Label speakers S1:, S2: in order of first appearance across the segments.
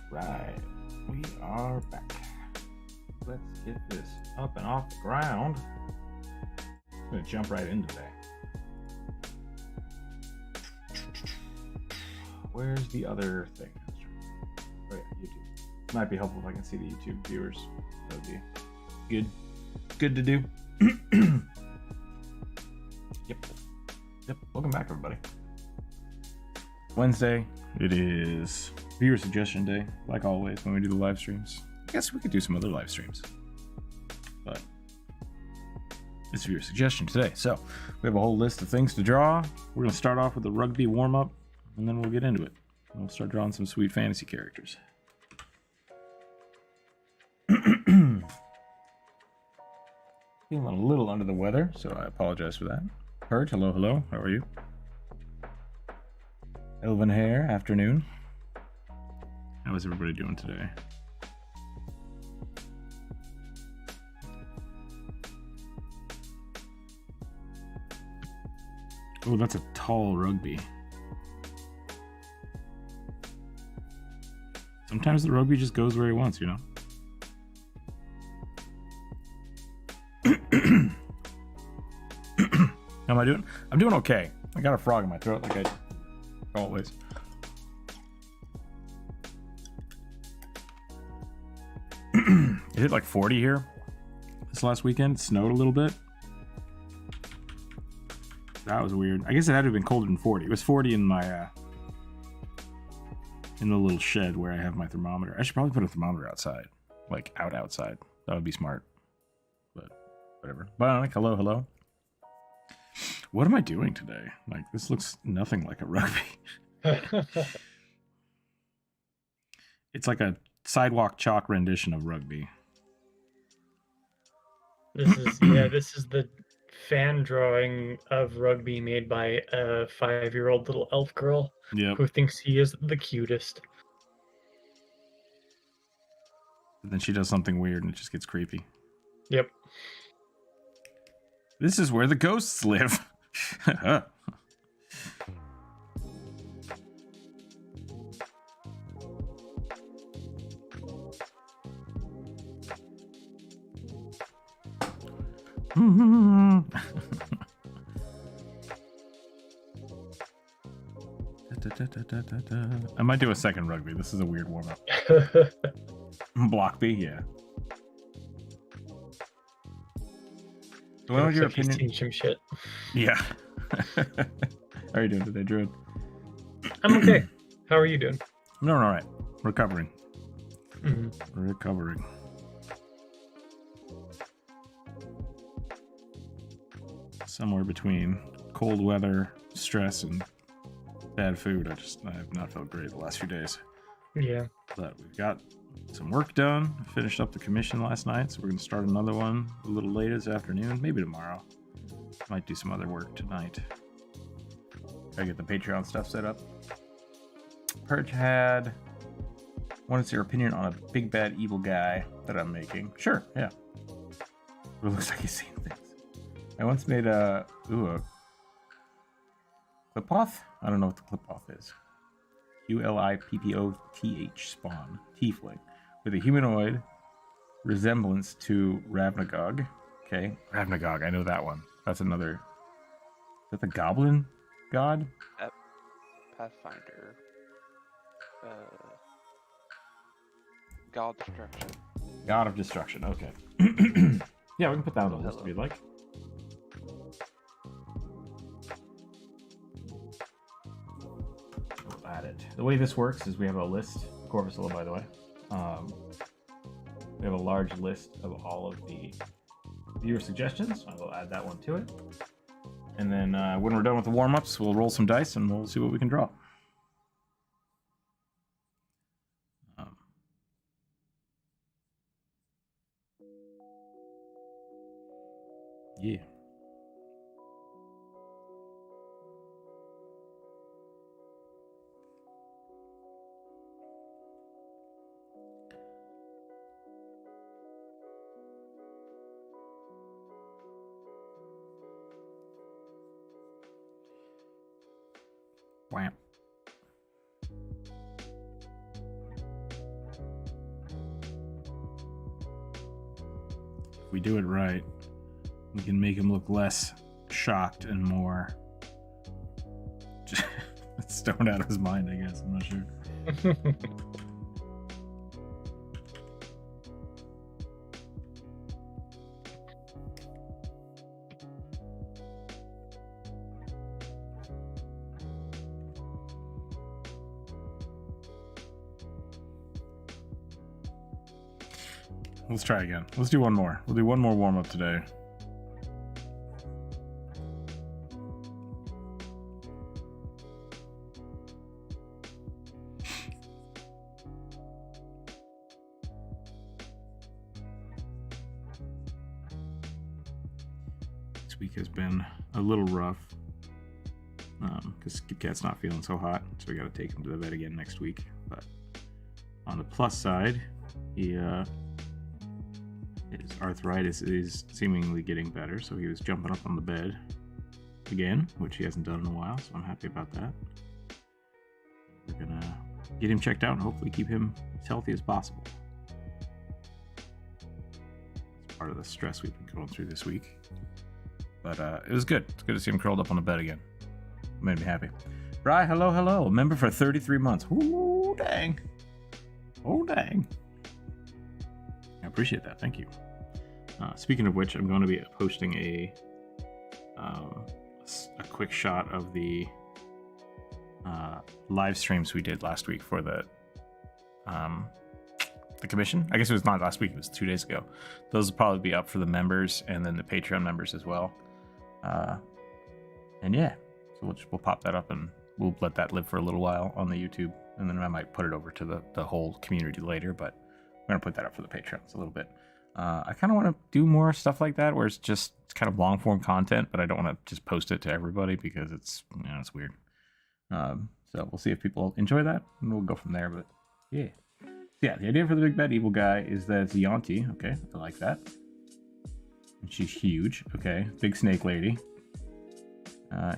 S1: Right, we are back. Let's get this up and off the ground. I'm gonna jump right into that. Where's the other thing? Oh yeah, YouTube. Might be helpful if I can see the YouTube viewers. That would be good to do. Yep. Welcome back, everybody. Wednesday. It is viewer suggestion day, like always when we do the live streams. I guess we could do some other live streams, but it's viewer suggestion today. So we have a whole list of things to draw. We're going to start off with the rugby warm-up, and then we'll get into it. And we'll start drawing some sweet fantasy characters. Feeling a little under the weather, so I apologize for that. Purge, hello. How are you? Elven Hair, afternoon. How is everybody doing today? Oh, that's a tall rugby. Sometimes the rugby just goes where he wants, you know? How am I doing? I'm doing okay. I got a frog in my throat like I always. It hit like 40 here this last weekend. It snowed a little bit. That was weird. I guess it had to have been colder than 40. It was 40 in my in the little shed where I have my thermometer. I should probably put a thermometer outside, like outside. That would be smart. But whatever. Bionic, hello. What am I doing today? Like, this looks nothing like a rugby. It's like a sidewalk chalk rendition of rugby.
S2: This is the fan drawing of rugby made by a 5-year-old little elf girl who thinks he is the cutest.
S1: And then she does something weird and it just gets creepy.
S2: Yep.
S1: This is where the ghosts live. I might do a second rugby. This is a weird warm-up. Block B, yeah. So what was your opinion?
S2: He's seen some shit.
S1: Yeah. How are you doing today, Druid?
S2: I'm okay. How are you doing?
S1: I'm doing all right. Recovering.
S2: Mm-hmm.
S1: Recovering. Somewhere between cold weather, stress, and bad food. I have not felt great the last few days.
S2: Yeah.
S1: But we've got some work done. Finished up the commission last night, so we're going to start another one a little later this afternoon, maybe tomorrow. Might do some other work tonight. Gotta get the Patreon stuff set up. Purge wanted to see your opinion on a big bad evil guy that I'm making. Sure, yeah. It looks like he's seen things. I once made a Clipoth? I don't know what the Clipoth is. Clippoth spawn. Tiefling. With a humanoid resemblance to Ravnagog. Okay. Ravnagog, I know that one. That's another. Is that the goblin god?
S3: Pathfinder. God of Destruction.
S1: God of Destruction, okay. Yeah, we can put that on the list if you'd like. We'll add it. The way this works is we have a list, Corvusilla, by the way. We have a large list of all of the viewer suggestions. I will add that one to it. And then when we're done with the warm-ups, we'll roll some dice and we'll see what we can draw. Yeah. Wham. If we do it right, we can make him look less shocked and more stoned out of his mind, I guess. I'm not sure. Let's try again. Let's do one more. We'll do one more warm-up today. This week has been a little rough because Skip Cat's not feeling so hot, so we got to take him to the vet again next week. But on the plus side, his arthritis is seemingly getting better, so he was jumping up on the bed again, which he hasn't done in a while, so I'm happy about that. We're gonna get him checked out and hopefully keep him as healthy as possible. It's part of the stress we've been going through this week. But it was good. It's good to see him curled up on the bed again. It made me happy. Bri, hello. Member for 33 months. Ooh, dang. Oh, dang. I appreciate that. Thank you. Speaking of which, I'm going to be posting a quick shot of the live streams we did last week for the commission. I guess it was not last week. It was 2 days ago. Those will probably be up for the members and then the Patreon members as well. And yeah, so we'll pop that up and we'll let that live for a little while on the YouTube, and then I might put it over to the whole community later, but I'm going to put that up for the Patreons a little bit. I kind of want to do more stuff like that where it's kind of long form content, but I don't want to just post it to everybody because it's weird. So we'll see if people enjoy that and we'll go from there. But yeah, the idea for the big bad evil guy is that it's a Yanti. Okay, I like that. And she's huge. Okay, big snake lady.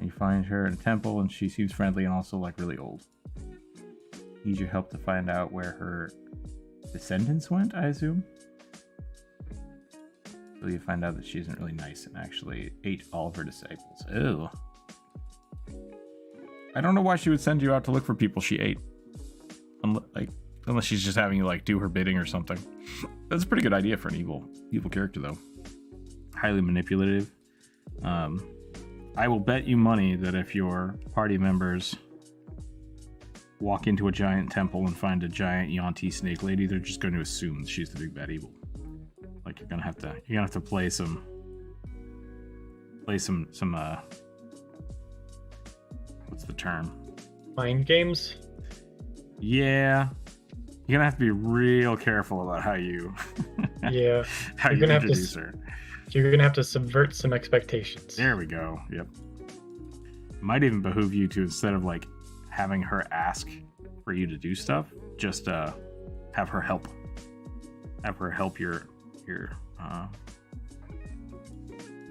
S1: You find her in a temple and she seems friendly and also like really old. Need your help to find out where her descendants went, I assume. So you find out that she isn't really nice and actually ate all of her disciples. Ew. I don't know why she would send you out to look for people she ate. Unless she's just having you do her bidding or something. That's a pretty good idea for an evil character though. Highly manipulative. I will bet you money that if your party members walk into a giant temple and find a giant Yanti snake lady, they're just going to assume she's the big bad evil. You're gonna have to play some what's the term?
S2: Mind games?
S1: Yeah. You're gonna have to be real careful about how you how you introduce her.
S2: You're gonna have to subvert some expectations.
S1: There we go. Yep. Might even behoove you to, instead of having her ask for you to do stuff, just have her help. Have her help your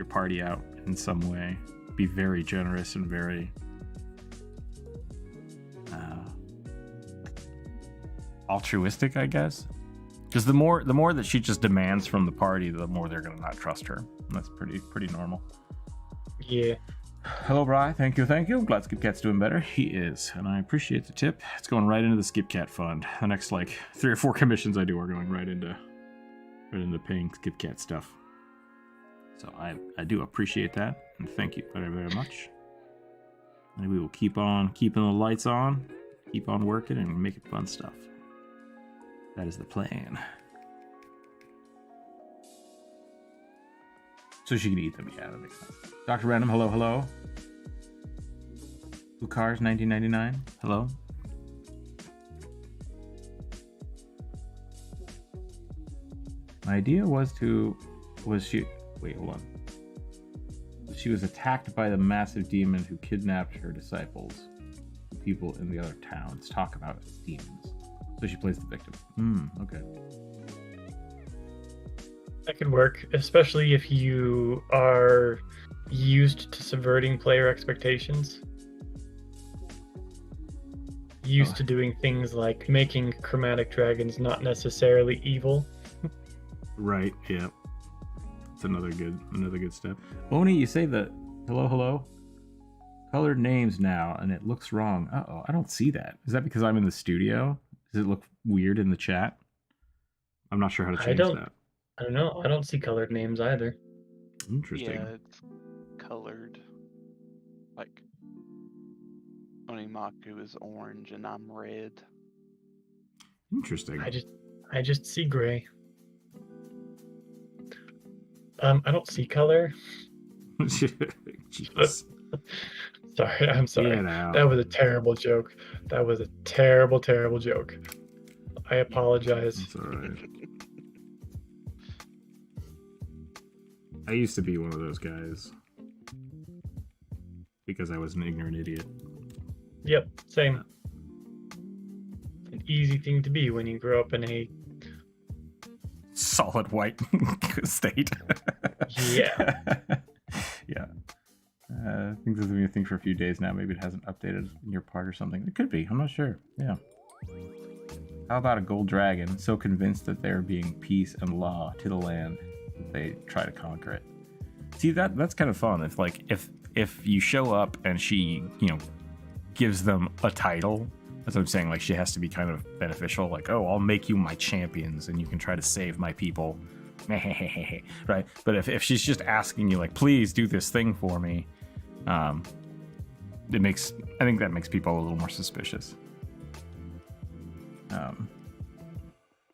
S1: party out in some way. Be very generous and very altruistic, I guess. Because the more that she just demands from the party, the more they're gonna not trust her. And that's pretty normal.
S2: Yeah.
S1: Hello, Bri. Thank you. I'm glad Skip Cat's doing better. He is, and I appreciate the tip. It's going right into the Skip Cat fund. The next 3 or 4 commissions I do are going right into paying Skip Cat stuff. So I do appreciate that, and thank you very, very much. And we will keep on keeping the lights on, keep on working, and making fun stuff. That is the plan. So she can eat them. Yeah, that makes sense. Dr. Random, hello. Lucars 1999, hello. My idea was she was attacked by the massive demon who kidnapped her disciples. People in the other towns talk about demons. So she plays the victim. Okay.
S2: That could work, especially if you are used to subverting player expectations. Used to doing things like making chromatic dragons not necessarily evil.
S1: Right, yeah. It's another good step. Oni, you say the hello. Colored names now, and it looks wrong. Uh-oh, I don't see that. Is that because I'm in the studio? Does it look weird in the chat? I'm not sure how to change that.
S2: I don't know. I don't see colored names either.
S1: Interesting.
S3: Yeah, it's colored. Like, Onimaku is orange and I'm red.
S1: Interesting.
S2: I just see gray. I don't see color.
S1: Jeez.
S2: Sorry, I'm sorry.
S1: Yeah,
S2: That was a terrible joke. That was a terrible, terrible joke. I apologize.
S1: That's alright. I used to be one of those guys. Because I was an ignorant idiot.
S2: Yep, same. An easy thing to be when you grow up in a
S1: solid white state.
S2: Yeah.
S1: Yeah. I think this has been a thing for a few days now. Maybe it hasn't updated in your part or something. It could be. I'm not sure. Yeah. How about a gold dragon so convinced that they're being peace and law to the land that they try to conquer it? See, that's kind of fun. If you show up and she, gives them a title, that's what I'm saying. Like, she has to be kind of beneficial. Like, oh, I'll make you my champions and you can try to save my people. Right? But if she's just asking you, like, please do this thing for me, I think that makes people a little more suspicious.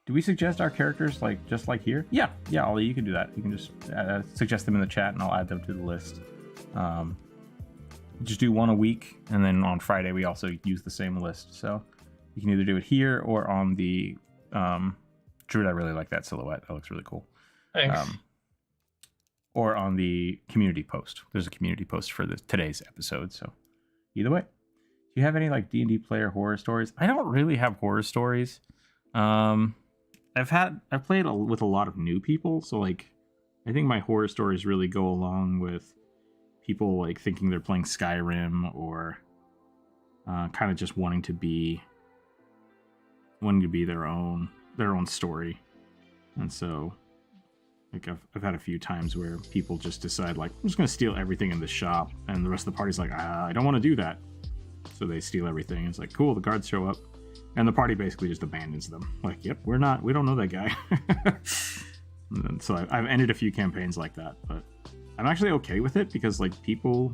S1: Do we suggest our characters just like here? Yeah, Ollie, you can do that. You can just suggest them in the chat and I'll add them to the list. Just do one a week, and then on Friday we also use the same list. So you can either do it here or on the Druid. I really like that silhouette. That looks really cool.
S2: Thanks.
S1: Or on the community post. There's a community post for today's episode. So either way. Do you have any D&D player horror stories? I don't really have horror stories. I've played with a lot of new people, so I think my horror stories really go along with people thinking they're playing Skyrim or kind of just wanting to be their own story. And so I've had a few times where people just decide I'm just going to steal everything in the shop, and the rest of the party's I don't want to do that. So they steal everything. It's cool, the guards show up, and the party basically just abandons them. Yep, we don't know that guy. And so I've ended a few campaigns like that, but I'm actually okay with it because people,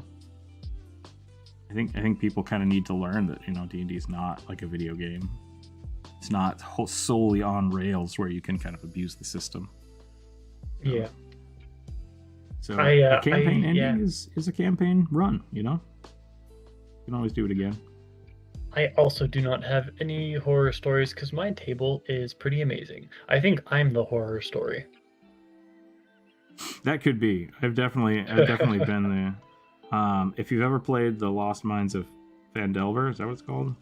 S1: I think people kind of need to learn that D&D is not like a video game. It's not solely on rails where you can kind of abuse the system.
S2: Yeah.
S1: So a campaign ending is a campaign run. You can always do it again.
S2: I also do not have any horror stories because my table is pretty amazing. I think I'm the horror story.
S1: That could be. I've definitely been there. If you've ever played the Lost Mines of Phandelver, is that what it's called?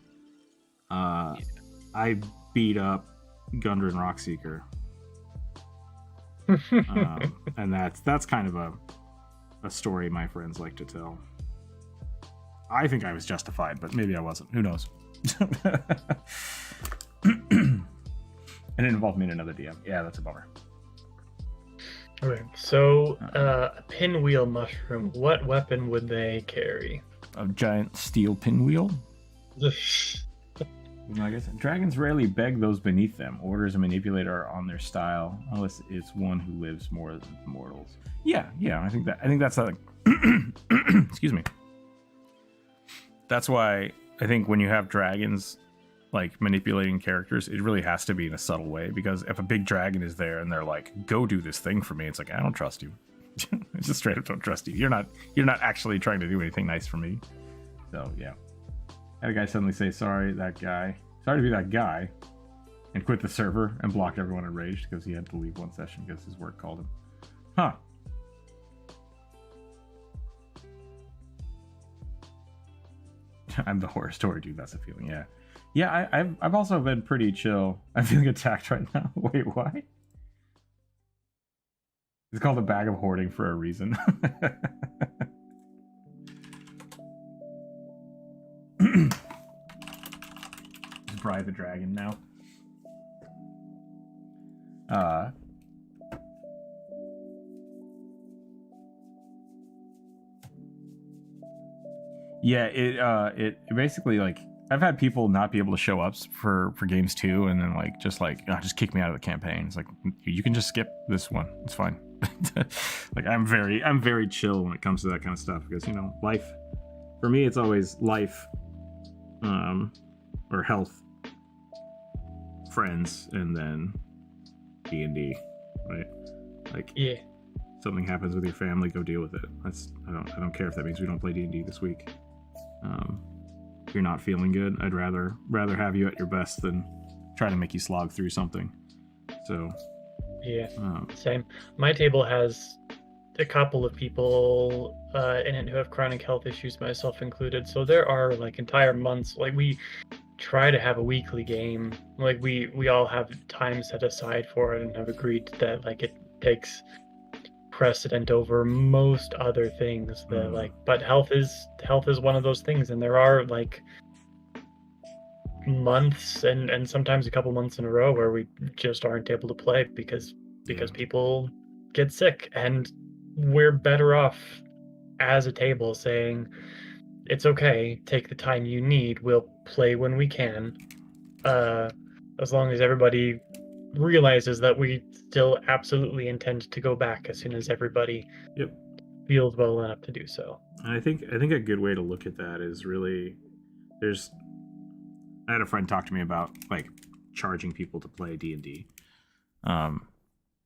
S1: I beat up Gundren Rockseeker. And that's kind of a story my friends like to tell. I think I was justified, but maybe I wasn't. Who knows? And it involved me in another DM. Yeah, that's a bummer.
S2: Okay, so a pinwheel mushroom. What weapon would they carry?
S1: A giant steel pinwheel? I guess dragons rarely beg those beneath them. Orders a manipulator are on their style, unless it's one who lives more than mortals. Yeah. I think that's excuse me. That's why I think when you have dragons manipulating characters, it really has to be in a subtle way, because if a big dragon is there and they're go do this thing for me, it's I don't trust you. I just straight up don't trust you. You're not actually trying to do anything nice for me. So yeah. Had a guy suddenly say sorry to be that guy, and quit the server and blocked everyone enraged because he had to leave one session because his work called him. Huh. I'm the horror story dude. That's the feeling. Yeah. I've also been pretty chill. I'm feeling attacked right now. Wait, why? It's called a bag of hoarding for a reason. Just bribe the dragon now. Yeah, it basically like I've had people not be able to show up for games too, and then like just kick me out of the campaign. It's like you can just skip this one. It's fine. Like I'm very chill when it comes to that kind of stuff because life for me it's always life, or health, friends, and then D&D, right? Like
S2: Yeah.
S1: Something happens with your family, go deal with it. I don't care if that means we don't play D&D this week. If you're not feeling good, I'd rather have you at your best than try to make you slog through something. So
S2: yeah, same. My table has a couple of people in it who have chronic health issues, myself included. So there are like entire months, like we try to have a weekly game. Like we all have time set aside for it and have agreed that like it takes precedent over most other things that like, but health is one of those things, and there are like months and sometimes a couple months in a row where we just aren't able to play because people get sick, and we're better off as a table saying it's okay, take the time you need, we'll play when we can, as long as everybody realizes that we still absolutely intend to go back as soon as everybody feels well enough to do so.
S1: And I think a good way to look at that is really I had a friend talk to me about like charging people to play D&D. And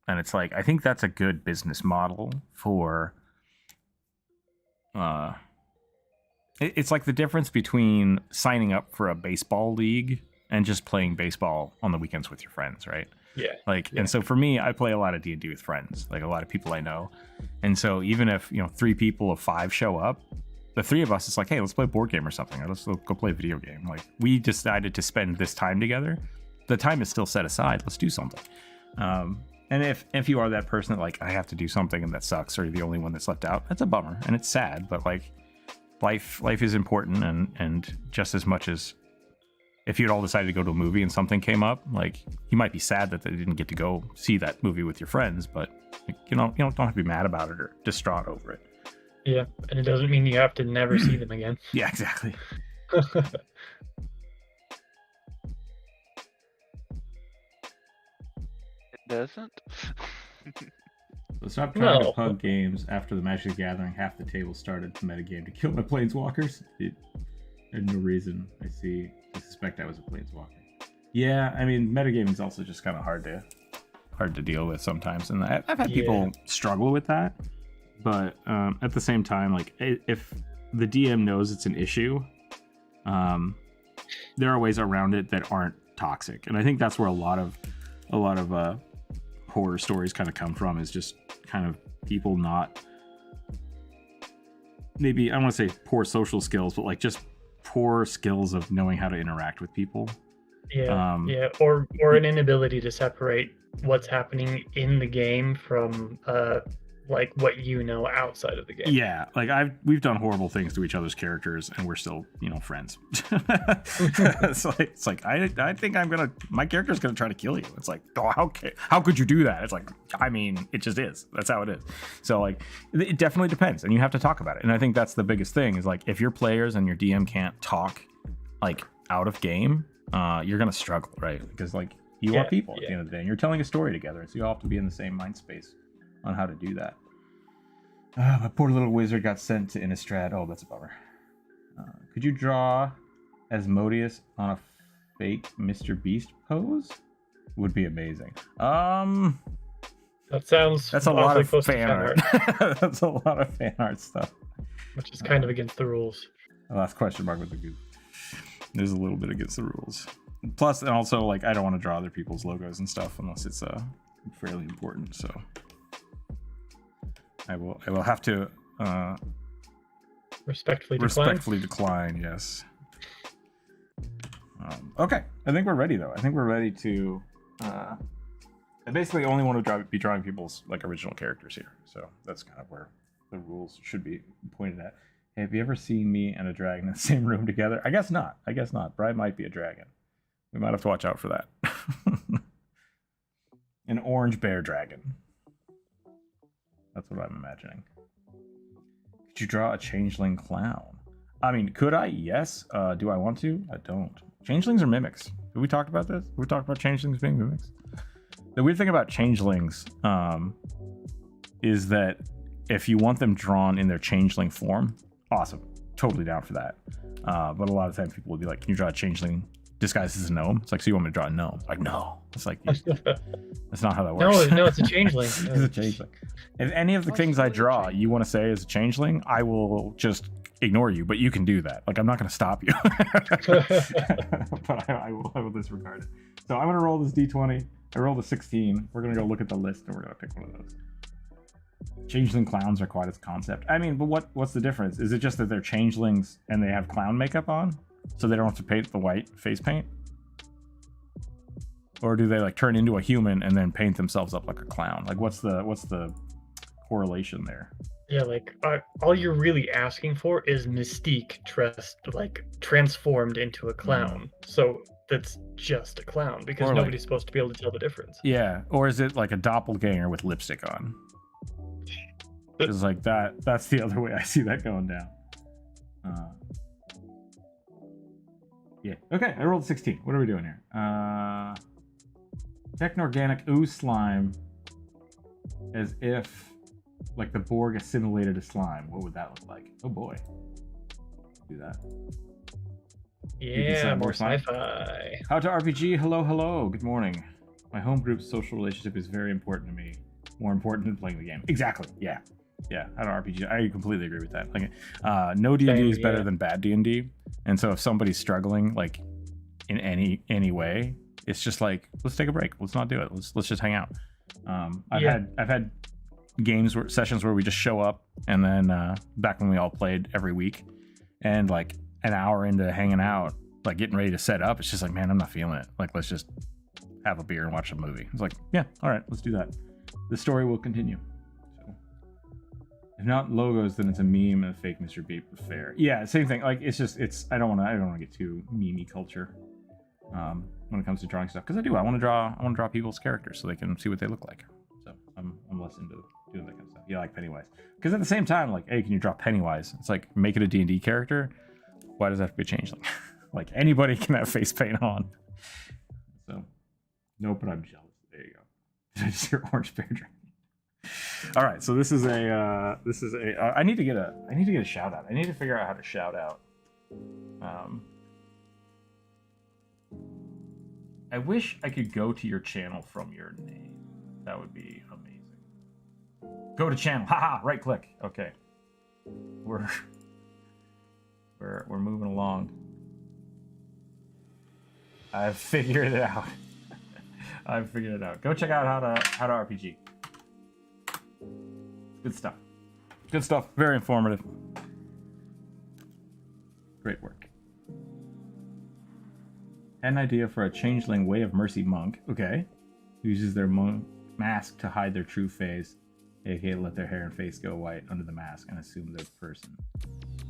S1: it's like I think that's a good business model for it's like the difference between signing up for a baseball league and just playing baseball on the weekends with your friends, right?
S2: Yeah.
S1: And so for me, I play a lot of D&D with friends, like a lot of people I know. And so even if, 3 people of 5 show up, the 3 of us, it's like, hey, let's play a board game or something, or let's go play a video game. Like we decided to spend this time together. The time is still set aside. Let's do something. And if you are that person that like, I have to do something and that sucks, or you're the only one that's left out, that's a bummer and it's sad, but like life is important. And just as much as if you'd all decided to go to a movie and something came up, like you might be sad that they didn't get to go see that movie with your friends, but like, you don't have to be mad about it or distraught over it.
S2: Yeah, and it doesn't mean you have to never see them again.
S1: Yeah, exactly.
S3: It doesn't.
S1: So stop trying to pug games. After the Magic the Gathering, half the table started to metagame to kill my planeswalkers. There's no reason I suspect I was a planeswalker. Yeah, I mean, metagaming is also just kind of hard to deal with sometimes, and I've had people struggle with that. But at the same time, like if the DM knows it's an issue, there are ways around it that aren't toxic, and I think that's where a lot of horror stories kind of come from, is just kind of people not, maybe I don't want to say poor social skills, but like just poor skills of knowing how to interact with people.
S2: Or an inability to separate what's happening in the game from like what outside of the game.
S1: Yeah, like we've done horrible things to each other's characters and we're still friends. it's like I think my character's gonna try to kill you. It's like, oh, how could you do that? It's like, I mean, it just is. That's how it is. So like it definitely depends, and you have to talk about it. And I think that's the biggest thing, is like if your players and your DM can't talk like out of game, you're gonna struggle, right? Because like you are people at the end of the day, and you're telling a story together, so you all have to be in the same mind space on how to do that. My poor little wizard got sent to Innistrad. Oh, that's a bummer. Could you draw Asmodeus on a fake Mr. Beast pose? Would be amazing.
S2: That's a lot of fan art.
S1: That's a lot of fan art stuff,
S2: which is kind of against the rules.
S1: The last question mark with the goof. There's a little bit against the rules. Plus, and also, like, I don't want to draw other people's logos and stuff unless it's fairly important. So I will have to
S2: respectfully
S1: decline. Yes. Okay, I think we're ready though. I think we're ready to. I basically only want to be drawing people's like original characters here, so that's kind of where the rules should be pointed at. Hey, have you ever seen me and a dragon in the same room together? I guess not. Brian might be a dragon. We might have to watch out for that. An orange bear dragon. That's what I'm imagining. Could you draw a changeling clown? I mean, could I? Yes. Do I want to? I don't. Changelings are mimics. Have we talked about this? We talked about changelings being mimics. The weird thing about changelings is that if you want them drawn in their changeling form, awesome. Totally down for that. But a lot of times people will be like, can you draw a changeling disguised as a gnome? It's like, so you want me to draw a gnome? Like, no. It's like, that's not how that works.
S2: No, it's a changeling.
S1: It's a changeling. If any of the things I draw you want to say is a changeling, I will just ignore you, but you can do that. Like, I'm not going to stop you. But I will disregard it. So I'm going to roll this d20. I rolled a 16. We're going to go look at the list and we're going to pick one of those. Changeling clowns are quite a concept. I mean, but what's the difference? Is it just that they're changelings and they have clown makeup on, so they don't have to paint the white face paint? Or do they like turn into a human and then paint themselves up like a clown? Like, what's the correlation there?
S2: Yeah, like all you're really asking for is Mystique transformed into a clown. So that's just a clown because
S1: Or
S2: nobody's supposed to be able to tell the difference.
S1: Yeah, or is it like a doppelganger with lipstick on? Because like that's the other way I see that going down. Yeah. Okay, I rolled 16. What are we doing here? Techno-organic ooze slime, as if like the Borg assimilated a slime. What would that look like? Oh boy. Do that.
S2: Yeah, more sci-fi.
S1: How to RPG. Hello. Good morning. My home group's social relationship is very important to me. More important than playing the game. Exactly. Yeah. How to RPG. I completely agree with that. Like, no D&D is better than bad D&D. And so if somebody's struggling like in any way, it's just like, let's take a break. Let's not do it. Let's just hang out. I've had sessions where we just show up, and then back when we all played every week, and like an hour into hanging out, like getting ready to set up, it's just like, man, I'm not feeling it. Like, let's just have a beer and watch a movie. It's like, yeah, all right, let's do that. The story will continue. So, if not logos, then it's a meme and a fake Mr. Beep affair. Yeah, same thing. Like, it's I don't want to get too meme-y culture when it comes to drawing stuff, because I want to draw people's characters so they can see what they look like. So I'm less into doing that kind of stuff. Yeah, like Pennywise. Because at the same time, like, hey, can you draw Pennywise? It's like, make it a D&D character. Why does that have to be a changeling? Like, anybody can have face paint on. So, no, but I'm jealous. There you go. Did I just hear orange bear drink? All right, so this is a I need to get a shout out. I need to figure out how to shout out. I wish I could go to your channel from your name. That would be amazing. Go to channel. Haha, right click. Okay. We're moving along. I've figured it out. Go check out how to RPG. Good stuff. Very informative. Great work. Had an idea for a changeling Way of Mercy monk. Okay. Uses their monk mask to hide their true face, aka let their hair and face go white under the mask and assume they're the person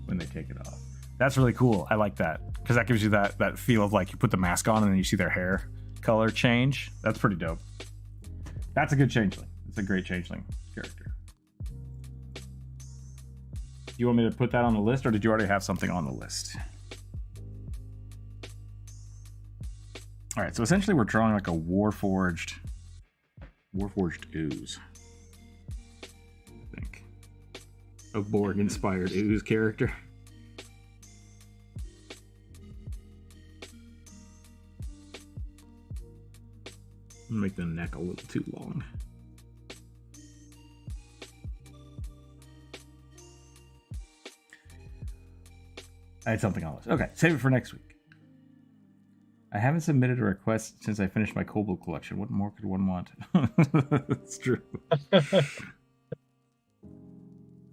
S1: when they take it off. That's really cool. I like that, because that gives you that feel of like you put the mask on and then you see their hair color change. That's pretty dope. That's a good changeling. It's a great changeling character. Do you want me to put that on the list, or did you already have something on the list? All right, so essentially we're drawing like a Warforged ooze. I think. A Borg-inspired ooze character. Make the neck a little too long. I had something on this. Okay, save it for next week. I haven't submitted a request since I finished my Kobold collection. What more could one want? It's true.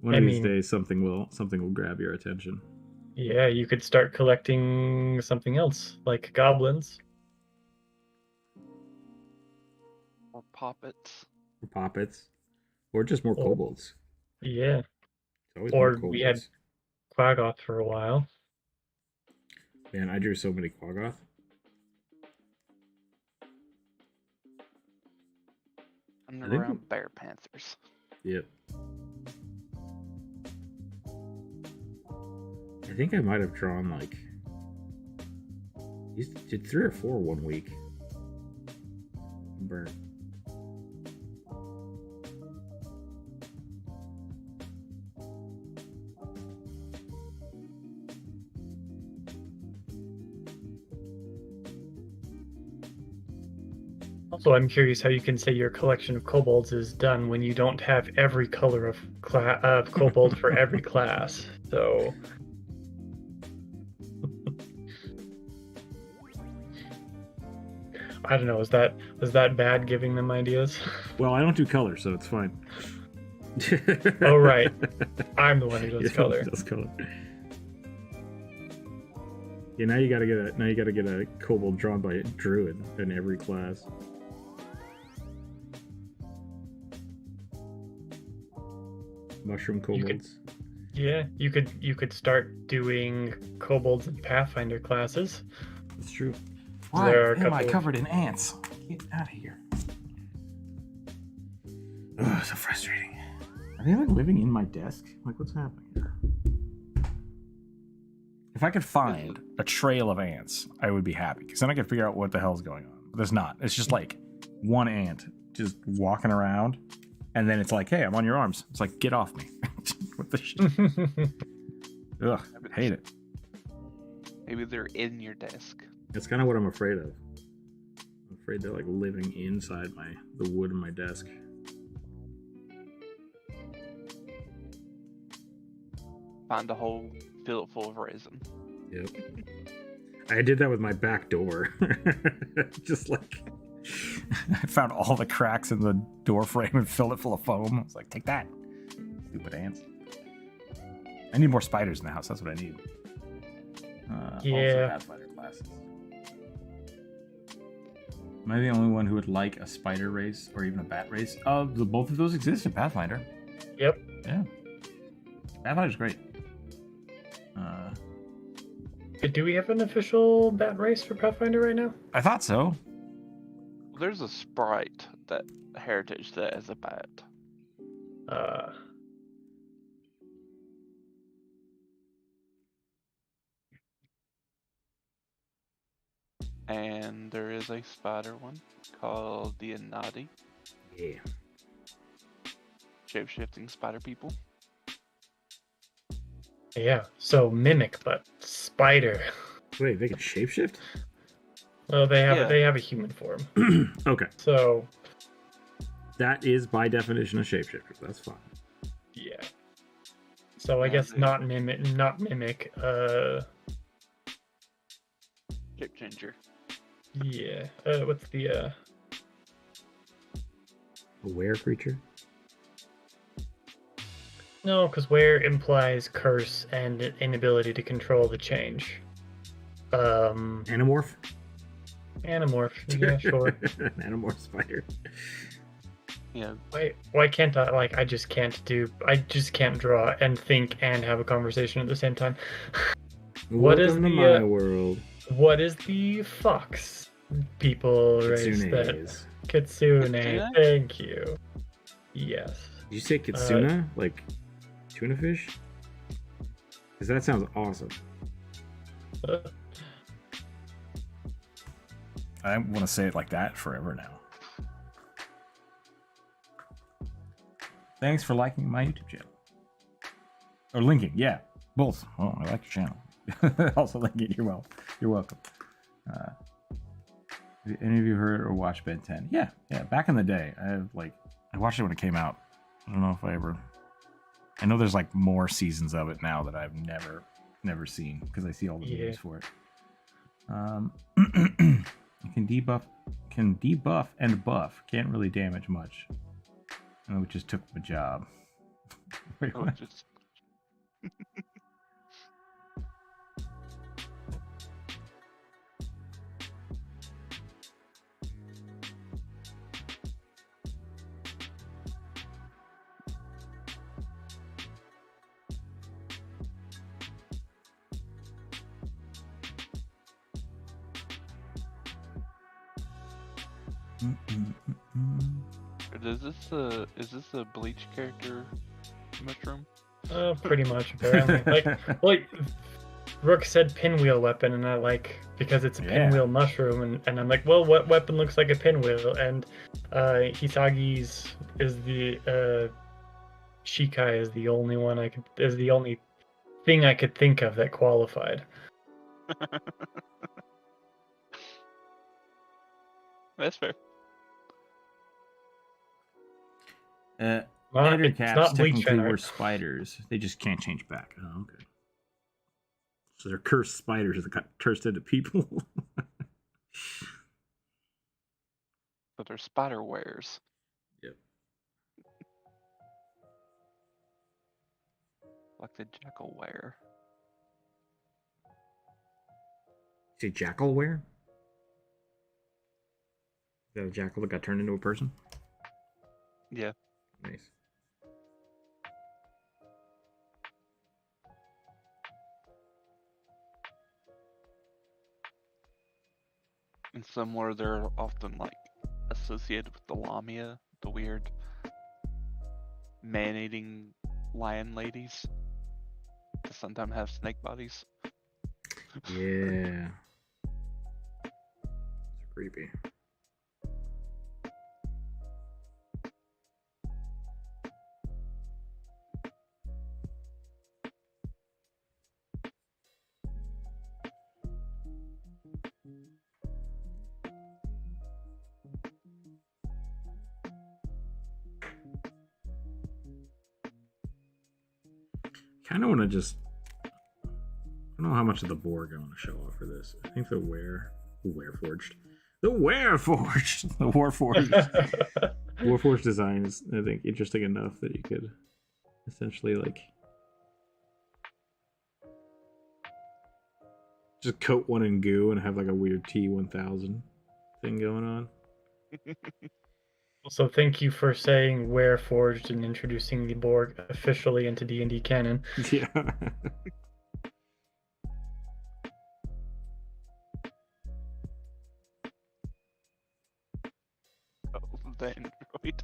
S1: One of these days, something will grab your attention.
S2: Yeah, you could start collecting something else, like goblins.
S3: Or poppets.
S1: Or just more kobolds.
S2: Yeah.
S1: Or
S2: we had Quaggoth for a while.
S1: Man, I drew so many Quaggoth.
S3: Underground bear panthers.
S1: Yep. I think I might have drawn like. You did 3 or 4 one week. Burn.
S2: Also, I'm curious how you can say your collection of kobolds is done when you don't have every color of kobold for every class. So, I don't know. Was that bad giving them ideas?
S1: Well, I don't do color, so it's fine.
S2: Oh right, I'm the one who does
S1: You're the one
S2: color.
S1: who does color. Yeah, now you gotta get a kobold drawn by a druid in every class. Mushroom kobolds.
S2: Yeah, you could start doing kobolds and Pathfinder classes.
S1: That's true.
S2: Why there are
S1: am I
S2: couple-
S1: covered in ants? Get out of here. Ugh, so frustrating. Are they like living in my desk? Like, what's happening here? If I could find a trail of ants, I would be happy, because then I could figure out what the hell's going on. But there's not. It's just like one ant just walking around, and then it's like, hey, I'm on your arms. It's like, get off me. What the shit? Ugh, hate it.
S3: Maybe they're in your desk.
S1: That's kind of what I'm afraid of. I'm afraid they're like living inside the wood in my desk.
S3: Find a hole, fill it full of resin.
S1: Yep. I did that with my back door. Just like I found all the cracks in the door frame and filled it full of foam. I was like, take that, stupid ants. I need more spiders in the house. That's what I need. Also Pathfinder classes. Am I the only one who would like a spider race or even a bat race? Both of those exist in Pathfinder.
S2: Yep.
S1: Yeah. Pathfinder's great.
S2: Do we have an official bat race for Pathfinder right now?
S1: I thought so.
S3: There's a sprite that Heritage that is a bat. And there is a spider one called the Anadi.
S1: Yeah.
S3: Shape-shifting spider people.
S2: Yeah, so mimic, but spider.
S1: Wait, they can shapeshift?
S2: Well, they have
S3: Yeah.
S2: they have a human form.
S1: Okay.
S2: So
S1: That is by definition a shapeshifter. That's fine.
S2: yeah. So I
S3: Yeah,
S2: guess
S3: they-
S2: not mimic.
S3: Shape changer.
S2: Yeah. What's the
S1: A were creature?
S2: No, because where implies curse and inability to control the change.
S1: Animorph?
S2: Animorph. Yeah, sure.
S1: An animorph spider.
S3: Yeah.
S2: Why can't I just can't draw and think and have a conversation at the same time. What is
S1: Welcome to
S2: the,
S1: my world?
S2: What is the fox people race that
S1: Kitsunes.
S2: Kitsune?
S3: Kitsune?
S2: Thank you. Yes.
S1: Did you say kitsune? Like tuna fish? Because that sounds awesome.
S4: I want to say it like that forever now. Thanks for liking my YouTube channel. Or linking, yeah. Both. Oh, I like your channel. Also linking, you're welcome. Have any of you heard or watched Ben 10? Yeah. Back in the day, I watched it when it came out. I don't know if I know there's like more seasons of it now that I've never seen because I see all the videos for it. You can debuff and buff. Can't really damage much. And it just took the job. Wait,
S3: Oh,
S4: what?
S3: just is this a bleach character mushroom?
S2: Pretty much, apparently. Like, Rook said pinwheel weapon, and I like, because it's a
S1: Yeah.
S2: pinwheel mushroom, and I'm like, well, what weapon looks like a pinwheel? And Hisagi's is the Shikai is the only one is the only thing I could think of that qualified.
S3: That's fair.
S1: Ender
S2: It's
S1: caps
S2: not Bleach
S1: technically
S2: fan
S1: were
S2: art.
S1: spiders. They just can't change back. Oh, okay. So they're cursed spiders that got turned into people.
S3: But they're spider wares.
S1: Yep.
S3: Like the jackal ware.
S1: Say jackalware? Is that a jackal that got turned into a person?
S3: Yeah.
S1: Nice.
S3: And somewhere they're often like associated with the lamia, the weird man-eating lion ladies that sometimes have snake bodies.
S1: Yeah. Those are creepy. Kind of want to just. I don't know how much of the Borg I want to show off for this. I think the Wareforged. The Wareforged! The Warforged. Warforged design is, I think, interesting enough that you could essentially, like, just coat one in goo and have, like, a weird T-1000 thing going on.
S2: Also, thank you for saying Wareforged and introducing the Borg officially into D&D canon.
S1: Yeah.
S3: Oh, the android.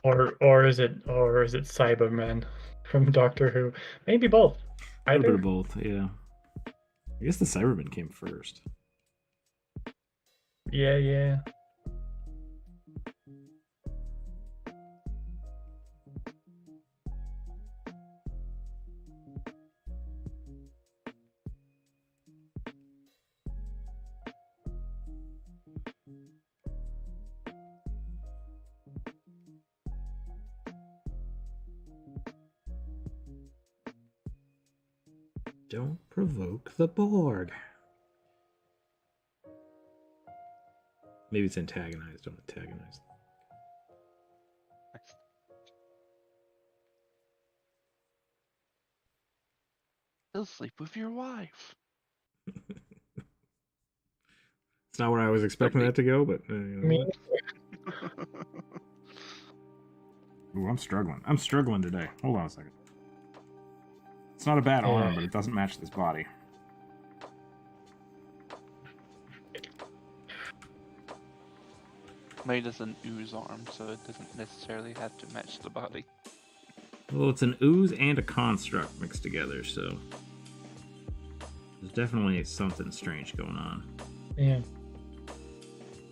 S2: or is it Cybermen from Doctor Who? Maybe both.
S1: A little bit
S2: Either.
S1: of both, yeah. I guess the Cybermen came first.
S2: Yeah.
S1: Don't provoke the Borg. Maybe it's antagonized. Don't antagonize.
S3: He'll sleep with your wife.
S1: It's not where I was expecting that to go, but you know
S2: Me-
S1: what? Ooh, I'm struggling. I'm struggling today. Hold on a second. It's not a bad arm, but it doesn't match this body.
S3: Made as an ooze arm, so it doesn't necessarily have to match the body.
S1: Well, it's an ooze and a construct mixed together, so there's definitely something strange going on.
S2: Yeah.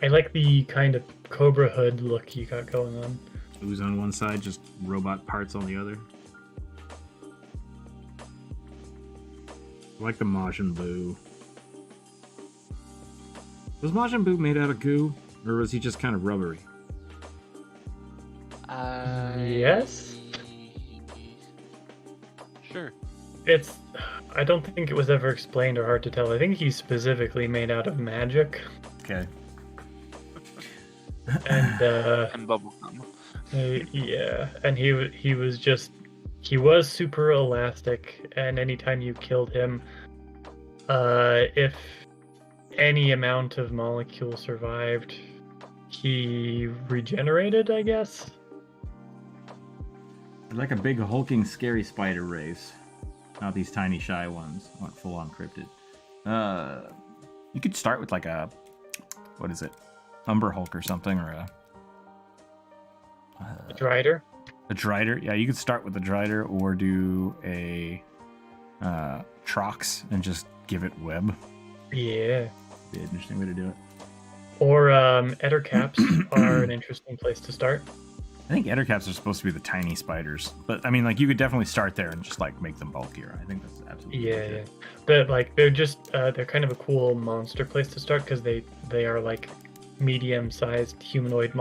S2: I like the kind of Cobra Hood look you got going on.
S1: Ooze on one side, just robot parts on the other. I like the Majin Buu. Was Majin Buu made out of goo? Or was he just kind of rubbery?
S2: Yes?
S3: Sure.
S2: I don't think it was ever explained or hard to tell. I think he's specifically made out of magic.
S1: Okay.
S2: And
S3: And bubblegum.
S2: yeah, and he was super elastic, and anytime you killed him, if any amount of molecule survived, he regenerated, I guess.
S1: Like a big hulking scary spider race. Not these tiny shy ones. Not full on cryptid. You could start with like a, what is it? Umber Hulk or something, or a
S2: Drider.
S1: A Drider? Yeah, you could start with the Drider or do a Trox and just give it web.
S2: Yeah.
S1: Be an interesting way to do it.
S2: Or Ettercaps are an interesting place to start.
S1: I think Ettercaps are supposed to be the tiny spiders, but I mean, like, you could definitely start there and just like make them bulkier. I think that's absolutely
S2: Yeah,
S1: legit.
S2: yeah. But like they're just they're kind of a cool monster place to start because they are like medium-sized humanoid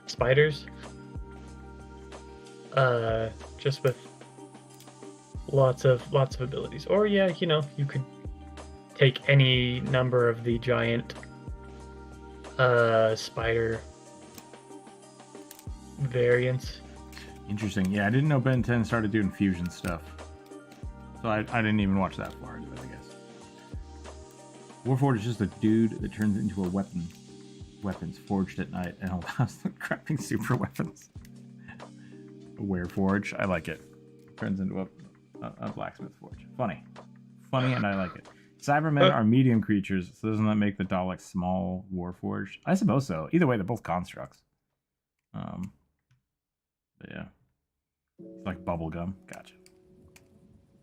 S2: spiders. Just with lots of abilities. Or yeah, you know, you could take any number of the giant spider variants.
S1: Interesting. Yeah, I didn't know Ben 10 started doing fusion stuff. So I didn't even watch that far into it, I guess. Warforged is just a dude that turns into a weapons forged at night and allows them crafting super weapons. A Wereforge. I like it. Turns into a blacksmith forge. Funny, and I like it. Cybermen are medium creatures, so doesn't that make the Daleks small Warforged? I suppose so. Either way, they're both constructs. But yeah. It's like bubblegum. Gotcha.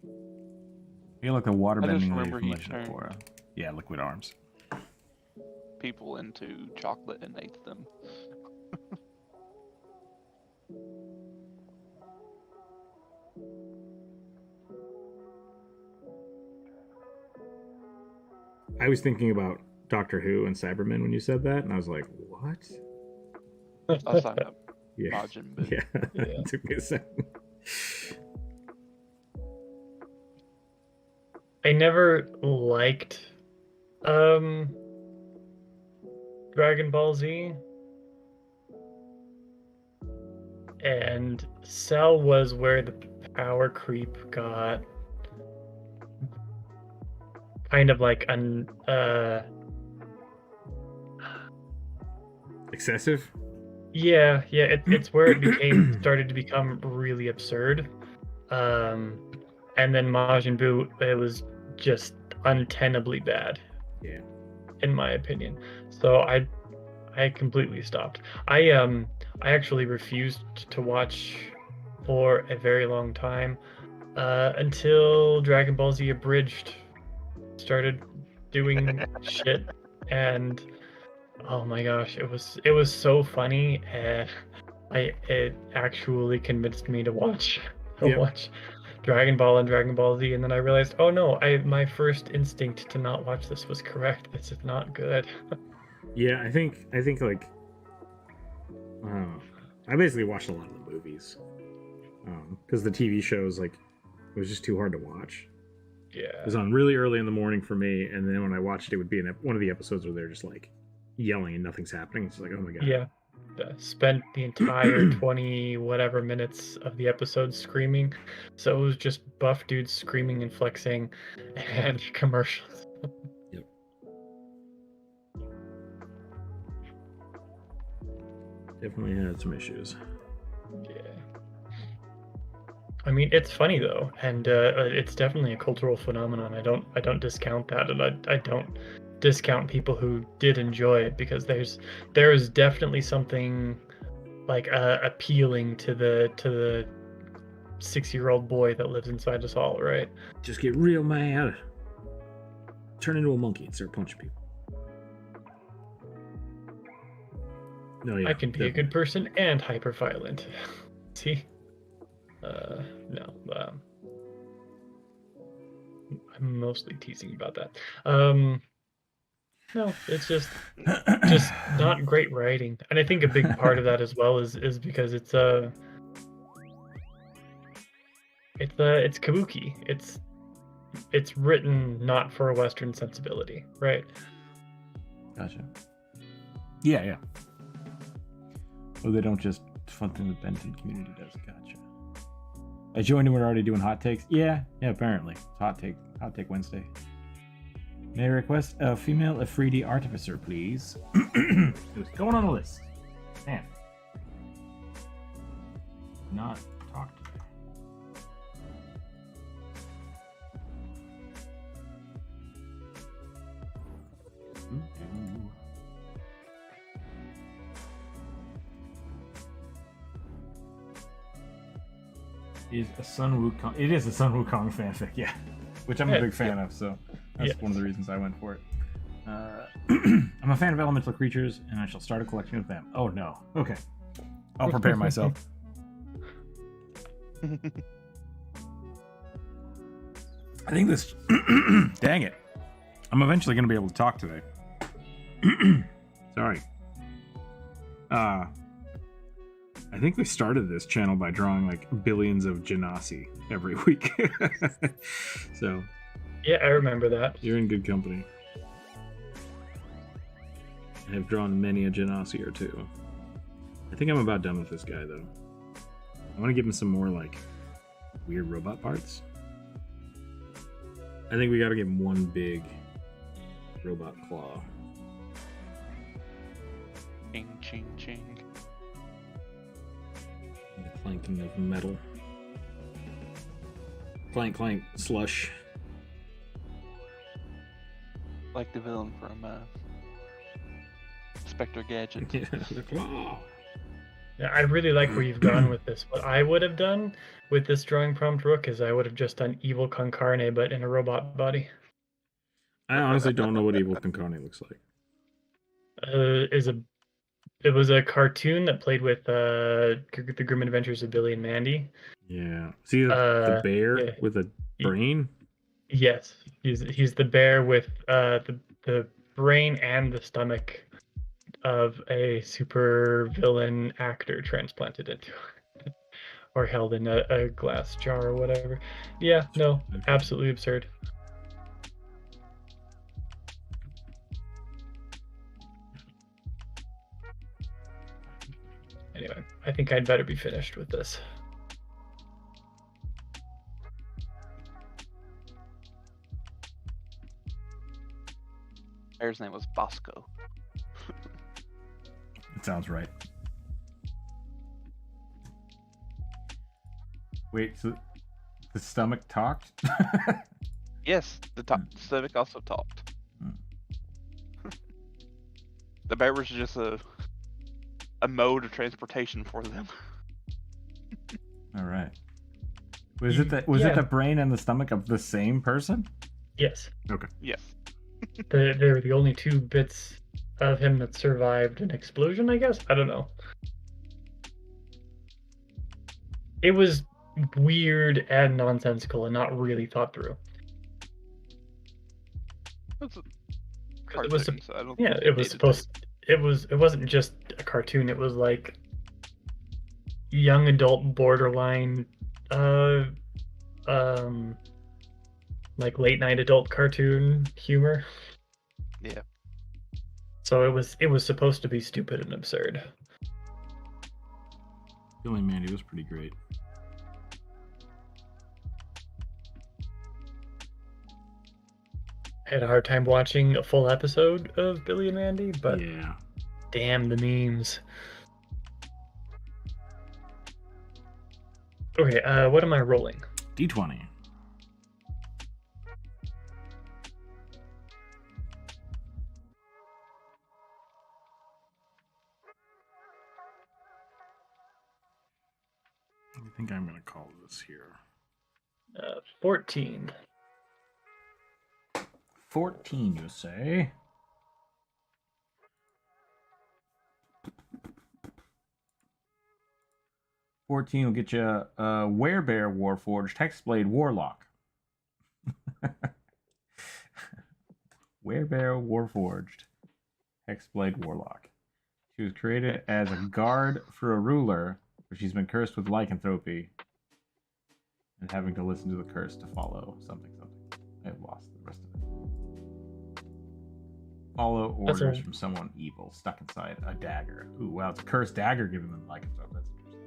S1: You look like a waterbending lady from Legend of Korra. Yeah, liquid arms.
S3: People into chocolate and ate them.
S1: I was thinking about Doctor Who and Cybermen when you said that, and I was like, what?
S3: I signed up.
S1: Yeah.
S3: Majin Buu.
S1: Yeah.
S2: Yeah.
S1: It took me a second.
S2: I never liked Dragon Ball Z, and Cell was where the power creep got kind of like
S1: Excessive?
S2: yeah, it's where it started to become really absurd. And then Majin Buu, it was just untenably bad.
S1: Yeah.
S2: In my opinion. So I completely stopped. I actually refused to watch for a very long time until Dragon Ball Z Abridged started doing shit, and oh my gosh, it was so funny, and it actually convinced me to watch Dragon Ball and Dragon Ball Z, and then I realized, oh no, my first instinct to not watch this was correct. This is not good.
S1: Yeah, I think like I basically watched a lot of the movies because the TV shows, like, it was just too hard to watch.
S2: Yeah.
S1: It was on really early in the morning for me, and then when I watched it would be in one of the episodes where they're just like yelling and nothing's happening. It's like, oh my god.
S2: Yeah. Spent the entire 20 whatever minutes of the episode screaming. So it was just buff dudes screaming and flexing and commercials.
S1: Yep. Definitely had some issues.
S2: Yeah. I mean, it's funny though, and it's definitely a cultural phenomenon. I don't discount that, and I don't discount people who did enjoy it, because there is definitely something like appealing to the 6-year-old boy that lives inside us all, right?
S1: Just get real mad, turn into a monkey and start punching people. No, yeah,
S2: I can be a good person and hyper violent. See? No. I'm mostly teasing about that. No, it's just not great writing, and I think a big part of that as well is because it's kabuki. It's written not for a Western sensibility, right?
S1: Gotcha. Yeah. Well, they don't just something the Benton community does. Gotcha. I joined and we're already doing hot takes. Yeah. Apparently, it's hot take Wednesday. May I request a female Afridi artificer, please? It was going on the list. Man, not talk today.
S4: is a Sun Wukong. It is a Sun Wukong fanfic, yeah, which I'm a
S2: Yeah,
S4: big fan of. So that's
S2: Yes.
S4: one of the reasons I went for it. I'm a fan of elemental creatures, and I shall start a collection of them. Oh no. Okay, I'll prepare myself. I think this. Dang it! I'm eventually going to be able to talk today. Sorry. I think we started this channel by drawing like billions of Genasi every week. So
S2: Yeah, I remember that.
S1: you're in good company. I have drawn many a Genasi or two. I think I'm about done with this guy though. I want to give him some more like weird robot parts. I think we got to give him one big robot claw.
S3: Ching, ching, ching.
S1: And the clanking of metal. Clank, clank, slush.
S3: Like the villain from Spectre Gadget.
S1: Yeah, the claw.
S2: Yeah, I really like where you've gone with this. What I would have done with this drawing prompt, Rook, is I would have just done evil Concarne, but in a robot body.
S1: I honestly don't know what evil Concone looks like.
S2: It was a cartoon that played with the Grim Adventures of Billy and Mandy.
S1: Yeah. See the
S2: Uh,
S1: bear
S2: yeah.
S1: with a brain?
S2: Yes, he's the bear with the brain and the stomach of a super villain actor transplanted into it. Or held in a glass jar or whatever. Yeah, no, absolutely absurd. Anyway, I think I'd better be finished with this.
S3: Bear's name was Bosco.
S4: It sounds right. Wait, so the stomach talked?
S3: Yes, the Civic also talked.
S4: Hmm.
S3: The bear was just a mode of transportation for them.
S4: All right. Was it the brain and the stomach of the same person?
S2: Yes,
S1: Okay.
S3: Yes.
S2: they were the only two bits of him that survived an explosion, I guess? I don't know. It was weird and nonsensical and not really thought through.
S3: It's a
S2: 'Cause it was
S3: cartoon, so I don't
S2: Yeah,
S3: think
S2: it
S3: they
S2: was
S3: needed
S2: supposed. It wasn't just a cartoon. It was like young adult, borderline, like late night adult cartoon humor.
S3: Yeah.
S2: So it was supposed to be stupid and absurd.
S1: Billy and Mandy was pretty great.
S2: I had a hard time watching a full episode of Billy and Mandy, but
S1: Yeah.
S2: damn the memes. Okay, what am I rolling?
S1: D20. I think I'm going to call this here.
S2: 14.
S4: 14, you say? $14 will get you a Werebear Warforged Hexblade Warlock. Werebear Warforged Hexblade Warlock. She was created as a guard for a ruler, but she's been cursed with lycanthropy and having to listen to the curse to follow something. I've lost the rest of it. Follow orders from someone evil stuck inside a dagger. Ooh, wow, it's a cursed dagger giving them lycanthropy. That's interesting.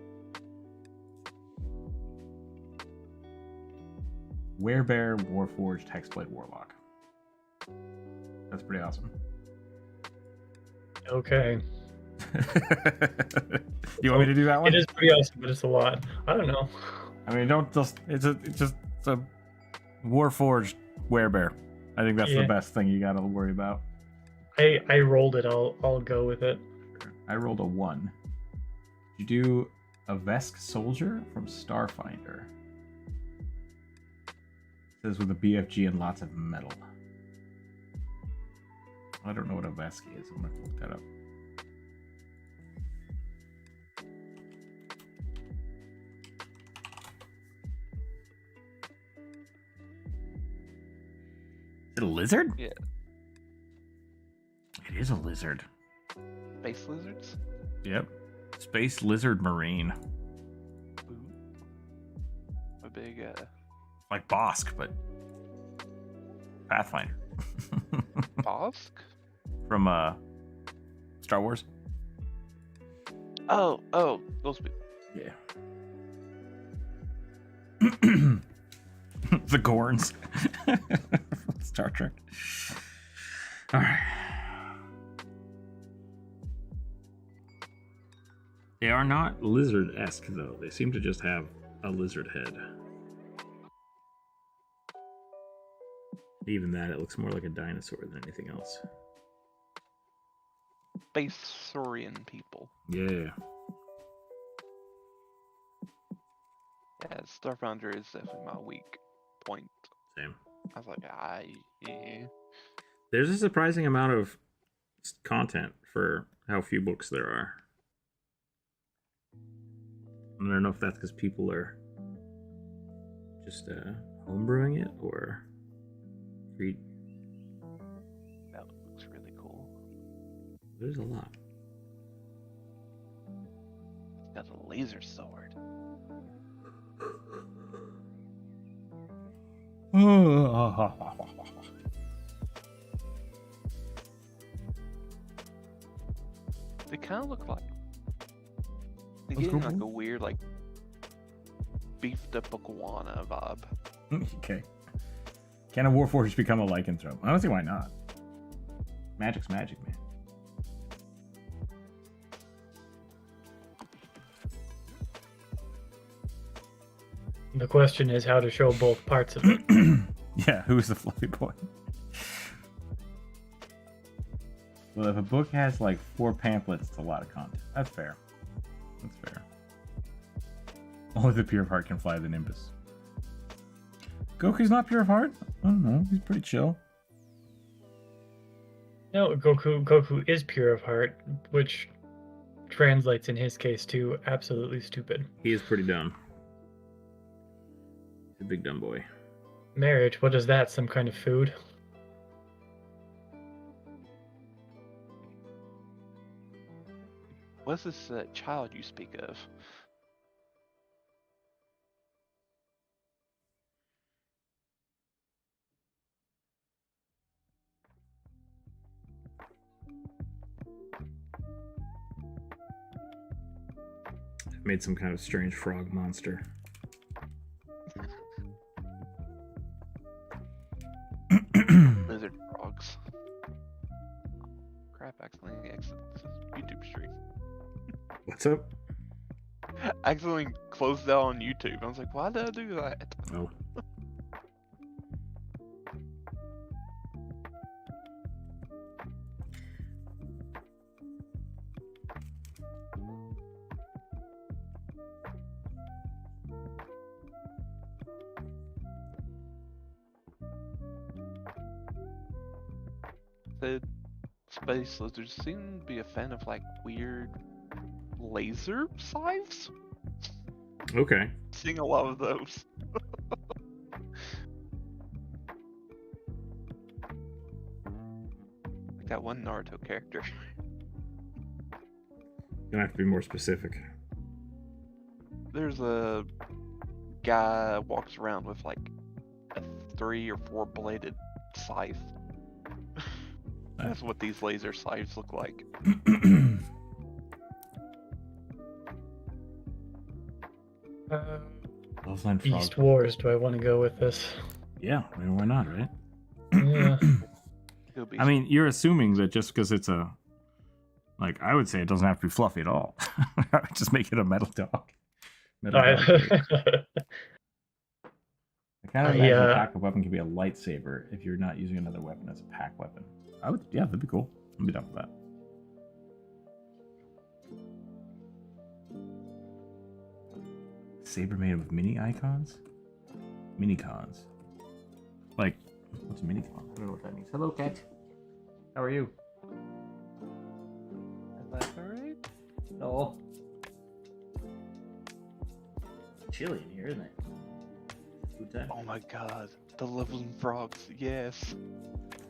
S4: Werebear Warforged Hexblade Warlock. That's pretty awesome.
S2: Okay.
S4: You want me to do that one?
S2: It is pretty awesome, but it's a lot. I don't know.
S4: I mean, don't just. It's a Warforged Werebear. I think that's the best thing you got to worry about.
S2: I rolled it. I'll go with it.
S4: I rolled a 1. You do a Vesk soldier from Starfinder. says with a BFG and lots of metal. I don't know what a Vesky is. I'm gonna look that up. Is it a lizard?
S3: Yeah.
S4: It is a lizard.
S3: Space lizards?
S4: Yep. Space lizard marine.
S3: Ooh. A big,
S4: Like Bosk, but Pathfinder.
S3: Bosk?
S4: From Star Wars.
S3: Oh, those people.
S4: Yeah. The Gorns. Star Trek. All right. They are not lizard-esque, though. They seem to just have a lizard head. Even that, it looks more like a dinosaur than anything else.
S3: Space-saurian people.
S4: Yeah.
S3: Yeah, Starfounder is definitely my weak point.
S4: Same.
S3: I was like, yeah.
S1: There's a surprising amount of content for how few books there are. I don't know if that's because people are just homebrewing it or read.
S3: That looks really cool.
S1: There's a lot.
S3: It's got a laser sword. They kind of look like they
S4: What's
S3: get
S4: going
S3: like
S4: on?
S3: a weird, like beefed up iguana vibe.
S4: Okay. Can a Warforged become a lycanthrope? I don't see why not. Magic's magic, man.
S2: The question is how to show both parts of it.
S4: Yeah, who's the fluffy boy? Well, if a book has like 4 pamphlets, it's a lot of content. That's fair. That's fair. Only the pure of heart can fly the Nimbus. Goku's not pure of heart? I don't know. He's pretty chill.
S2: No, Goku is pure of heart, which translates in his case to absolutely stupid.
S1: He is pretty dumb. He's a big dumb boy.
S2: Marriage, what is that? Some kind of food?
S3: What's this child you speak of?
S1: I've made some kind of strange frog monster.
S3: Lizard frogs. Crap, accidentally exited YouTube stream.
S1: What's up?
S3: Accidentally closed out on YouTube. I was like, why did I do that?
S1: Oh.
S3: The space lizards seem to be a fan of like weird laser scythes.
S1: Okay.
S3: Seeing a lot of those. Like that one Naruto character.
S1: Gonna have to be more specific.
S3: There's a guy walks around with like a 3 or 4 bladed scythe. That's what these laser scythes look like.
S4: Offline frog.
S2: Beast Wars, do I want to go with this?
S4: Yeah, I mean, why not, right?
S2: Yeah.
S3: It'll be
S1: I mean, you're assuming that just because it's a... Like, I would say it doesn't have to be fluffy at all. I would just make it a metal dog. Metal dog. I kind of imagine a pack weapon can be a lightsaber if you're not using another weapon as a pack weapon. I would, yeah, that'd be cool. I'd be down for that. Saber made of mini icons? Minicons. like, what's a mini clone? I don't know what that means. Hello, cat. How are you?
S3: Is that alright?
S1: No. Chilly in here, isn't it? Food time.
S3: Oh my god, the leveling frogs, yes.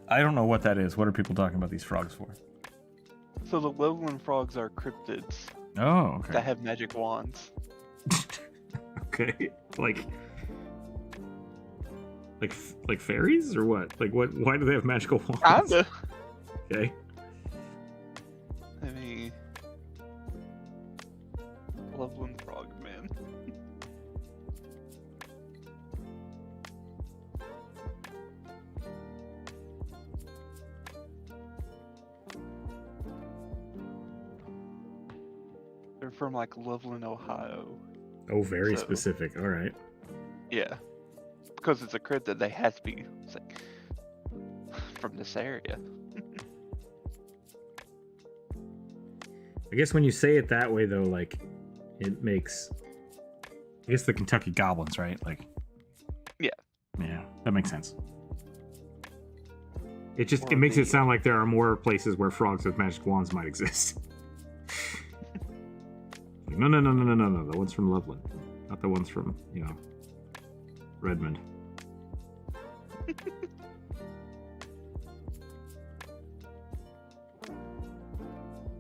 S1: I don't know what that is. What are people talking about these frogs for?
S3: So the leveling frogs are cryptids
S1: Oh, okay.
S3: that have magic wands.
S1: Okay, like fairies or what? Like what? Why do they have magical wands?
S3: Kinda.
S1: Okay.
S3: I mean, leveling frog, man. They're from like Loveland, Ohio.
S1: Oh, very
S3: So-
S1: specific. All right.
S3: Yeah. Because it's a cryptid, they have to be like, from this area.
S1: I guess when you say it that way, though, like, it makes. I guess the Kentucky Goblins, right? Like.
S3: Yeah.
S1: Yeah, that makes sense. It
S3: Or
S1: makes it
S3: the-
S1: sound like there are more places where frogs with magic wands might exist. Like, no. The one's from Loveland, not the ones from Redmond.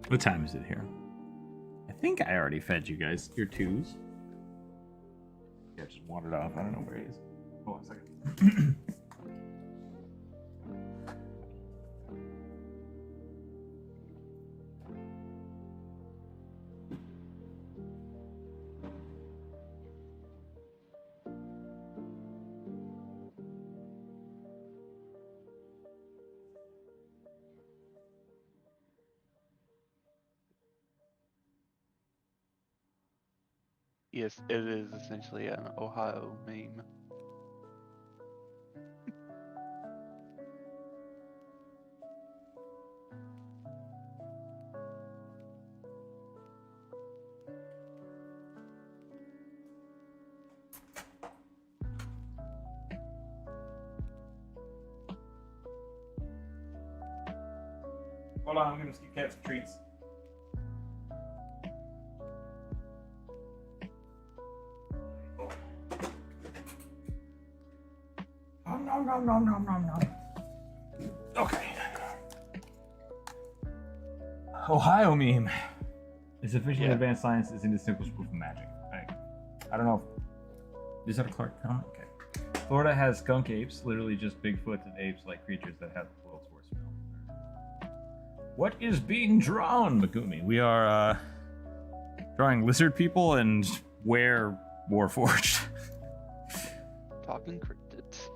S1: What time is it here? I think I already fed you guys your twos. Yeah, just wandered off. I don't know where he is. Hold on a second.
S3: Yes, it is essentially an Ohio meme.
S1: Hold on, I'm gonna give cats some treats. Nom. Okay. Ohio meme. It's officially
S3: Yeah.
S1: advanced science is indistinguishable proof of magic. I don't know if... Is that a Clark comment? Okay. Florida has skunk apes, literally just Bigfoot and apes-like creatures that have the world's worst smell. What is being drawn, Megumi? We are drawing lizard people and where Warforged.
S3: Talking cryptids.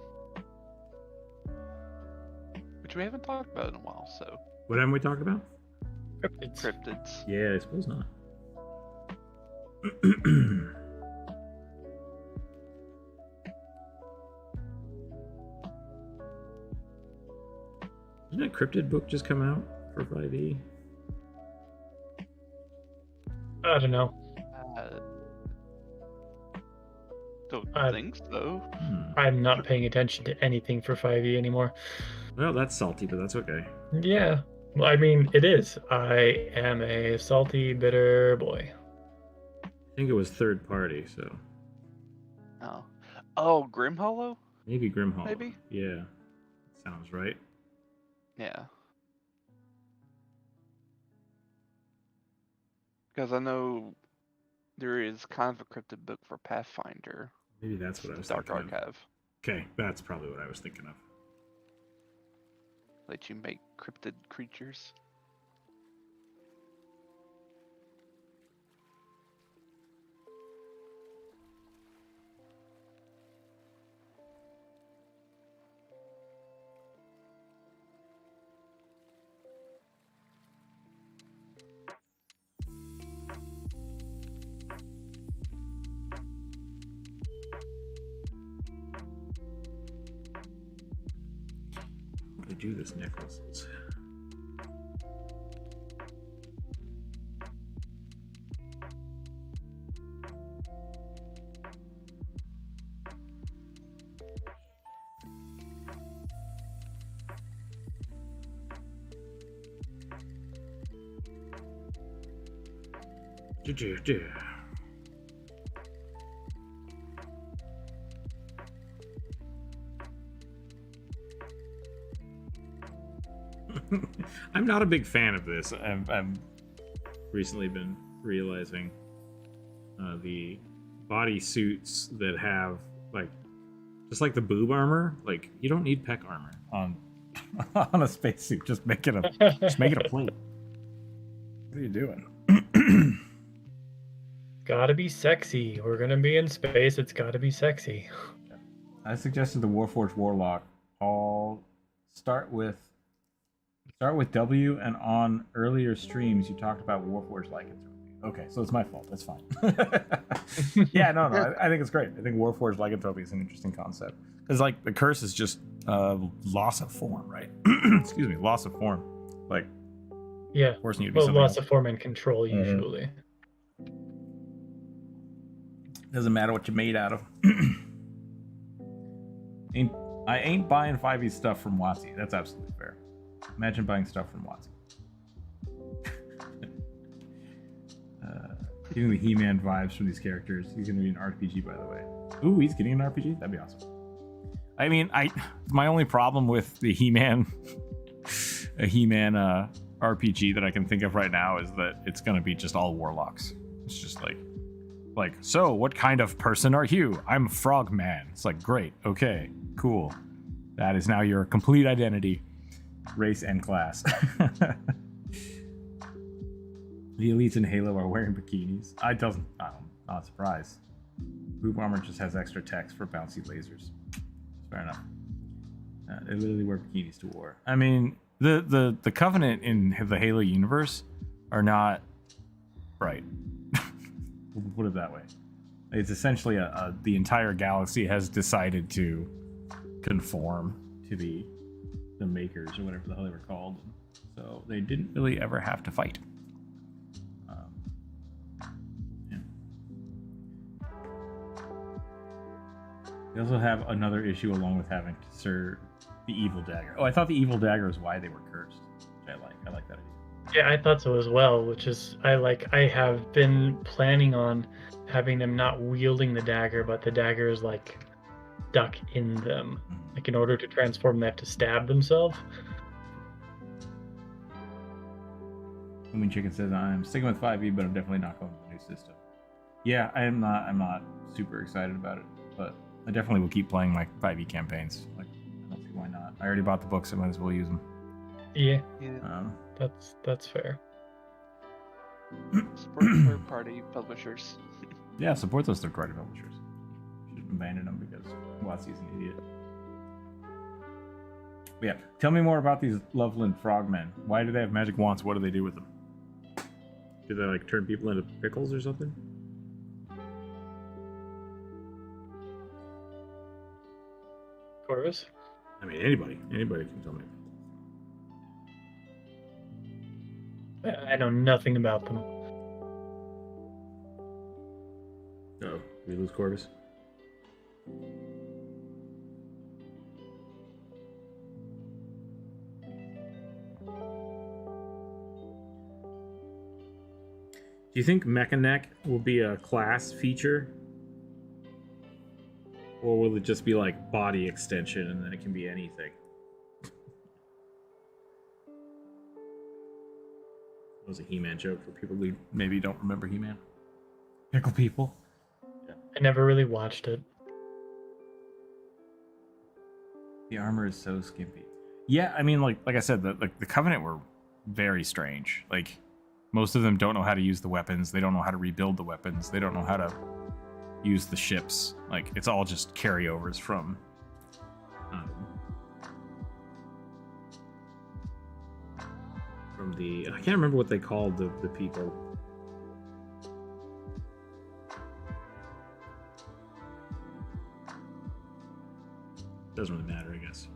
S3: Which we haven't talked about in a while, so.
S1: What haven't we talked about?
S2: Cryptids.
S3: Cryptids.
S1: Yeah, I suppose not. Didn't a cryptid book just come out for 5e?
S2: I don't know.
S3: Don't
S2: I-
S3: think so.
S2: I'm not paying attention to anything for 5e anymore.
S1: Well, that's salty, but that's okay.
S2: Yeah. Well, I mean, it is. I am a salty, bitter boy.
S1: I think it was third party, so
S3: Oh. Oh, Grim Hollow?
S1: maybe Grimhollow.
S3: Maybe?
S1: Yeah, sounds right.
S3: Yeah. Because I know there is kind of a cryptid book for Pathfinder.
S1: Maybe that's what I was
S3: Dark
S1: thinking of.
S3: Archive.
S1: Okay, that's probably what I was thinking of.
S3: Let you make cryptid creatures.
S1: What do I do this necklaces? I'm not a big fan of this. I've recently been realizing the body suits that have like just like the boob armor. Like you don't need pec armor on on a spacesuit. Just make it a plate. What are you doing?
S2: Gotta be sexy. We're gonna be in space. It's gotta be sexy.
S1: I suggested the Warforged Warlock. I'll start with W, and on earlier streams you talked about Warforged lycanthropy. Okay, so it's my fault. That's fine. Yeah, no, I think it's great. I think Warforged lycanthropy is an interesting concept because like the curse is just loss of form, right? Excuse me, loss of form. Like
S2: Yeah.
S1: forcing you to be
S2: Well,
S1: something
S2: loss
S1: else.
S2: of form and control usually.
S1: Doesn't matter what you're made out of. I ain't buying 5e stuff from WotC. That's absolutely fair. Imagine buying stuff from WotC. Getting the He-Man vibes from these characters. He's going to be an RPG, by the way. Ooh, he's getting an RPG? That'd be awesome. I mean, my only problem with the He-Man RPG that I can think of right now is that it's going to be just all warlocks. It's just like, so what kind of person are you? I'm Frogman. It's like, great, okay, cool. That is now your complete identity, race and class. The elites in Halo are wearing bikinis. I'm not surprised. Boob armor just has extra text for bouncy lasers. Fair enough. They literally wear bikinis to war. I mean, the Covenant in the Halo universe are not right. We'll put it that way. It's essentially the entire galaxy has decided to conform to the makers or whatever the hell they were called. So they didn't really ever have to fight. Yeah. They also have another issue along with having to serve the evil dagger. Oh, I thought the evil dagger is why they were cursed. Which I like that idea.
S2: Yeah, I thought so as well, which is I have been planning on having them not wielding the dagger, but the dagger is like stuck in them. Like in order to transform, they have to stab themselves.
S1: When Chicken says I'm sticking with 5e, but I'm definitely not going to the new system. Yeah, I'm not super excited about it, but I definitely will keep playing my 5e campaigns. Like, I don't see why not. I already bought the books, so I might as well use them.
S2: Yeah,
S3: Yeah.
S2: that's fair.
S3: Support third-party publishers.
S1: Yeah, support those third-party publishers. Shouldn't abandon them because WotC's an idiot. But yeah, tell me more about these Loveland frogmen. Why do they have magic wands? What do they do with them? Do they like turn people into pickles or something?
S2: Corvus?
S1: I mean, anybody can tell me.
S2: I know nothing about them.
S1: Oh, we lose Corvus. Do you think Mechanic will be a class feature? Or will it just be like body extension and then it can be anything? That was a He-Man joke for people who maybe don't remember He-Man. Pickle people.
S2: I never really watched it.
S1: The armor is so skimpy. Yeah, I mean, like I said, the Covenant were very strange. Like, most of them don't know how to use the weapons. They don't know how to rebuild the weapons. They don't know how to use the ships. Like, it's all just carryovers from the I can't remember what they called the people. Doesn't really matter, I guess.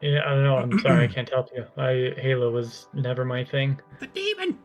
S2: Yeah, I don't know. I'm sorry, I can't help you. Halo was never my thing.
S1: The demon.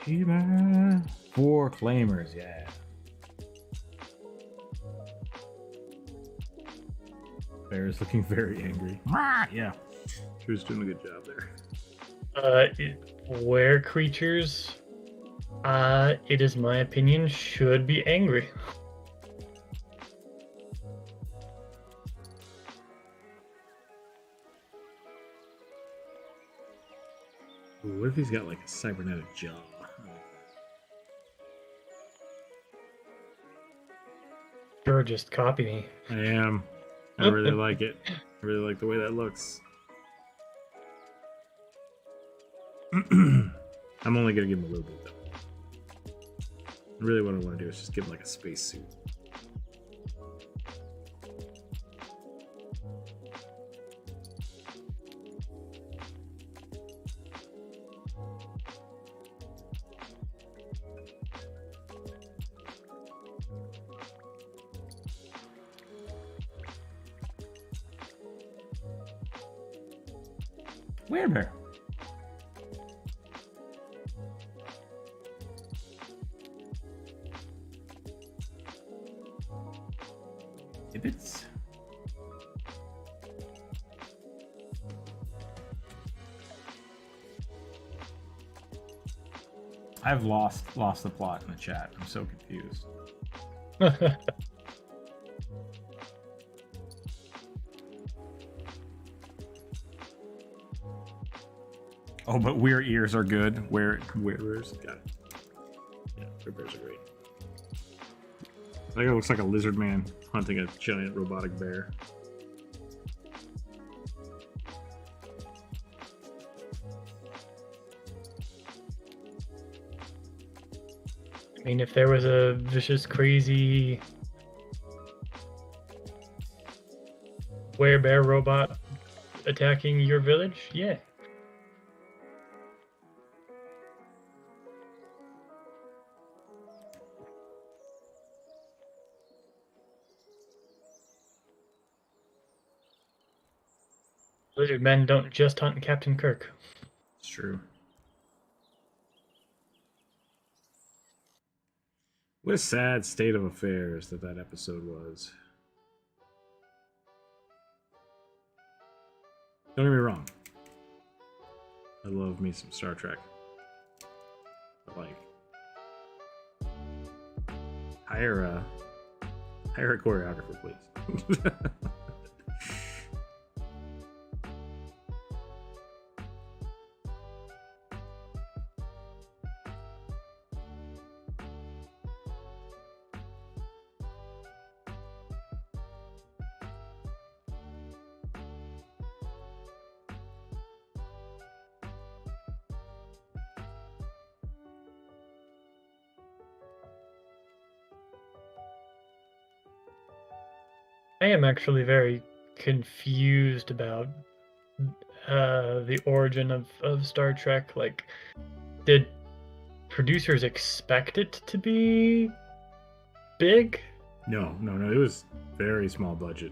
S4: Sheba. 4 claimers, yeah. Bear is looking very angry. Yeah. She was doing a good job there.
S2: Where creatures, it is my opinion, should be angry.
S4: Ooh, what if he's got like a cybernetic jaw?
S2: Sure, just copy me.
S4: I am. I really like it. I really like the way that looks. I'm only gonna give him a little bit though. Really, what I want to do is just give him like a space suit. Werebear. It's I've lost the plot in the chat. I'm so confused. Oh, but where ears are good. Where's got it. Yeah, bears are great. That guy looks like a lizard man hunting a giant robotic bear.
S2: I mean, if there was a vicious, crazy werebear robot attacking your village, yeah. Lizard men don't just hunt Captain Kirk.
S4: It's true. What a sad state of affairs that episode was. Don't get me wrong. I love me some Star Trek. But like, hire a choreographer, please.
S2: I am actually very confused about the origin of Star Trek. Like, did producers expect it to be big?
S4: No. It was very small budget.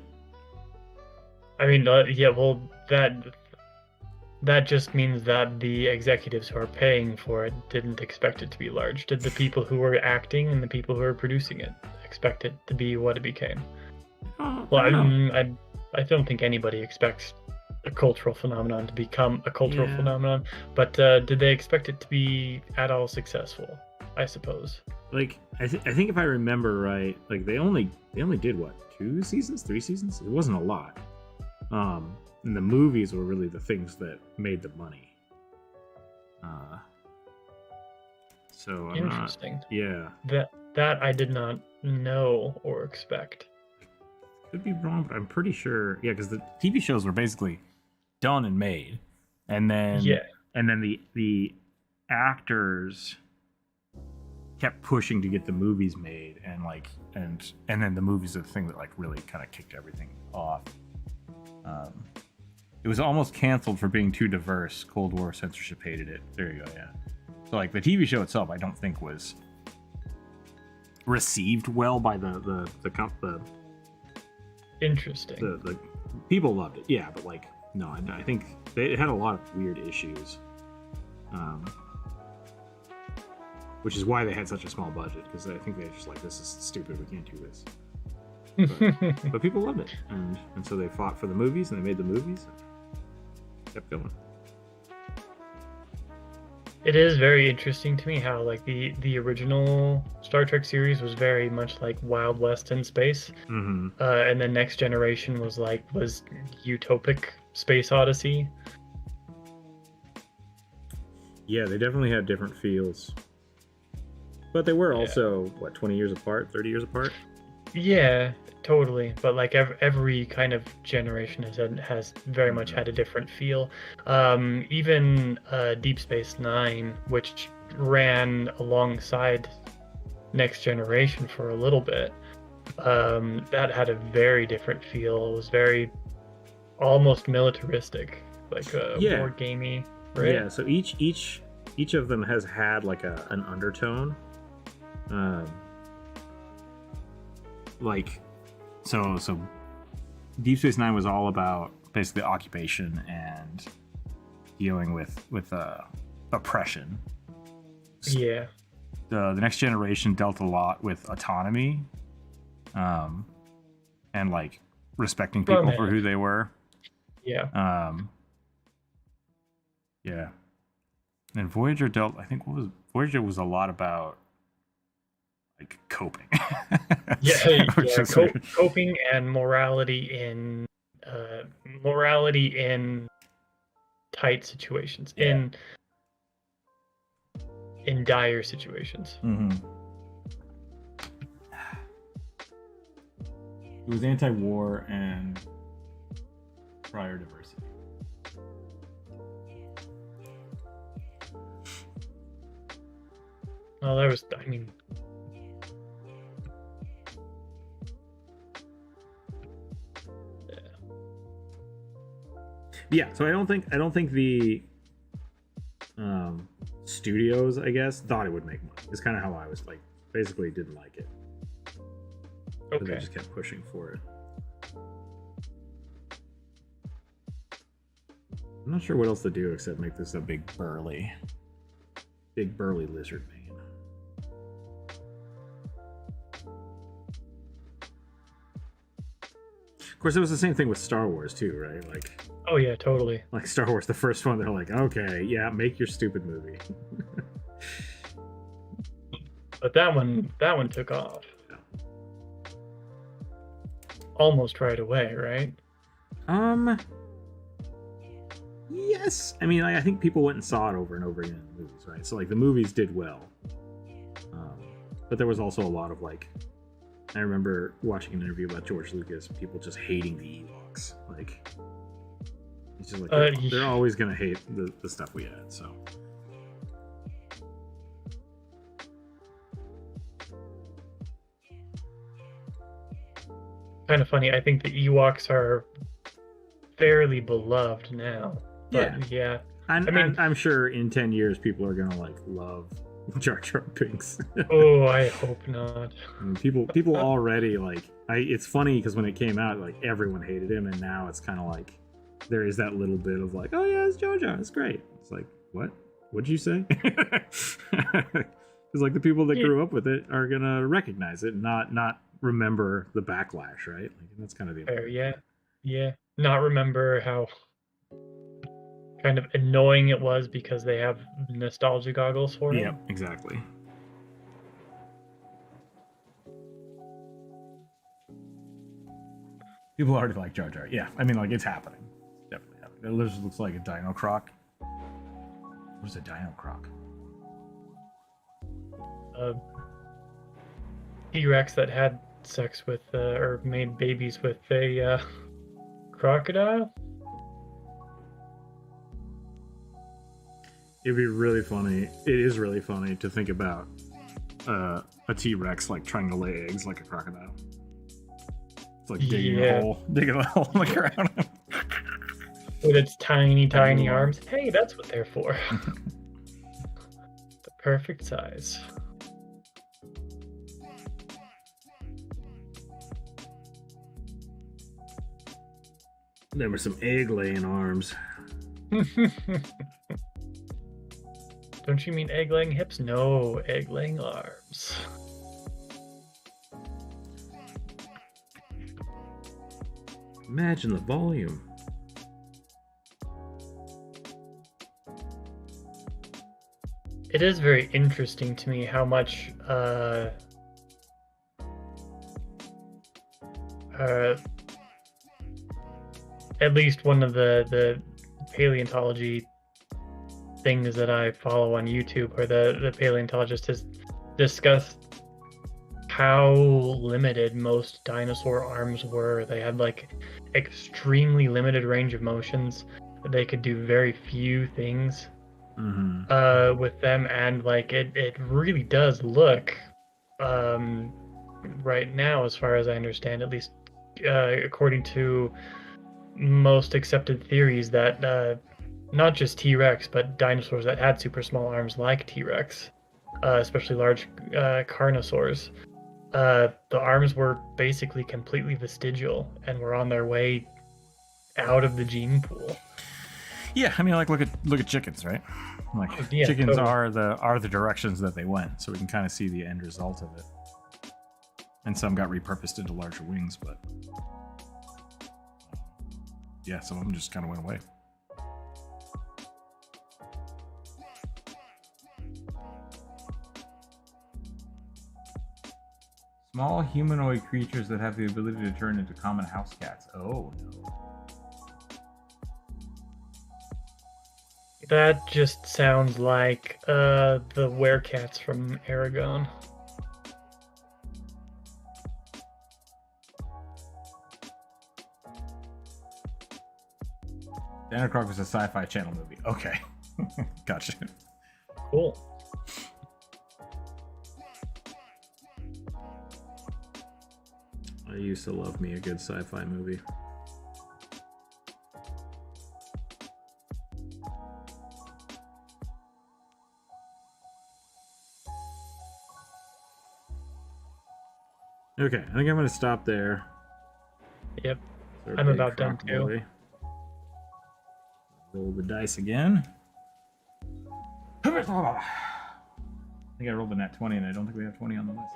S2: I mean, yeah. Well, that just means that the executives who are paying for it didn't expect it to be large. Did the people who were acting and the people who were producing it expect it to be what it became? Well, I don't think anybody expects a cultural phenomenon to become a cultural phenomenon, but did they expect it to be at all successful? I suppose.
S4: Like, I think if I remember right, like they only did what, 2 seasons, 3 seasons? It wasn't a lot. And the movies were really the things that made the money. So I'm
S2: interesting.
S4: not, yeah.
S2: That I did not know or expect.
S4: Could be wrong, but I'm pretty sure. Yeah, because the TV shows were basically done and made, and then the actors kept pushing to get the movies made, and then the movies are the thing that like really kind of kicked everything off. It was almost canceled for being too diverse. Cold War censorship hated it. There you go. Yeah. So like the TV show itself, I don't think was received well by the
S2: Interesting.
S4: The people loved it, yeah, but like, no, I think it had a lot of weird issues.
S1: which is why they had such a small budget, because I think they're just like, this is stupid, we can't do this. But people loved it, and so they fought for the movies, and they made the movies, and kept going.
S2: It is very interesting to me how like the original Star Trek series was very much like Wild West in space, and then Next Generation was utopic space odyssey.
S1: Yeah, they definitely had different feels, but they were also what, 20 years apart, 30 years apart.
S2: Yeah, totally. But like every kind of generation has very much had a different feel. Even Deep Space Nine, which ran alongside Next Generation for a little bit, that had a very different feel. It was very almost militaristic, like board gamey. Right?
S1: Yeah. So each of them has had like an undertone. So Deep Space Nine was all about basically occupation and dealing with oppression.
S2: Yeah.
S1: The Next Generation dealt a lot with autonomy, and like respecting people for who they were.
S2: Yeah.
S1: Yeah. And Voyager dealt, I think, Voyager was a lot about like coping.
S2: Coping and morality in tight situations, in dire situations.
S1: It was anti-war and prior diversity.
S2: Well, that was, I mean,
S1: yeah. So I don't think the studios, I guess, thought it would make money. It's kind of how I was like, basically didn't like it.
S2: okay.
S1: They just kept pushing for it. I'm not sure what else to do except make this a big burly lizard man. Of course, it was the same thing with Star Wars too, right? Like,
S2: oh yeah, totally.
S1: like Star Wars, the first one, they're like, okay, yeah, make your stupid movie.
S2: But that one took off.
S1: Yeah.
S2: Almost right away, right?
S1: Yes. I mean, I think people went and saw it over and over again in the movies, right? So like the movies did well, but there was also a lot of like, I remember watching an interview about George Lucas, people just hating the Ewoks. Like, it's just like they're always gonna hate the stuff we had. So.
S2: Kind of funny. I think the Ewoks are fairly beloved now. But yeah.
S1: I'm sure in 10 years people are gonna like love Jar Jar Binks.
S2: Oh, I hope not.
S1: I mean, people already like. It's funny because when it came out, like everyone hated him, and now it's kind of like there is that little bit of like, oh yeah, it's Jar Jar, it's great. It's like, what? What'd you say? Because like the people that grew up with it are gonna recognize it, not remember the backlash, right? Like, that's kind of the
S2: fair, yeah. Not remember how kind of annoying it was because they have nostalgia goggles for it.
S1: Yeah, exactly. People already like Jar Jar. Yeah, I mean, like, it's happening. It's definitely happening. It just looks like a Dino Croc. What is a Dino Croc?
S2: T-Rex that had sex with, or made babies with a crocodile.
S1: It'd be really funny. It is really funny to think about a T-Rex like trying to lay eggs like a crocodile. It's like digging a hole in the ground.
S2: With its tiny arms. Hey, that's what they're for. The perfect size.
S1: There were some egg-laying arms.
S2: Don't you mean egg-laying hips? No, egg-laying arms.
S1: Imagine the volume.
S2: It is very interesting to me how much at least one of the paleontology things that I follow on YouTube, where the paleontologist has discussed how limited most dinosaur arms were. They had like extremely limited range of motions. They could do very few things with them, and like it really does look right now, as far as I understand, at least according to most accepted theories, that not just T-Rex, but dinosaurs that had super small arms like T-Rex, especially large carnosaurs, the arms were basically completely vestigial and were on their way out of the gene pool.
S1: Yeah, I mean, like look at chickens, right? Like
S2: Yeah,
S1: chickens
S2: totally.
S1: are the directions that they went, so we can kind of see the end result of it. And some got repurposed into larger wings, but yeah, some of them just kind of went away.
S4: Small humanoid creatures that have the ability to turn into common house cats. Oh no.
S2: That just sounds like the werecats from Aragon.
S4: Dino Croc was a Sci-Fi Channel movie.
S1: Okay, gotcha.
S2: Cool.
S1: I used to love me a good sci-fi movie. Okay, I think I'm going to stop there.
S2: Yep.
S1: Our
S2: I'm
S1: big
S2: about done
S1: croc
S2: too.
S1: boy. Roll the dice again.
S4: I think I rolled a nat 20, and I don't think we have 20 on the list.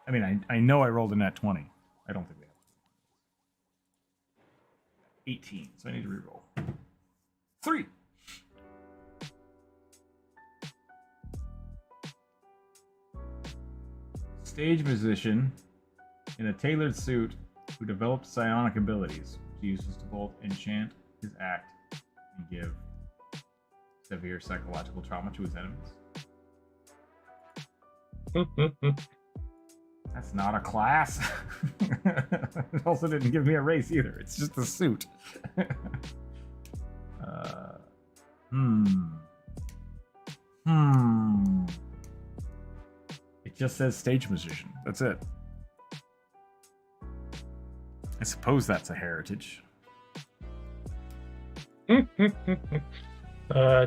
S1: I mean, I know I rolled a nat 20.
S4: I don't think we have 18, so I need to reroll. 3. Stage musician in a tailored suit who developed psionic abilities, which he uses to both enchant his act and give severe psychological trauma to his enemies. That's not a class. It also didn't give me a race either. It's just a suit. It just says stage musician. That's it.
S1: I suppose that's a heritage.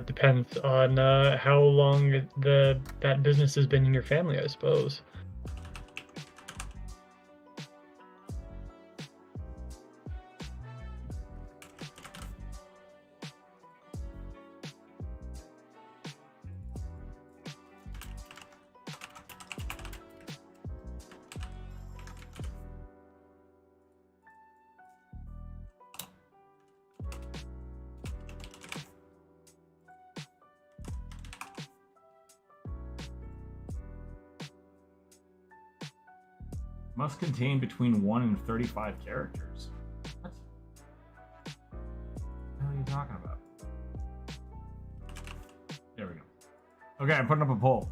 S2: Depends on how long that business has been in your family, I suppose.
S4: Must contain between 1 and 35 characters. What? What the hell are you talking about? There we go. Okay, I'm putting up a poll.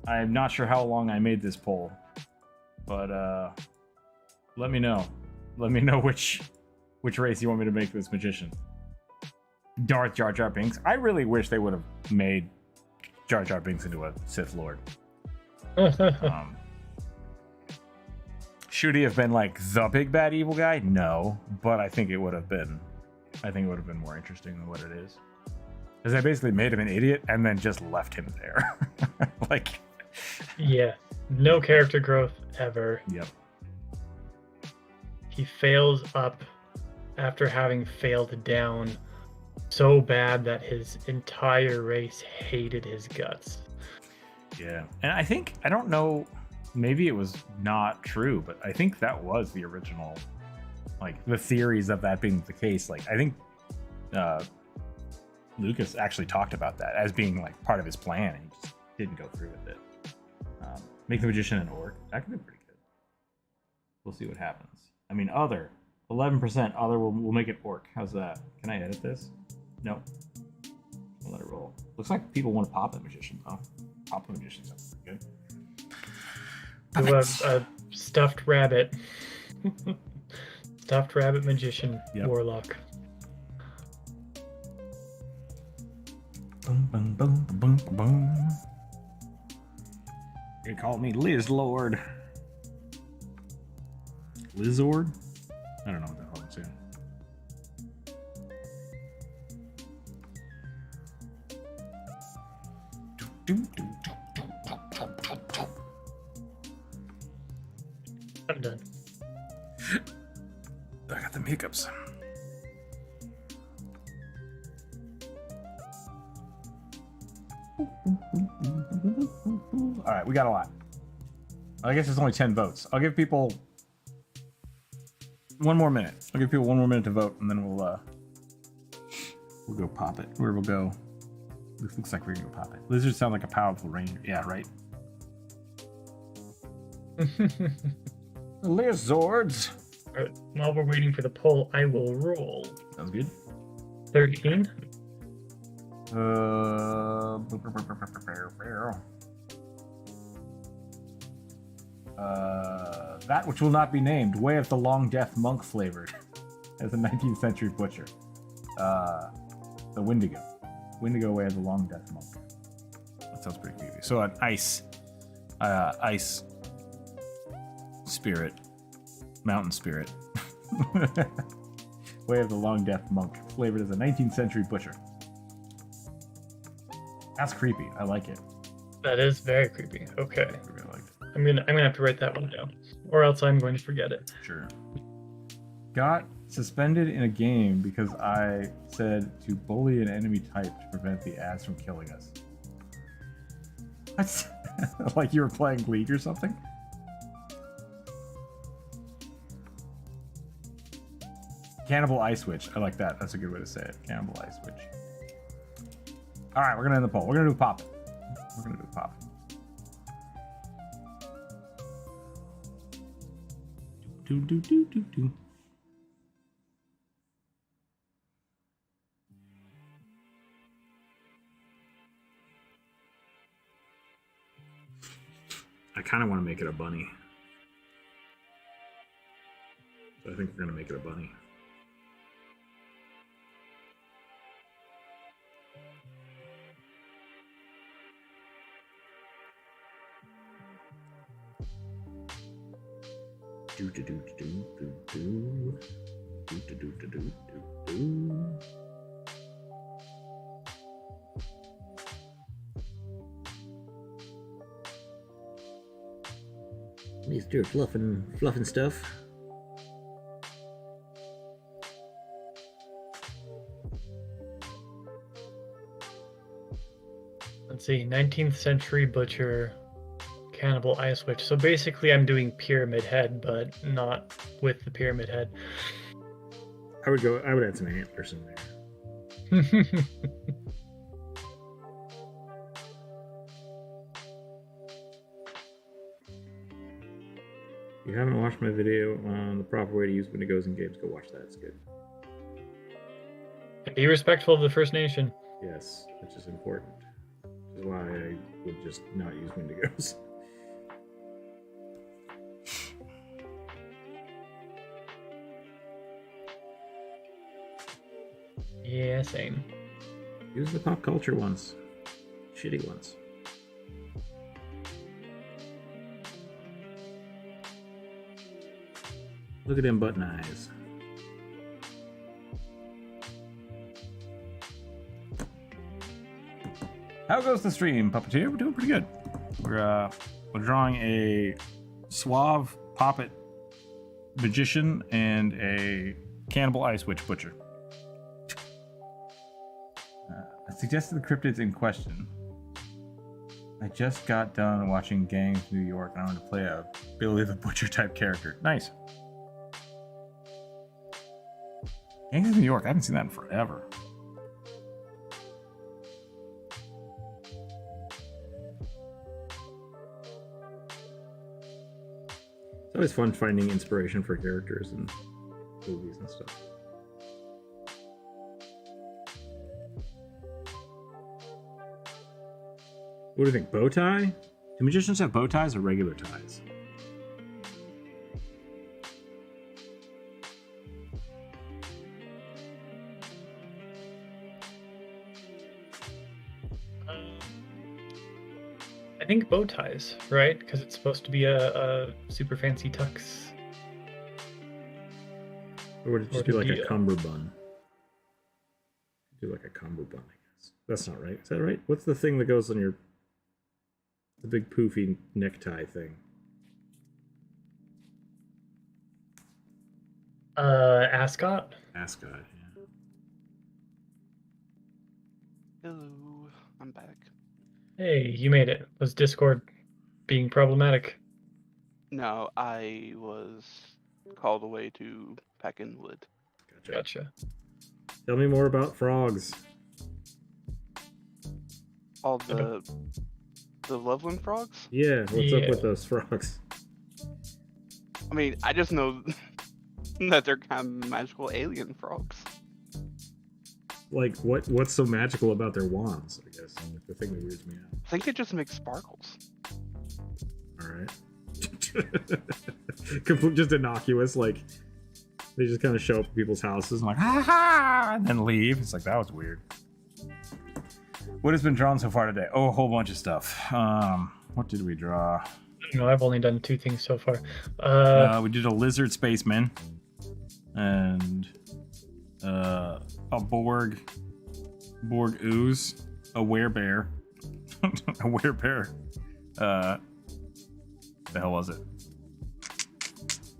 S1: I'm not sure how long I made this poll, but let me know. Let me know which race you want me to make this magician. Darth Jar Jar Binks. I really wish they would have made Jar Jar Binks into a Sith Lord. Should he have been like the big bad evil guy? No, but I think it would have been more interesting than what it is. Because I basically made him an idiot and then just left him there. Like,
S2: Yeah, no character growth ever.
S1: yep.
S2: He fails up after having failed down so bad that his entire race hated his guts.
S1: Yeah. And I don't know, maybe it was not true, but I think that was the original, like the theories of that being the case. Like, I think Lucas actually talked about that as being like part of his plan, and he just didn't go through with it. Make the magician an orc. That could be pretty good. We'll see what happens. I mean, other 11% other will make it orc. How's that? Can I edit this? No. I'll let it roll. Looks like people want to pop the magician though. Pop the magician sounds pretty good.
S2: Do a stuffed rabbit. Stuffed rabbit magician warlock.
S1: Boom, boom, boom, boom, boom, boom. They call me Liz Lord. Lizord? I don't know what the hell I'm saying.
S2: I'm done.
S1: I got them hiccups. All right, we got a lot. I guess it's only 10 votes. I'll give people one more minute. I'll give people one more minute to vote, and then we'll go pop it. Where we'll go. This looks like we're gonna go pop it. Lizards sound like a powerful ranger. Yeah, right. Lizards.
S2: All right, while we're waiting for the poll, I will roll.
S1: Sounds good.
S2: 13.
S1: That which will not be named. Way of the Long Death Monk flavored as a 19th century butcher. The Wendigo. Wendigo Way of the Long Death Monk. That sounds pretty creepy. So an ice spirit, mountain spirit. Way of the Long Death Monk flavored as a 19th century butcher. That's creepy. I like it.
S2: That is very creepy. Okay.
S1: I really liked it.
S2: I'm gonna have to write that one down, or else I'm going to forget it.
S1: Sure. Got suspended in a game because I said to bully an enemy type to prevent the ads from killing us. What? Like you were playing League or something? Cannibal Ice Witch. I like that. That's a good way to say it. Cannibal Ice Witch. All right, we're gonna end the poll. We're gonna do pop. We're gonna do pop. Do. I kind of want to make it a bunny. I think we're gonna make it a bunny. Mr. Fluffin' stuff.
S2: Let's see, 19th century butcher, cannibal ice witch. So basically I'm doing pyramid head, but not with the pyramid head.
S1: I would add some antlers in there. If you haven't watched my video on the proper way to use Wendigos in games, go watch that. It's good.
S2: Be respectful of the First Nation.
S1: Yes, which is important. Which is why I would just not use Wendigos.
S2: Yeah, same.
S1: Use the pop culture ones. Shitty ones. Look at them button eyes. How goes the stream, Puppeteer? We're doing pretty good. We're drawing a suave poppet magician and a cannibal ice witch butcher.
S4: I suggested the cryptids in question. I just got done watching Gangs of New York, and I wanted to play a Billy the Butcher type character. Nice. Gangs of New York, I haven't seen that in forever. It's always fun finding inspiration for characters and movies and stuff. What do you think? Bow tie? Do magicians have bow ties or regular ties?
S2: I think bow ties, right? Because it's supposed to be a super fancy tux.
S4: Or would it just
S2: Or
S4: be like
S2: the,
S4: a cummerbund? Do like a cummerbund, I guess. That's not right. Is that right? What's the thing that goes on your... The big poofy necktie thing?
S2: Ascot?
S4: Ascot, yeah.
S3: Hello, I'm back.
S2: Hey, you made it. Was Discord being problematic?
S3: No, I was called away to pack in wood.
S2: Gotcha.
S4: Tell me more about frogs.
S3: All the Loveland frogs?
S4: Yeah, what's up
S2: Yeah.
S4: with those frogs?
S3: I mean, I just know that they're kind of magical alien frogs.
S4: Like, what's so magical about their wands, I guess? Like, the thing that weirds me out.
S3: I think it just makes sparkles.
S4: Alright. Just innocuous, like, they just kind of show up at people's houses and like, ha ha, and then leave. It's like, that was weird. What has been drawn so far today? Oh, a whole bunch of stuff. What did we draw?
S2: No, I've only done 2 things so far.
S4: We did a lizard spaceman and a Borg ooze, a werebear, a werebear. The hell was it?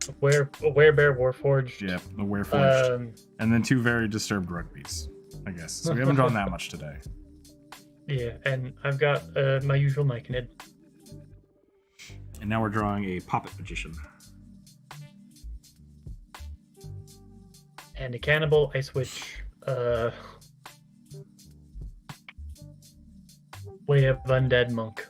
S2: A werebear warforged.
S4: Yeah, a wereforged, and then 2 very disturbed rugbies, I guess. So we haven't drawn that much today.
S2: Yeah, and I've got my usual Myconid.
S4: And now we're drawing a puppet magician.
S2: And a cannibal, ice witch, way of undead monk.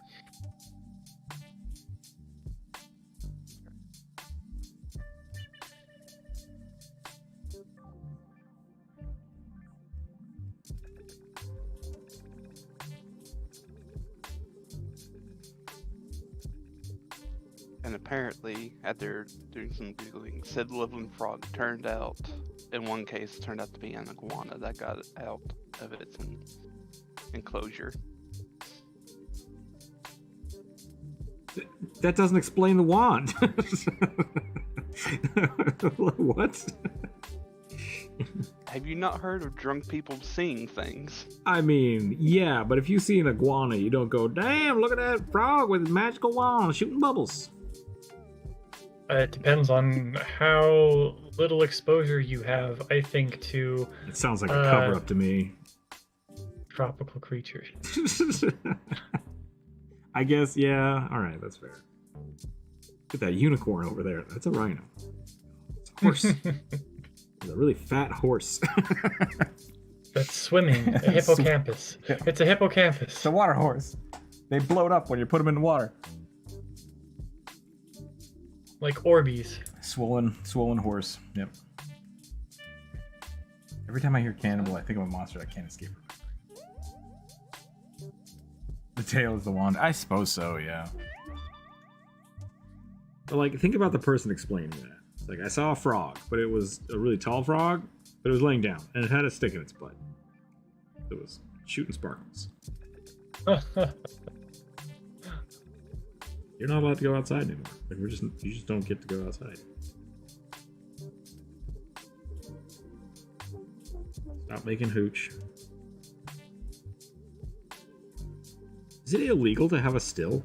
S3: And apparently, after doing some googling, said Loveland frog turned out, in one case, turned out to be an iguana that got out of its enclosure.
S4: That doesn't explain the wand. What?
S3: Have you not heard of drunk people seeing things?
S4: I mean, yeah, but if you see an iguana, you don't go, damn, look at that frog with his magical wand shooting bubbles.
S2: It depends on how little exposure you have, I think, to
S4: It sounds like a cover-up to me.
S2: tropical creatures.
S4: I guess, yeah. All right, that's fair. Look at that unicorn over there. That's a rhino. It's a horse. It's a really fat horse.
S2: That's swimming. A hippocampus. It's a hippocampus.
S4: It's a water horse. They bloat up when you put them in the water.
S2: Like Orbeez.
S4: Swollen horse. Yep. Every time I hear cannibal, I think of a monster I can't escape from. The tail is the wand. I suppose so, yeah. But like, think about the person explaining that. Like, I saw a frog, but it was a really tall frog, but it was laying down, and it had a stick in its butt. It was shooting sparkles. You're not allowed to go outside anymore. Like, you just don't get to go outside. Stop making hooch. Is it illegal to have a still?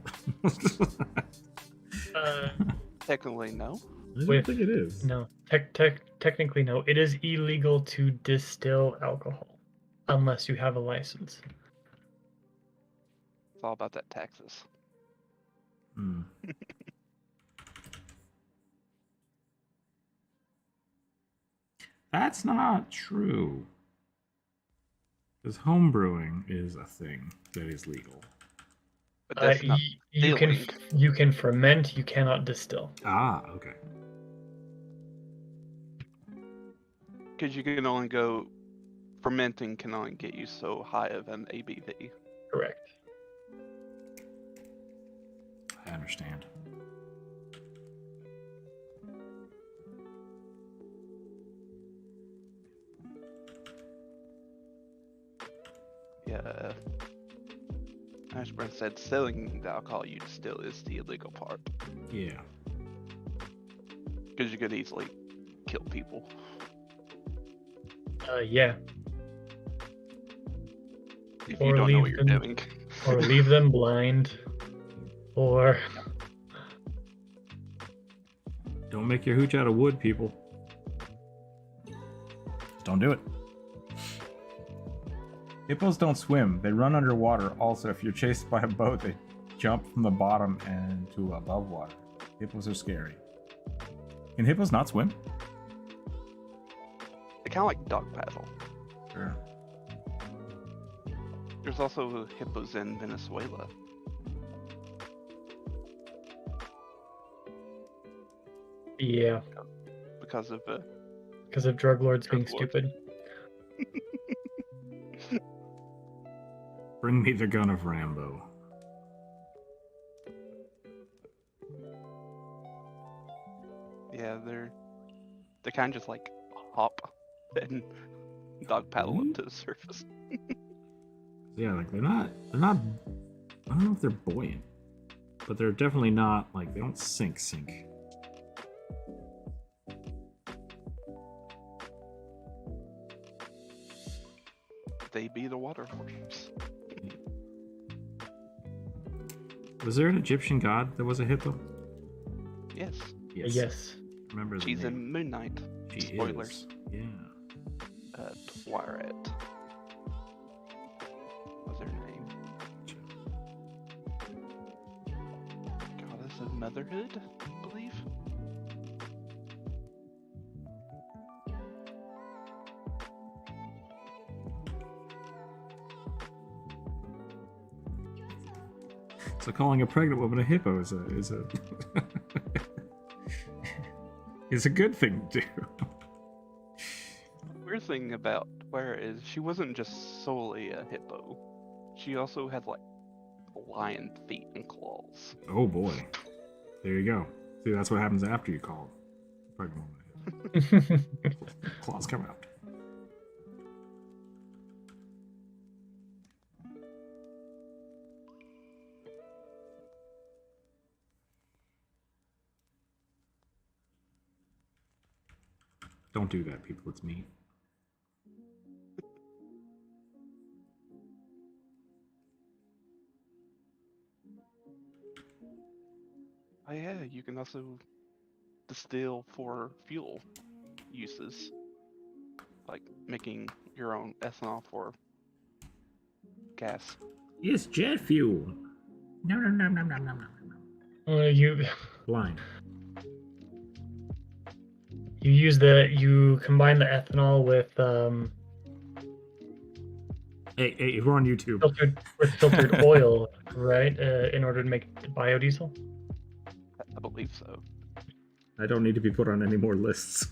S3: Technically, no.
S4: I don't think it is.
S2: No, technically no. It is illegal to distill alcohol. unless you have a license.
S3: It's all about that taxes.
S4: Hmm. That's not true. Because homebrewing is a thing that is legal.
S3: But that's not
S2: You can
S3: stealing.
S2: you can ferment, you cannot distill.
S4: Ah, okay.
S3: Because you can only go, fermenting can only get you so high of an ABV.
S2: Correct.
S4: I understand.
S3: Yeah. As Brent said, selling the alcohol you distill is the illegal part.
S4: Yeah.
S3: Because you could easily kill people.
S2: Yeah.
S3: If
S2: Or
S3: you don't know
S2: leave
S3: what you're
S2: them-
S3: doing.
S2: Or leave them blind. Or
S4: Don't make your hooch out of wood, people. Just don't do it. Hippos don't swim. They run underwater. Also, if you're chased by a boat, they jump from the bottom and to above water. Hippos are scary. Can hippos not swim?
S3: They kind of like dog paddle.
S4: Sure.
S3: There's also hippos in Venezuela.
S2: yeah,
S3: Because of
S2: because of drug lords being
S3: Drug lords.
S2: stupid.
S4: Bring me the gun of Rambo.
S3: yeah, they kind of just like hop and dog paddle up to the surface.
S4: Yeah, like they're not. I don't know if they're buoyant, but they're definitely not like they don't sink.
S3: They be the water horses.
S4: Was there an Egyptian god that was a hippo?
S3: Yes,
S2: Yes.
S4: Remember the
S3: she's
S4: name.
S3: in Moon Knight.
S4: She
S3: Spoilers.
S4: is. Yeah.
S3: Twilight. What's her name? Goddess of Motherhood, I believe.
S4: So calling a pregnant woman a hippo is a is a good thing to do.
S3: Weird thing about Twilight is she wasn't just solely a hippo. She also had like lion feet and claws.
S4: Oh boy. There you go. See, that's what happens after you call a pregnant woman a hippo. Claws come out. Don't do that, people. It's me.
S3: Oh yeah, you can also distill for fuel uses. Like making your own ethanol for gas.
S4: It's jet fuel. No.
S2: You
S4: Blind.
S2: you combine the ethanol with
S4: Hey, we're on YouTube.
S2: filtered oil, right? In order to make biodiesel.
S3: I believe so.
S4: I don't need to be put on any more lists.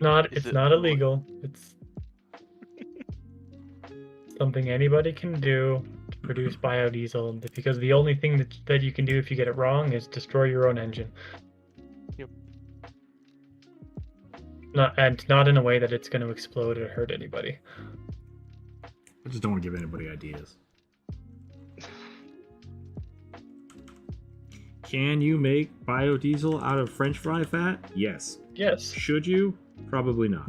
S2: It's not illegal. It's something anybody can do to produce biodiesel, because the only thing that you can do if you get it wrong is destroy your own engine.
S3: Yep.
S2: Not in a way that it's going to explode or hurt anybody.
S4: I just don't want to give anybody ideas. Can you make biodiesel out of French fry fat? Yes.
S2: Yes.
S4: Should you? Probably not.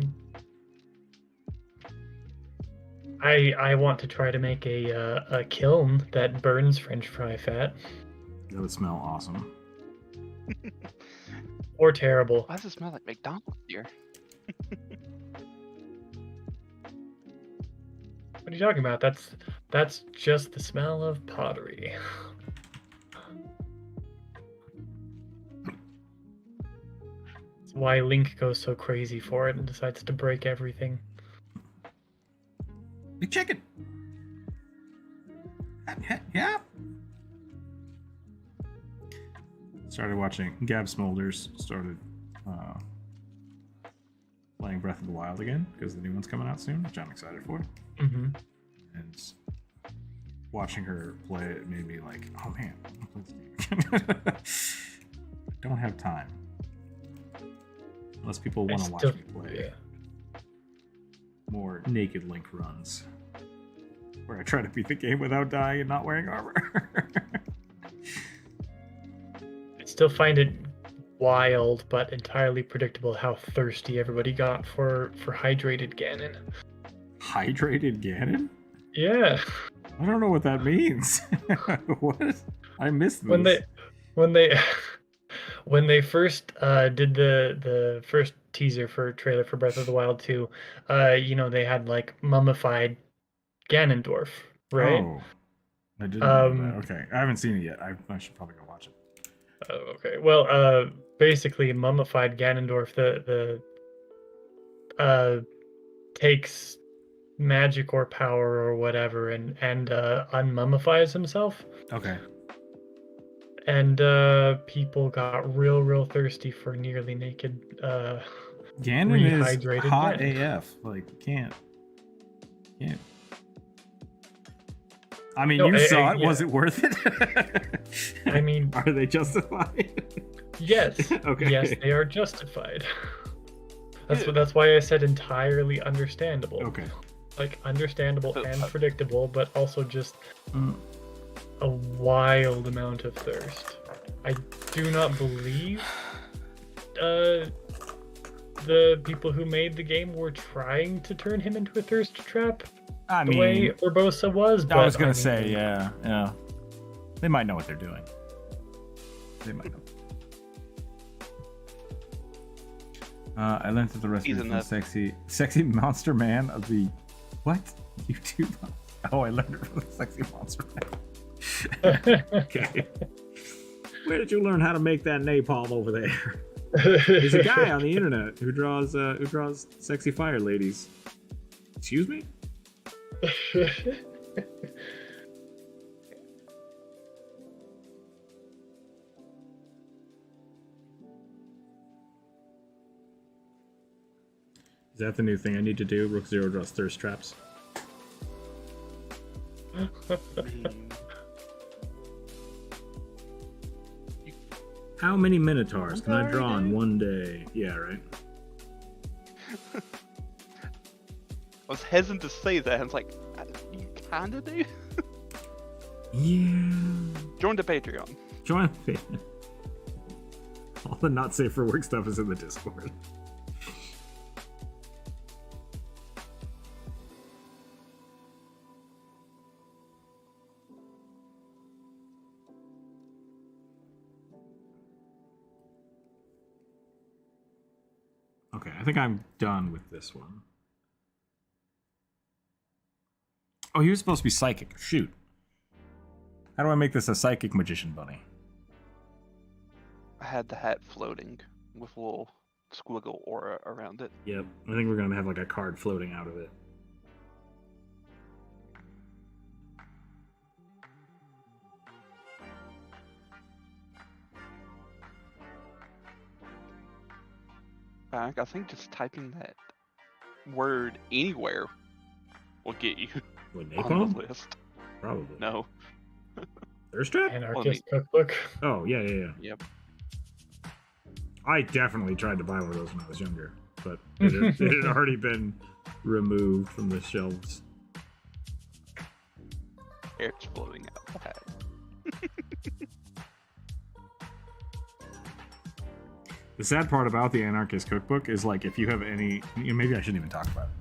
S2: I want to try to make a kiln that burns French fry fat.
S4: That would smell awesome.
S2: Or terrible.
S3: Why does it smell like McDonald's here?
S2: What are you talking about? That's just the smell of pottery. That's why Link goes so crazy for it and decides to break everything.
S1: Big chicken. Yeah. Started watching. Gab Smolders started playing Breath of the Wild again because the new one's coming out soon, which I'm excited for.
S2: Mm-hmm.
S1: And watching her play it made me like, oh man, don't have time. Unless people want to watch me play more naked Link runs, where I try to beat the game without dying and not wearing armor.
S2: I still find it wild but entirely predictable how thirsty everybody got for hydrated Ganon.
S1: Hydrated Ganon?
S2: Yeah.
S1: I don't know what that means. What? I missed this.
S2: When they first did the first teaser for trailer for Breath of the Wild 2, they had like mummified Ganondorf, right?
S1: Oh, I didn't know that. Okay, I haven't seen it yet. I should probably go watch it.
S2: Oh, okay. Well, basically, mummified Ganondorf the takes magic or power or whatever and unmummifies himself.
S1: Okay.
S2: And people got real thirsty for nearly naked
S1: Ganon is
S2: rehydrated
S1: hot
S2: Ganon.
S1: AF. Like, can't. I mean,
S2: No,
S1: you saw it.
S2: yeah.
S1: Was it worth it?
S2: I mean,
S1: are they justified?
S2: yes.
S1: Okay.
S2: Yes, they are justified. That's why I said entirely understandable.
S1: Okay.
S2: Like understandable and predictable, but also just a wild amount of thirst. I do not believe the people who made the game were trying to turn him into a thirst trap.
S1: I
S2: The
S1: mean,
S2: way Urbosa was.
S1: I was gonna say, yeah. They might know what they're doing. They might know. I learned that the recipe from the sexy monster man of the what? YouTube? Oh, I learned it from the sexy monster man. Okay. Where did you learn how to make that napalm over there? There's a guy on the internet who draws sexy fire ladies. Excuse me? Is that the new thing I need to do? Rookzer0 draws thirst traps. How many minotaurs can I draw in one day? Yeah, right.
S3: I was hesitant to say that. I was like, you kinda do?
S1: Yeah.
S3: Join the Patreon.
S1: Join the All the not safe for work stuff is in the Discord. Okay, I think I'm done with this one. Oh, he was supposed to be psychic. Shoot. How do I make this a psychic magician bunny?
S3: I had the hat floating with a little squiggle aura around it.
S1: Yep, I think we're gonna have like a card floating out of it.
S3: Back, I think just typing that word anywhere will get you
S1: What,
S3: on
S1: napalm?
S3: the list.
S1: Probably.
S3: No.
S1: Thirst trap?
S2: Anarchist cookbook.
S1: Oh, yeah.
S3: Yep.
S1: I definitely tried to buy one of those when I was younger, but it had already been removed from the shelves.
S3: Air's floating out the hat.
S1: The sad part about the Anarchist Cookbook is like if you have any, maybe I shouldn't even talk about it.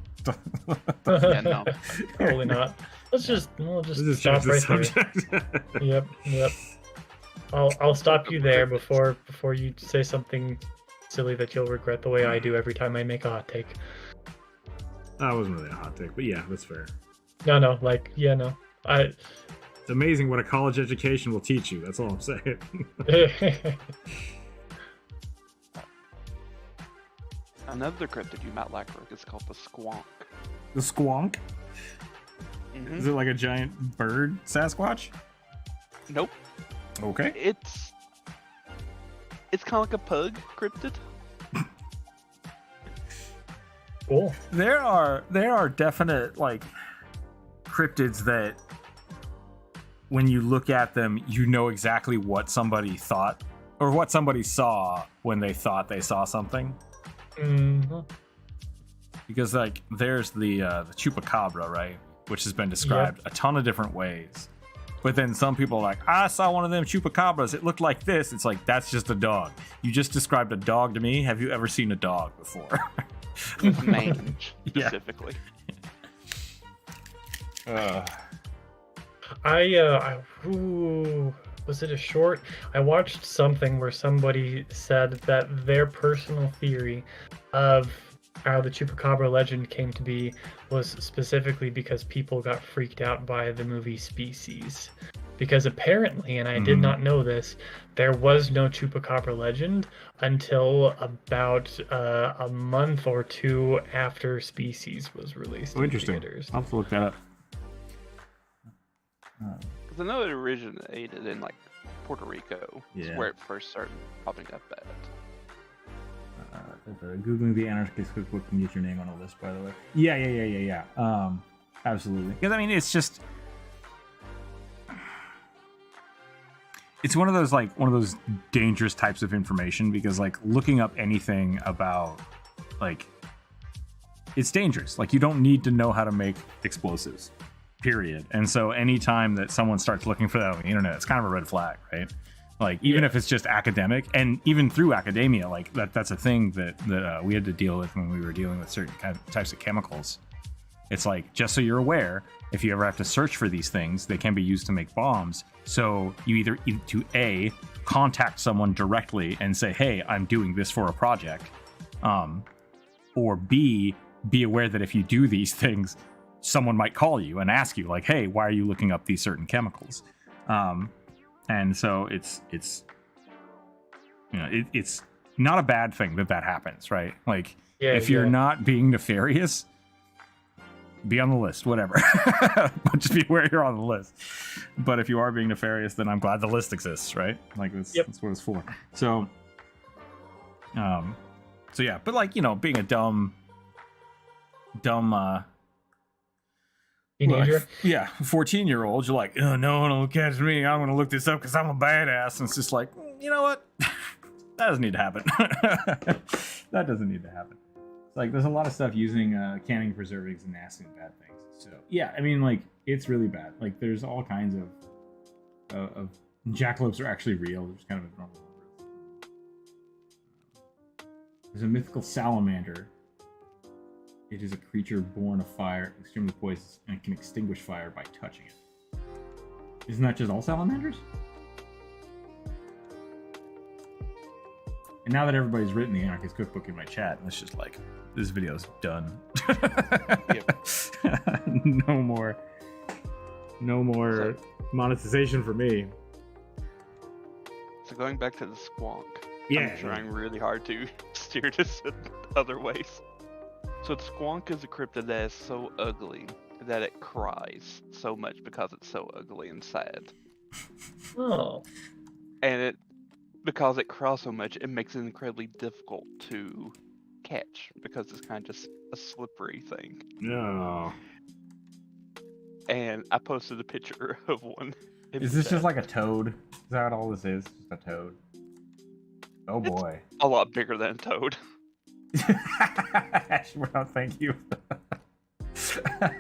S3: Yeah, no.
S2: Probably not. We'll just
S1: Let's
S2: stop
S1: change the
S2: right
S1: subject.
S2: there. Yep. I'll stop you there before you say something silly that you'll regret the way I do every time I make a hot take.
S1: That wasn't really a hot take, but yeah, that's fair.
S2: No, like, yeah, no.
S1: It's amazing what a college education will teach you. That's all I'm saying.
S3: Another cryptid you might like, Rook, is called the squonk.
S1: The squonk?
S3: Mhm.
S1: Is it like a giant bird Sasquatch?
S3: Nope.
S1: Okay.
S3: It's kind of like a pug cryptid.
S2: Cool.
S1: There are definite like cryptids that when you look at them, you know exactly what somebody thought or what somebody saw when they thought they saw something.
S2: Mm-hmm.
S1: Because like there's the chupacabra, right, which has been described a ton of different ways. But then some people are like, I saw one of them chupacabras. It looked like this. It's like, that's just a dog. You just described a dog to me. Have you ever seen a dog before?
S3: Mange, specifically.
S2: Was it a short? I watched something where somebody said that their personal theory of how the Chupacabra legend came to be was specifically because people got freaked out by the movie Species. Because apparently, and I did not know this, there was no Chupacabra legend until about a month or two after Species was released.
S1: Oh, interesting.
S2: Theaters.
S1: I'll have to look that up.
S3: Because I know it originated in like Puerto Rico.
S1: Yeah.
S3: Is where it first started popping up at.
S1: Googling the anarchist cookbook can get your name on a list, by the way. Yeah. Absolutely. Because I mean, it's just, it's one of those dangerous types of information, because like looking up anything about like, it's dangerous. Like you don't need to know how to make explosives, period. And so anytime that someone starts looking for that on the internet, it's kind of a red flag, right? Like even if it's just academic, and even through academia, like that's a thing that we had to deal with when we were dealing with certain types of chemicals. It's like, just so you're aware, if you ever have to search for these things, they can be used to make bombs. So you either to A, contact someone directly and say, hey, I'm doing this for a project, or B, be aware that if you do these things, someone might call you and ask you like, hey, why are you looking up these certain chemicals? And so it's you know, it's not a bad thing that happens, right? Like if you're not being nefarious, be on the list, whatever. But just be aware you're on the list. But if you are being nefarious, then I'm glad the list exists, right? Like that's what it's for. So yeah, but like, you know, being a dumb
S2: Teenager?
S1: Well, yeah, 14-year-old, you're like, oh, no one will catch me. I'm going to look this up because I'm a badass. And it's just like, you know what? That doesn't need to happen. That doesn't need to happen. It's like, there's a lot of stuff using canning preservatives and nasty and bad things. So, yeah, I mean, like, it's really bad. Like, there's all kinds of jackalopes are actually real. There's kind of a normal number. There's a mythical salamander. It is a creature born of fire, extremely poisonous, and can extinguish fire by touching it. Isn't that just all salamanders? And now that everybody's written the Anarchist Cookbook in my chat, it's just like, this video's done. No more monetization for me.
S3: So going back to the squonk,
S1: Yeah.
S3: I'm trying really hard to steer this in other ways. So the squonk is a cryptid that is so ugly that it cries so much because it's so ugly and sad.
S2: Oh.
S3: And because it cries so much, it makes it incredibly difficult to catch because it's kind of just a slippery thing.
S1: No.
S3: And I posted a picture of one.
S1: Is this just like a toad? Is that all this is? Just a toad? Oh boy.
S3: A lot bigger than a toad.
S1: Well, thank you. Yeah,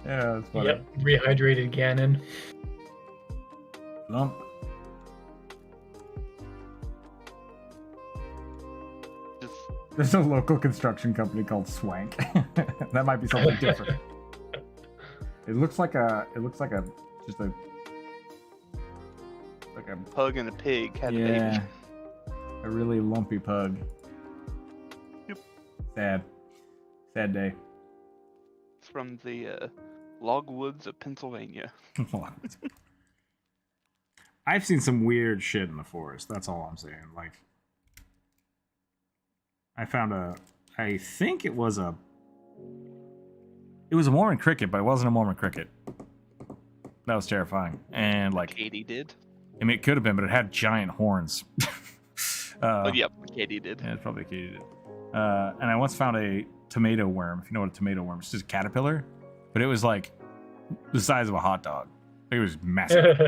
S1: that's funny.
S2: Yep, rehydrated Ganon.
S1: Lump.
S3: Just
S1: There's a local construction company called Swank. That might be something different. It looks like a
S3: pug and a pig had a baby.
S1: A really lumpy pug.
S3: Yep.
S1: Sad day.
S3: from the logwoods of Pennsylvania.
S1: I've seen some weird shit in the forest. That's all I'm saying. Like, I found I think it was a Mormon cricket, but it wasn't a Mormon cricket. That was terrifying. And like,
S3: Katie did.
S1: I mean, it could have been, but it had giant horns.
S3: Oh, yep, Katie did.
S1: Yeah, it's probably Katie did. And I once found a tomato worm. If you know what a tomato worm is, it's just a caterpillar, but it was like the size of a hot dog. It was massive.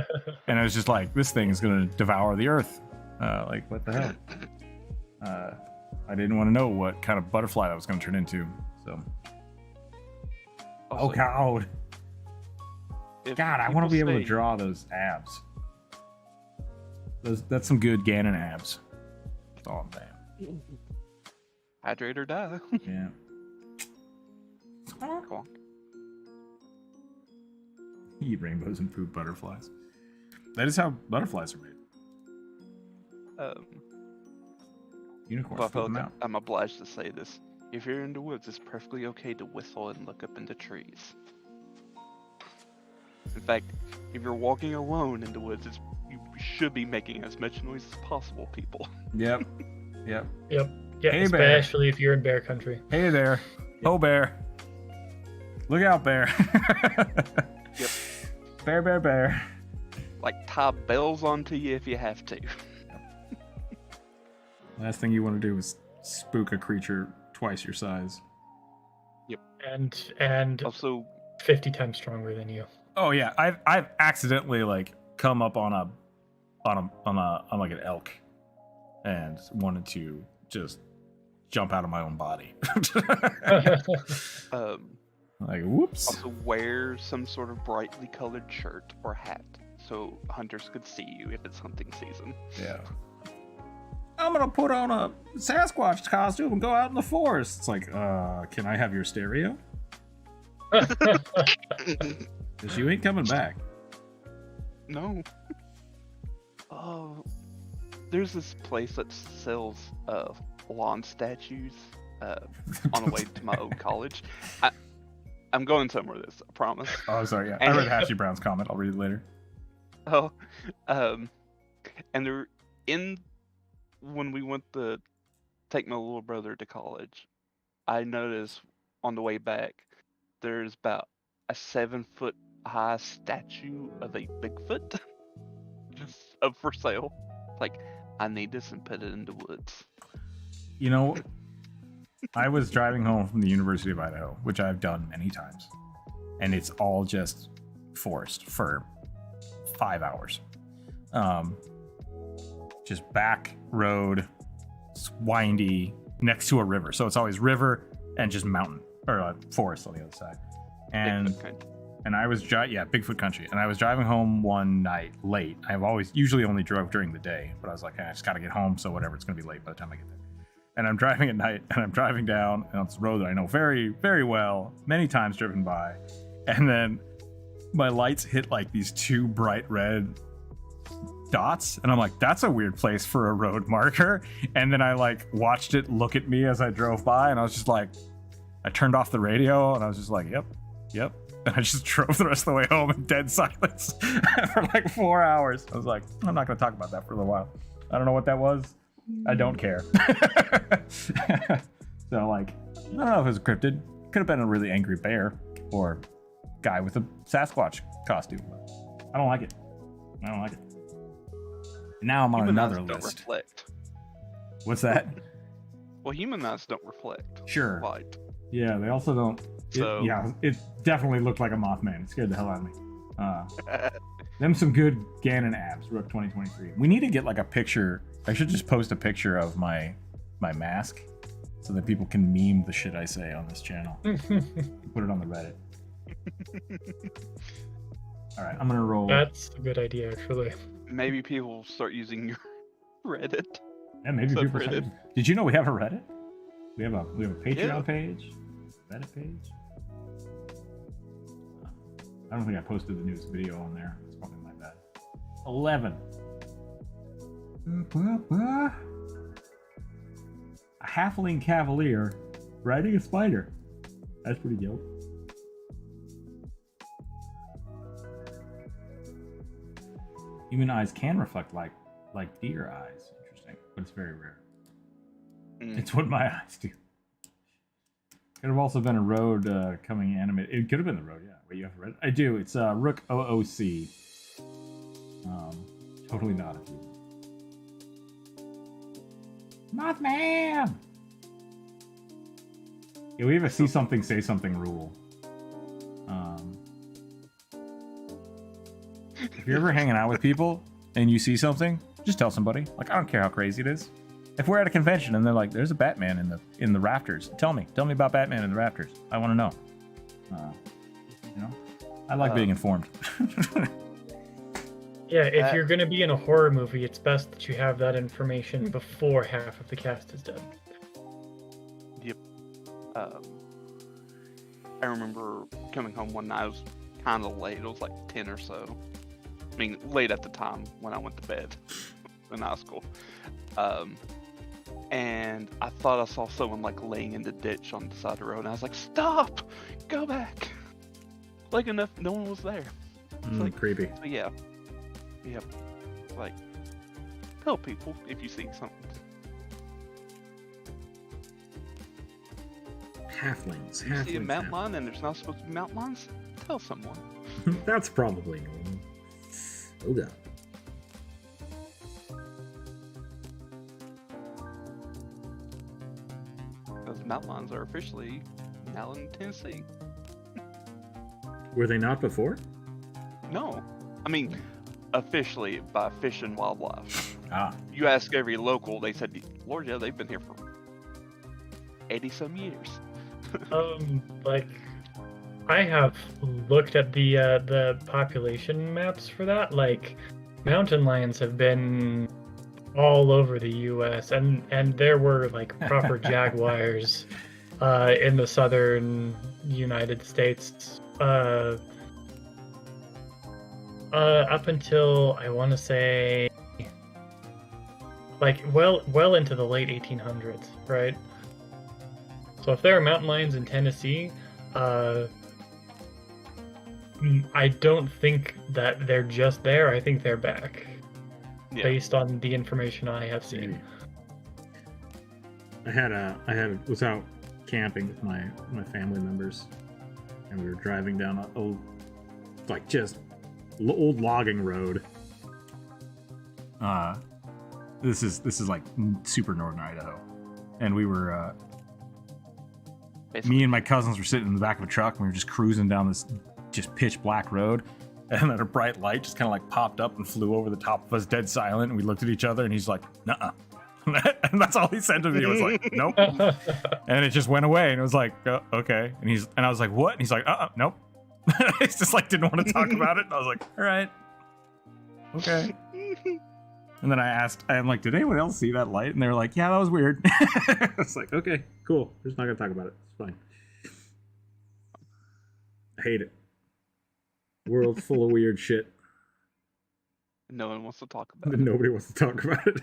S1: And I was just like, this thing is going to devour the earth. Like, what the hell? I didn't want to know what kind of butterfly that was going to turn into. So,
S3: Also,
S1: oh God,
S3: if
S1: God, I want to be
S3: people
S1: able to
S3: say-
S1: draw those abs. That's some good Ganon abs. That's all I'm saying.
S3: Hydrate or die.
S1: Yeah.
S3: Come on.
S1: Eat rainbows and poop butterflies. That is how butterflies are made. Unicorns
S3: Well, I
S1: poop
S3: feel
S1: them
S3: like
S1: out.
S3: I'm obliged to say this. If you're in the woods, it's perfectly okay to whistle and look up into trees. In fact, if you're walking alone in the woods, you should be making as much noise as possible, people.
S1: Yep. Yep.
S2: Yep. Yeah,
S1: Hey, bear.
S2: especially if you're in bear country.
S1: Hey there. Oh, bear. Look out, bear.
S3: Yep.
S1: Bear, bear, bear.
S3: Like, tie bells onto you if you have to.
S1: Last thing you want to do is spook a creature twice your size.
S2: And
S3: Also,
S2: 50 times stronger than you.
S1: Oh yeah, I've accidentally like come up on like an elk and wanted to just jump out of my own body. Like, whoops.
S3: also wear some sort of brightly colored shirt or hat so hunters could see you if it's hunting season.
S1: Yeah. I'm gonna put on a Sasquatch costume and go out in the forest. It's like, can I have your stereo? Because you ain't coming back.
S3: No. Oh, there's this place that sells lawn statues on the way to my old college. I'm going somewhere with this, I promise.
S1: Oh, I'm sorry. Yeah, I read Hashy Brown's comment. I'll read it later.
S3: Oh, and they're when we went to take my little brother to college, I noticed on the way back there's about a 7-foot high statue of a Bigfoot just up for sale. Like, I need this and put it in the woods.
S1: You know, I was driving home from the University of Idaho, which I've done many times, and it's all just forest for 5 hours. Just back road, it's windy, next to a river. So it's always river and just mountain, or forest on the other side. And
S3: Bigfoot country.
S1: and I was Bigfoot country. And I was driving home one night late. I've usually only drove during the day, but I was like, I just gotta get home, so whatever, it's gonna be late by the time I get there. And I'm driving at night, and I'm driving down, and it's a road that I know very, very well, many times driven by. And then my lights hit like these 2 bright red dots, and I'm like, that's a weird place for a road marker. And then I like watched it look at me as I drove by, and I was just like, I turned off the radio, and I was just like, yep. And I just drove the rest of the way home in dead silence for like 4 hours. I was like, I'm not going to talk about that for a little while. I don't know what that was. I don't care. So like, I don't know if it was cryptid. Could have been a really angry bear or guy with a Sasquatch costume. I don't like it. Now I'm on
S3: Human eyes
S1: another
S3: don't
S1: list.
S3: reflect.
S1: What's that?
S3: Well, human eyes don't reflect
S1: Sure.
S3: light.
S1: Yeah, they also don't.
S3: So-
S1: It definitely looked like a Mothman. It scared the hell out of me. Them some good Ganon abs, Rook 2023. We need to get like a picture. I should just post a picture of my mask so that people can meme the shit I say on this channel. Put it on the Reddit. All right, I'm gonna roll.
S2: That's a good idea, actually.
S3: Maybe people will start using your Reddit.
S1: Yeah, maybe people.
S3: Subreddit.
S1: Did you know we have a Reddit? We have a Patreon
S3: Yeah.
S1: page, Reddit page. I don't think I posted the newest video on there. It's probably my bad. 11. A halfling cavalier riding a spider. That's pretty dope.
S4: Human eyes can reflect like deer eyes. Interesting, but it's very rare. It's what my eyes do. Could have also been a road coming animated. It could have been the road, yeah. Wait, you haven't read it? I do. It's Rookzer0 Artwork. Totally not a human. Mothman! Yeah, we have a see something, say something rule. If you're ever hanging out with people and you see something, just tell somebody. Like, I don't care how crazy it is. If we're at a convention and they're like, "There's a Batman in the rafters," tell me about Batman in the rafters. I want to know. You know, I like being informed.
S2: Yeah, if you're gonna be in a horror movie, it's best that you have that information before half of the cast is dead.
S3: Yep. I remember coming home one night. It was kind of late. It was like 10 or so. I mean, late at the time when I went to bed in high school. And I thought I saw someone like laying in the ditch on the side of the road, and I was like, "Stop! Go back!" Like enough, no one was there. It's like
S4: creepy.
S3: So yeah, yep. Like, tell people if you see something.
S4: Halflings.
S3: If you see a mountain lion and there's not supposed to be mountain lions, tell someone.
S4: That's probably normal. Oh god.
S3: Those mountain lions are officially now in Tennessee.
S4: Were they not before?
S3: No, I mean officially by Fish and Wildlife.
S4: Ah.
S3: You ask every local, they said, "Lord, yeah, they've been here for 80 some years."
S2: Like, I have looked at the population maps for that. Like, mountain lions have been all over the U.S. and there were like proper jaguars in the southern United States up until I want to say like well into the late 1800s, right? So if there are mountain lions in Tennessee, I don't think that they're just there. I think they're back.
S3: Yeah.
S2: Based on the information I have seen.
S4: I was out camping with my family members, and we were driving down a old logging road. This is like super northern Idaho, and we were me and my cousins were sitting in the back of a truck, and we were just cruising down this just pitch black road. And then a bright light just kind of like popped up and flew over the top of us, dead silent. And we looked at each other, and he's like, "Nuh-uh." And that's all he said to me. Was like, "Nope." And it just went away. And it was like, "Okay." And I was like, "What?" And he's like, "Nope." It's just like didn't want to talk about it. And I was like, "All right, okay." And then I'm like, "Did anyone else see that light?" And they were like, "Yeah, that was weird." It's like, okay, cool. We're just not gonna talk about it. It's fine. I hate it. World full of weird shit.
S3: No one wants to talk about it.
S4: Nobody wants to talk about it.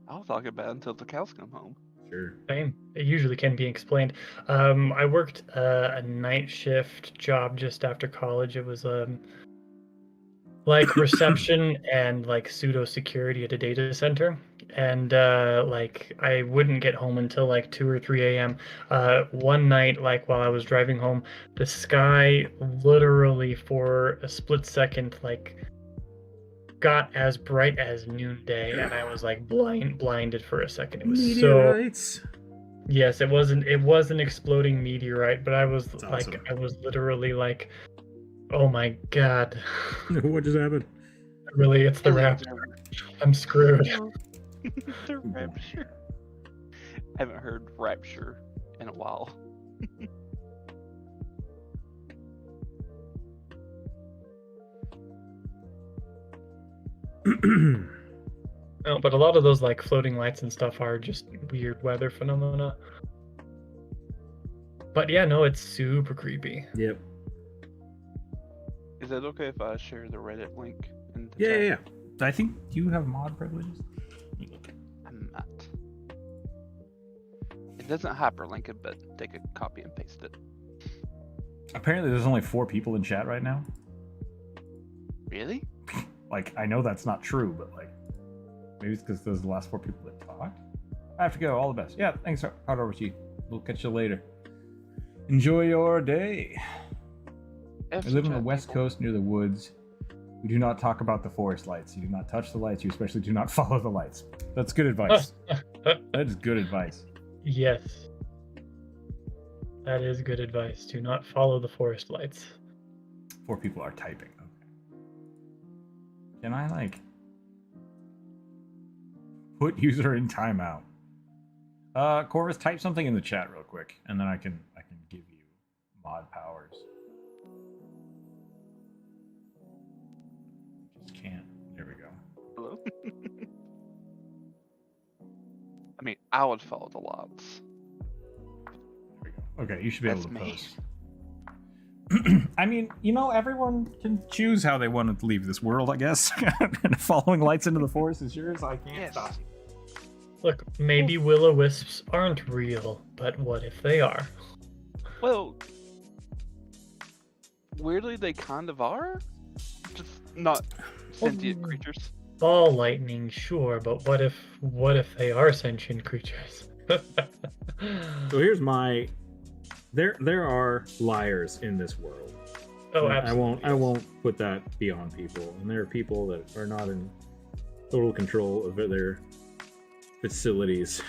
S3: I'll talk about it until the cows come home.
S4: Sure.
S2: Same. It usually can be explained. I worked a night shift job just after college. It was like reception and like pseudo security at a data center. And like I wouldn't get home until like 2 or 3 a.m. One night, like while I was driving home, the sky literally for a split second like got as bright as noonday, and I was like blinded for a second. It was
S4: Meteorites.
S2: Yes, it was an exploding meteorite, but I was
S4: That's
S2: like
S4: awesome.
S2: I was literally like, oh my god.
S4: What just happened?
S2: Really, it's the raptor. I'm screwed.
S3: The rapture. I haven't heard rapture in a while.
S2: No, but a lot of those like floating lights and stuff are just weird weather phenomena. But yeah, no, it's super creepy.
S4: Yep.
S3: Is it okay if I share the Reddit link in the
S4: Yeah,
S3: chat?
S4: yeah, yeah. I think you have mod privileges.
S3: I'm not. It doesn't hyperlink it, but they could copy and paste it.
S4: Apparently, there's only 4 people in chat right now.
S3: Really?
S4: Like, I know that's not true, but like, maybe it's because those are the last 4 people that talked. I have to go. All the best. Yeah, thanks. Hard over to you. We'll catch you later. Enjoy your day. I live on the west coast near the woods. We do not talk about the forest lights. You do not touch the lights. You especially do not follow the lights. That's good advice. That is good advice.
S2: Yes. That is good advice. Do not follow the forest lights.
S4: 4 people are typing. Okay. Can I like put user in timeout? Corvus, type something in the chat real quick, and then I can give you mod powers. Just can't. There we go.
S3: Hello? I mean, I would follow the lots.
S4: There we go. Okay, you should be able to
S3: Me.
S4: post. I mean, you know, everyone can choose how they want to leave this world, I guess. And following lights into the forest is yours. I can't stop you.
S2: Look, maybe will-o-wisps aren't real, but what if they are?
S3: Well, weirdly, they kind of are. Just not sentient creatures.
S2: Ball lightning, sure, but what if they are sentient creatures?
S1: So here's my. There are liars in this world.
S2: Oh,
S1: And
S2: absolutely.
S1: I won't put that beyond people. And there are people that are not in total control of their facilities.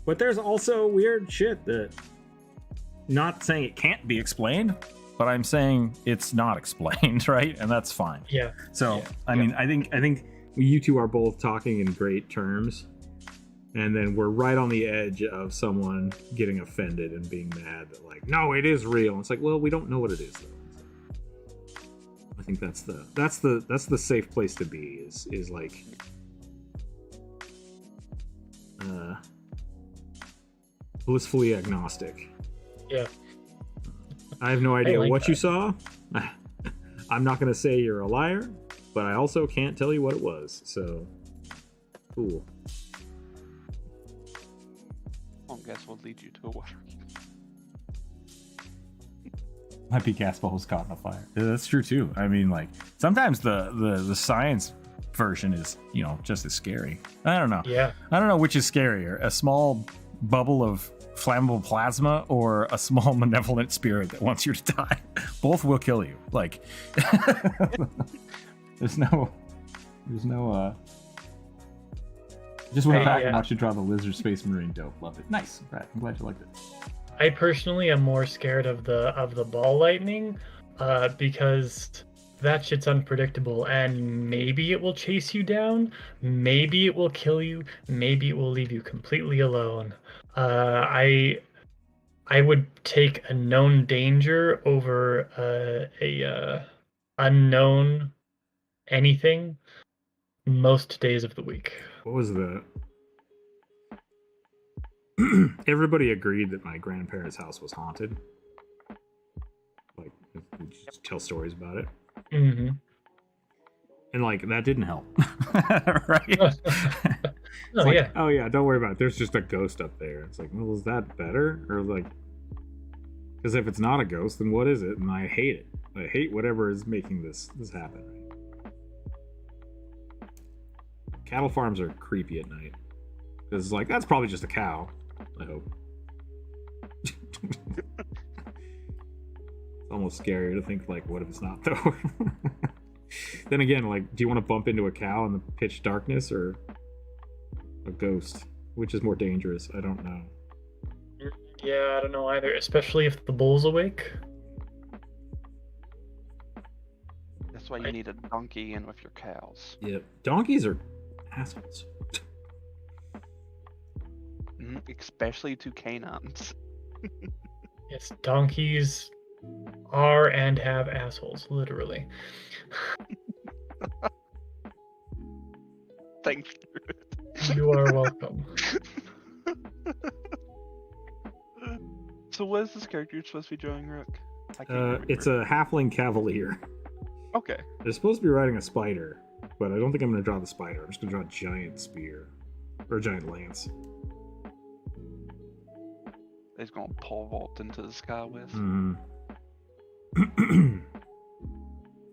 S1: But there's also weird shit that. Not saying it can't be explained, but I'm saying it's not explained, right? And that's fine.
S2: Yeah.
S1: So
S2: Yeah.
S1: I mean, I think you two are both talking in great terms, and then we're right on the edge of someone getting offended and being mad that like, no, it is real. And it's like, well, we don't know what it is though. I think that's the safe place to be. Is like, blissfully agnostic.
S2: Yeah.
S1: I have no idea
S2: like
S1: what you
S2: that.
S1: saw. I'm not going to say you're a liar, but I also can't tell you what it was. So, cool.
S3: I guess will lead you to a water.
S4: My PCAST ball was caught in a fire. Yeah, that's true too. I mean, like sometimes the science version is, you know, just as scary. I don't know.
S2: Yeah.
S1: I don't know which is scarier: a small bubble of flammable plasma or a small malevolent spirit that wants you to die. Both will kill you. Like, there's no. Just went
S2: Hey,
S1: back
S2: yeah.
S1: and watched you draw the lizard space marine. Dope. Loved it. Nice. Right. I'm glad you liked it.
S2: I personally am more scared of the ball lightning, because that shit's unpredictable, and maybe it will chase you down, maybe it will kill you, maybe it will leave you completely alone. I would take a known danger over a unknown anything most days of the week.
S1: What was the? Everybody agreed that my grandparents' house was haunted. Like, we just tell stories about it,
S2: Mm-hmm.
S1: and like that didn't help, right?
S2: Oh,
S1: Like,
S2: yeah.
S1: oh yeah, don't worry about it. There's just a ghost up there. It's like, well, is that better? Or like, because if it's not a ghost, then what is it? And I hate it. I hate whatever is making this happen. Right? Cattle farms are creepy at night. Because it's like, that's probably just a cow. I hope. It's almost scarier to think like, what if it's not though? Then again, like, do you want to bump into a cow in the pitch darkness or a ghost? Which is more dangerous? I don't know.
S2: Yeah, I don't know either, especially if the bull's awake.
S3: That's why you need a donkey in with your cows.
S1: Yeah, donkeys are assholes.
S3: Especially to canines.
S2: Yes, donkeys are and have assholes, literally.
S3: Thanks.
S2: You are welcome.
S3: So what is this character you're supposed to be drawing, Rook? I can't remember.
S1: It's a halfling cavalier.
S3: Okay.
S1: They're supposed to be riding a spider, but I don't think I'm going to draw the spider. I'm just going to draw a giant spear. Or a giant lance.
S3: He's gonna pole vault into the sky with.
S1: Mm. I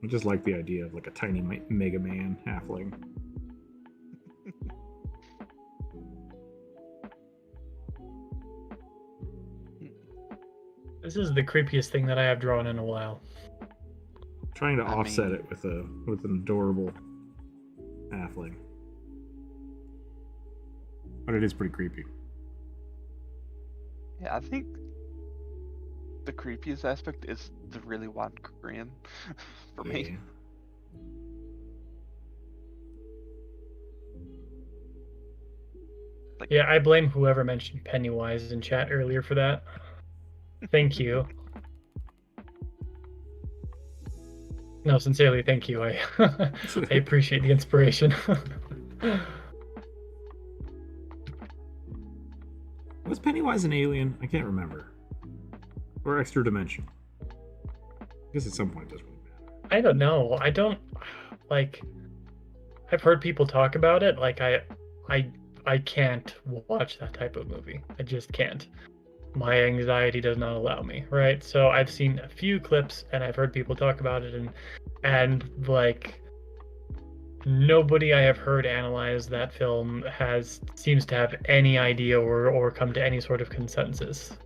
S1: just like the idea of like a tiny Mega Man halfling.
S2: This is the creepiest thing that I have drawn in a while.
S1: Trying to
S3: I
S1: offset
S3: mean-
S1: it with an adorable halfling. But it is pretty creepy.
S3: Yeah, I think the creepiest aspect is the really wide grin for me. Like,
S2: Yeah, I blame whoever mentioned Pennywise in chat earlier for that. Thank you. No, sincerely, thank you. I I appreciate the inspiration.
S1: Was Pennywise an alien? I can't remember. Or extra dimensional. I guess at some point it doesn't really matter.
S2: I don't know. I don't like. I've heard people talk about it. Like I can't watch that type of movie. I just can't. My anxiety does not allow me, right? So I've seen a few clips and I've heard people talk about it, and like nobody I have heard analyze that film seems to have any idea or come to any sort of consensus.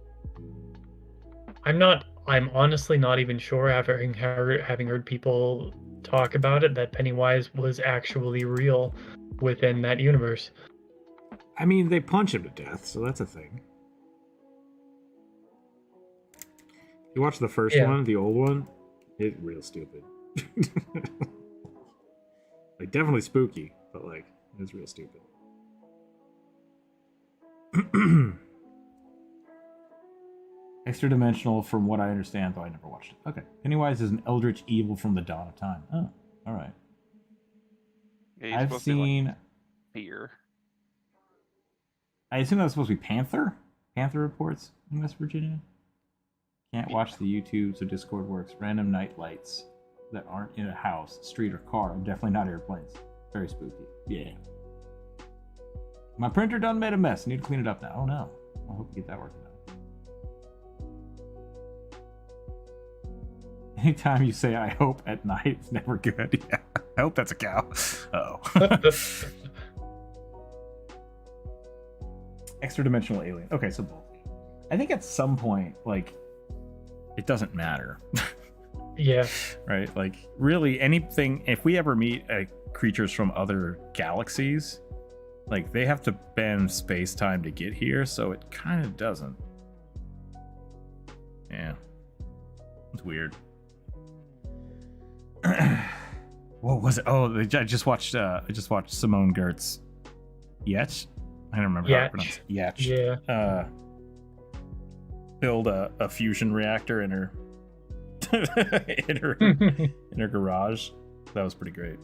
S2: I'm honestly not even sure, having heard people talk about it, that Pennywise was actually real within that universe.
S1: I mean, they punch him to death, so that's a thing. You watch the first
S2: Yeah.
S1: one, the old one, it's real stupid. Like, definitely spooky, but like, it's real stupid. Extra dimensional, from what I understand, though I never watched it. Okay. Pennywise is an eldritch evil from the dawn of time. Oh, all right.
S3: yeah, he's
S1: I've
S3: supposed to be, like,
S1: seen.
S3: fear.
S1: I assume that was supposed to be Panther? Panther reports in West Virginia? Can't watch the YouTube, so Discord works. Random night lights that aren't in a house, street, or car. Definitely not airplanes. Very spooky. Yeah. My printer done made a mess. Need to clean it up now. Oh no. I hope you get that working out. Anytime you say I hope at night, it's never good. Yeah. I hope that's a cow. Uh-oh. Extra dimensional alien. Okay, so both. I think at some point, like, it doesn't matter.
S2: Yeah.
S1: Right? Like, really, anything, if we ever meet creatures from other galaxies, like, they have to bend space-time to get here, so it kind of doesn't. Yeah. It's weird. What was it? Oh, I just watched Simone Gertz. Yetch? I don't remember how to pronounce it. Yetch.
S2: Yeah.
S1: Build a fusion reactor in her in her garage. That was pretty great.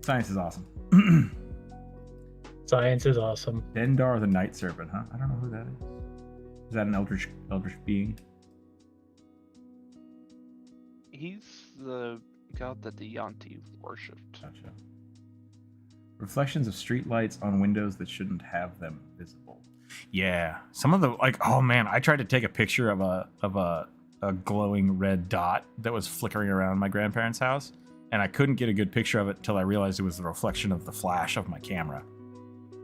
S1: Science is awesome.
S2: Science is awesome.
S1: Dendar the Night Serpent, huh? I don't know who that is. Is that an eldritch being?
S3: He's the god that the Yanti worshipped.
S1: Gotcha. Reflections of streetlights on windows that shouldn't have them visible. Yeah, some of the, like, oh man, I tried to take a picture of a glowing red dot that was flickering around my grandparents' house, and I couldn't get a good picture of it until I realized it was the reflection of the flash of my camera.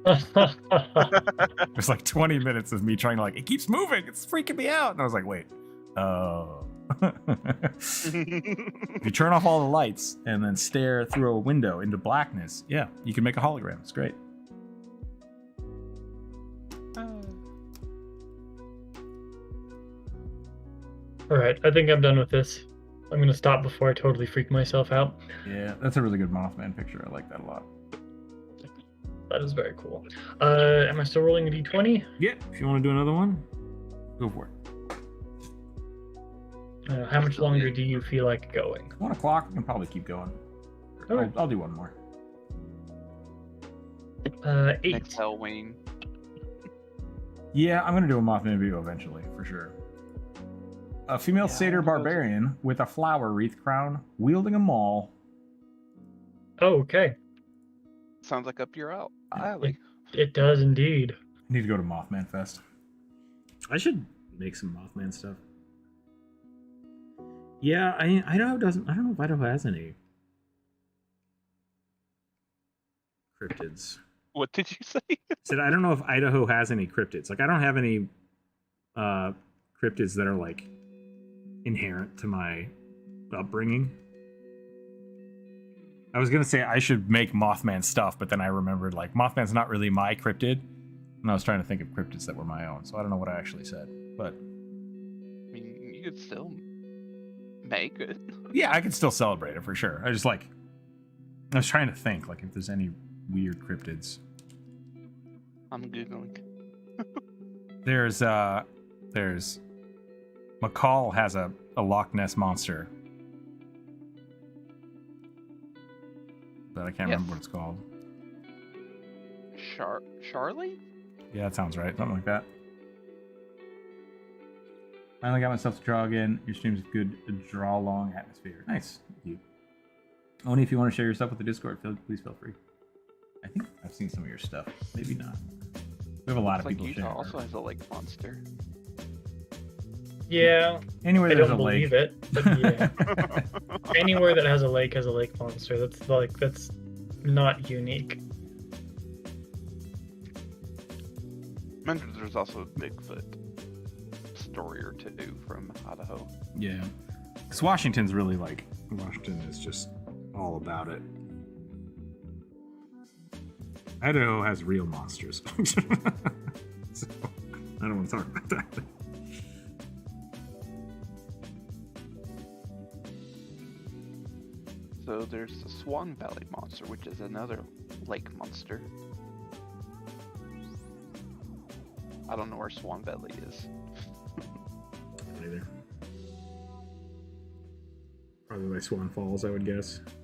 S1: It was like 20 minutes of me trying to, like, it keeps moving, it's freaking me out, and I was like, wait, oh. If you turn off all the lights and then stare through a window into blackness, yeah, you can make a hologram. It's great.
S2: All right, I think I'm done with this. I'm gonna stop before I totally freak myself out.
S1: Yeah, that's a really good Mothman picture. I like that a lot.
S2: That is very cool. Am I still rolling a d20?
S1: Yeah, if you want to do another one, go for it.
S2: How much longer do you feel like going?
S1: 1 o'clock, we can probably keep going.
S2: Okay.
S1: I'll do one more.
S2: 8.
S3: Next Halloween.
S1: Yeah, I'm going to do a Mothman video eventually, for sure. A female satyr barbarian with a flower wreath crown, wielding a maul.
S2: Oh, okay.
S3: Sounds like up your alley.
S2: It does indeed.
S1: I need to go to Mothman Fest. I should make some Mothman stuff. Yeah, Idaho doesn't. I don't know if Idaho has any cryptids.
S3: What did you say?
S1: Said I don't know if Idaho has any cryptids. Like I don't have any cryptids that are like inherent to my upbringing. I was gonna say I should make Mothman stuff, but then I remembered like Mothman's not really my cryptid, and I was trying to think of cryptids that were my own. So I don't know what I actually said, but
S3: I mean, you could still make it.
S1: yeah, I could still celebrate it for sure. I was trying to think like if there's any weird cryptids.
S3: I'm googling.
S1: There's McCall has a Loch Ness monster. But I can't remember what it's called.
S3: Charlie?
S1: Yeah, that sounds right. Something like that. Finally got myself to draw again. Your stream's a good draw long atmosphere. Nice. Thank you. Only if you want to share your stuff with the Discord, please feel free. I think I've seen some of your stuff. Maybe not. We have a lot of people
S3: Utah
S1: sharing.
S3: also has a lake monster.
S2: Yeah,
S1: Anywhere
S2: I
S1: there's
S2: don't
S1: a lake.
S2: believe it, but yeah. Anywhere that has a lake monster. That's not unique.
S3: Remember, there's also a Bigfoot story or two from Idaho.
S1: Yeah. Because Washington is just all about it. Idaho has real monsters. So, I don't want to talk about that.
S3: So there's the Swan Valley monster, which is another lake monster. I don't know where Swan Valley is.
S1: Either. Probably like Swan Falls, I would guess.
S3: Maybe.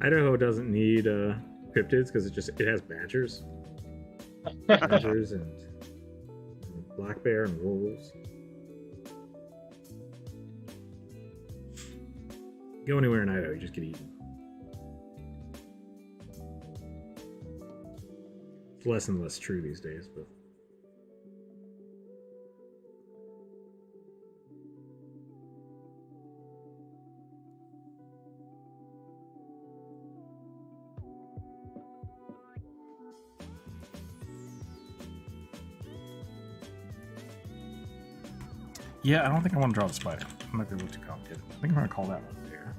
S1: Idaho doesn't need cryptids because it has badgers. Badgers and black bear and wolves. Go anywhere in Idaho, you just get eaten. It's less and less true these days, but yeah, I don't think I want to draw the spider. It might be a little too complicated. I think I'm going to call that one there.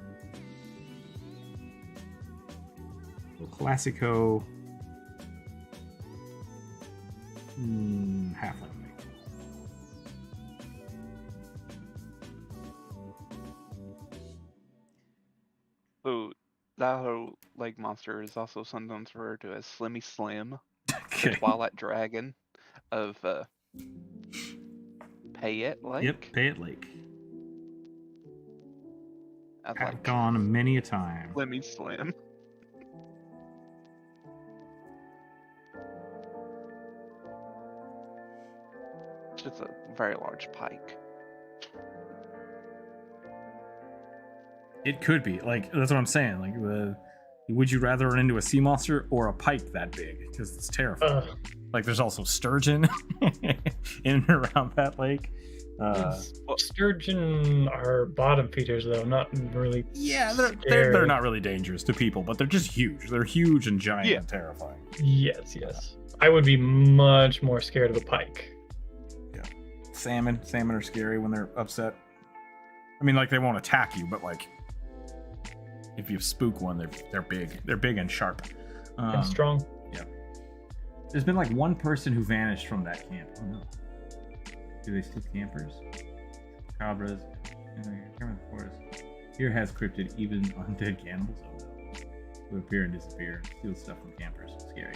S1: Classico halfling.
S3: So that whole lake monster is also sometimes referred to as Slimmy Slim, the Twilight Dragon of Payette Lake.
S1: Yep, Payette Lake.
S3: I've
S1: I've gone many a time.
S3: Slimmy Slim. It's just a very large pike.
S1: It could be like that's what I'm saying. Like, would you rather run into a sea monster or a pike that big? Because it's terrifying. Like, there's also sturgeon in and around that lake.
S2: Sturgeon are bottom feeders, though, not really.
S1: Yeah, they're not really dangerous to people, but they're just huge. They're huge and giant and terrifying.
S2: Yes. I would be much more scared of the pike.
S1: Yeah, salmon are scary when they're upset. I mean, like, they won't attack you, but like, if you spook one, they're big. They're big and sharp.
S2: And strong.
S1: Yeah. There's been like one person who vanished from that camp. Oh no. Do they still campers? Cabras. In the forest. Here has cryptid even undead cannibals. Oh no. Who appear and disappear. Steal stuff from campers. Scary.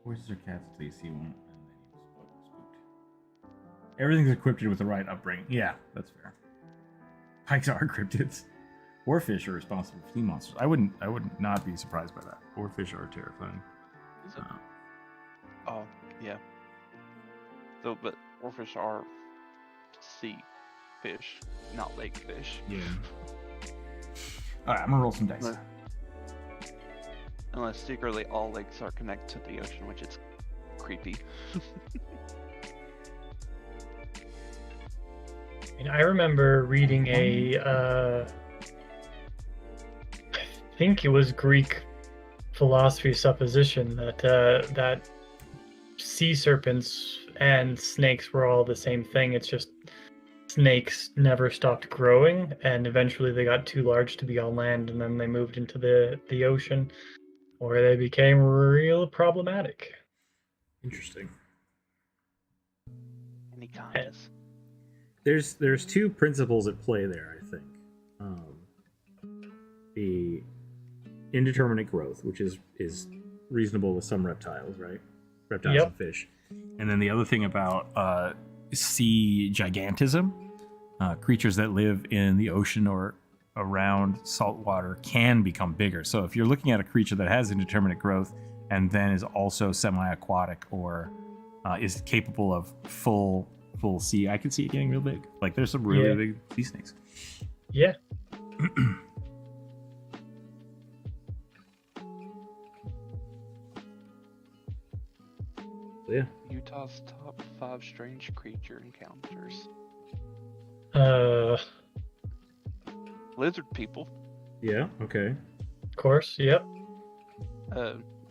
S1: Horses or cats until you see one and then you spooked. Everything's equipped with the right upbringing. Yeah, that's fair. Pikes are cryptids. Oarfish are responsible for sea monsters. I would not be surprised by that. Oarfish are terrifying.
S3: Is it? Oh, yeah. So, but oarfish are sea fish, not lake fish.
S1: Yeah. All right, I'm gonna roll some dice.
S3: Unless secretly all lakes are connected to the ocean, which is creepy.
S2: I remember reading I think it was Greek philosophy supposition that sea serpents and snakes were all the same thing. It's just snakes never stopped growing, and eventually they got too large to be on land, and then they moved into the ocean, where they became real problematic.
S1: Interesting.
S3: Any kinds.
S1: There's two principles at play there, I think. The indeterminate growth, which is reasonable with some reptiles, right? Reptiles
S2: Yep.
S1: and fish. And then the other thing about sea gigantism, creatures that live in the ocean or around salt water can become bigger. So if you're looking at a creature that has indeterminate growth and then is also semi-aquatic or is capable of full sea, I could see it getting real big. Like there's some really big sea snakes.
S2: Yeah.
S1: Yeah.
S3: Utah's top 5 strange creature encounters. Lizard people.
S1: Yeah. Okay.
S2: Of course. Yep.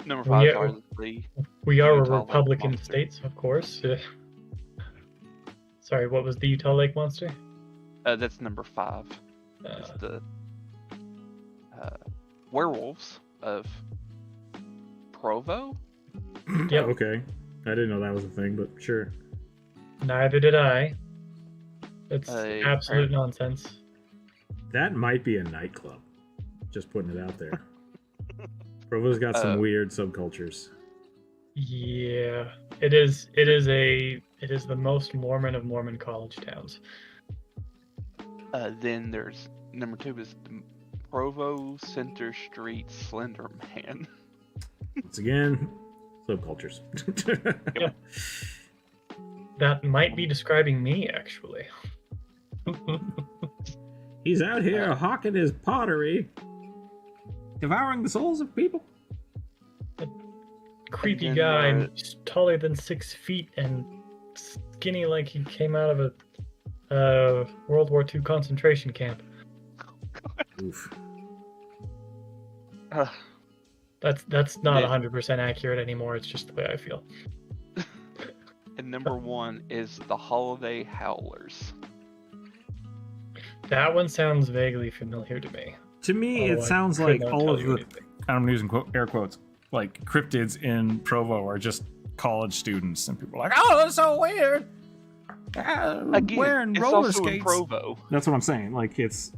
S3: Number
S2: Well,
S3: 5
S2: yeah,
S3: are the
S2: We are a
S3: Utah Lake
S2: Republican
S3: Monster.
S2: state, of course. Sorry, what was the Utah Lake Monster?
S3: That's number 5. It's the werewolves of Provo.
S2: Yep.
S1: Okay. I didn't know that was a thing, but sure.
S2: Neither did I. It's
S3: Hey,
S2: absolute nonsense.
S1: That might be a nightclub. Just putting it out there. Provo's got some weird subcultures.
S2: Yeah, it is. It is the most Mormon of Mormon college towns.
S3: Then there's number 2 is the Provo Center Street Slender Man.
S1: Once again, subcultures.
S2: Yep. That might be describing me, actually.
S1: He's out here hawking his pottery, devouring the souls of people.
S2: Creepy
S3: And
S2: guy,
S3: then,
S2: taller than 6 feet and skinny like he came out of a World War II concentration camp.
S1: Oof.
S2: That's not
S3: Yeah.
S2: 100% accurate anymore. It's just the way I feel.
S3: And number 1 is the Holiday Howlers.
S2: That one sounds vaguely familiar to me.
S1: To me,
S2: Oh,
S1: it
S2: I
S1: sounds
S2: could
S1: like
S2: not
S1: all
S2: tell
S1: of
S2: you
S1: the,
S2: anything.
S1: I'm using air quotes, like cryptids in Provo are just college students, and people are like, oh, that's so weird.
S3: Again,
S1: Wearing
S3: it's
S1: roller
S3: also in
S1: skates.
S3: Provo.
S1: That's what I'm saying. Like it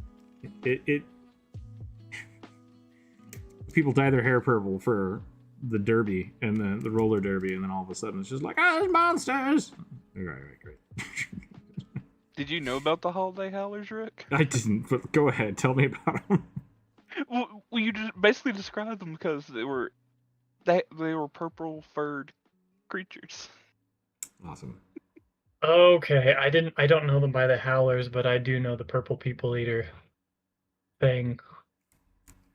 S1: people dye their hair purple for the derby and the roller derby, and then all of a sudden it's just like, there's monsters. All right, great.
S3: Did you know about the Holiday Howlers, Rick?
S1: I didn't, but go ahead, tell me about them.
S3: Well, you just basically described them because they were purple furred creatures.
S1: Awesome.
S2: Okay, I don't know them by the howlers, but I do know the purple people eater thing.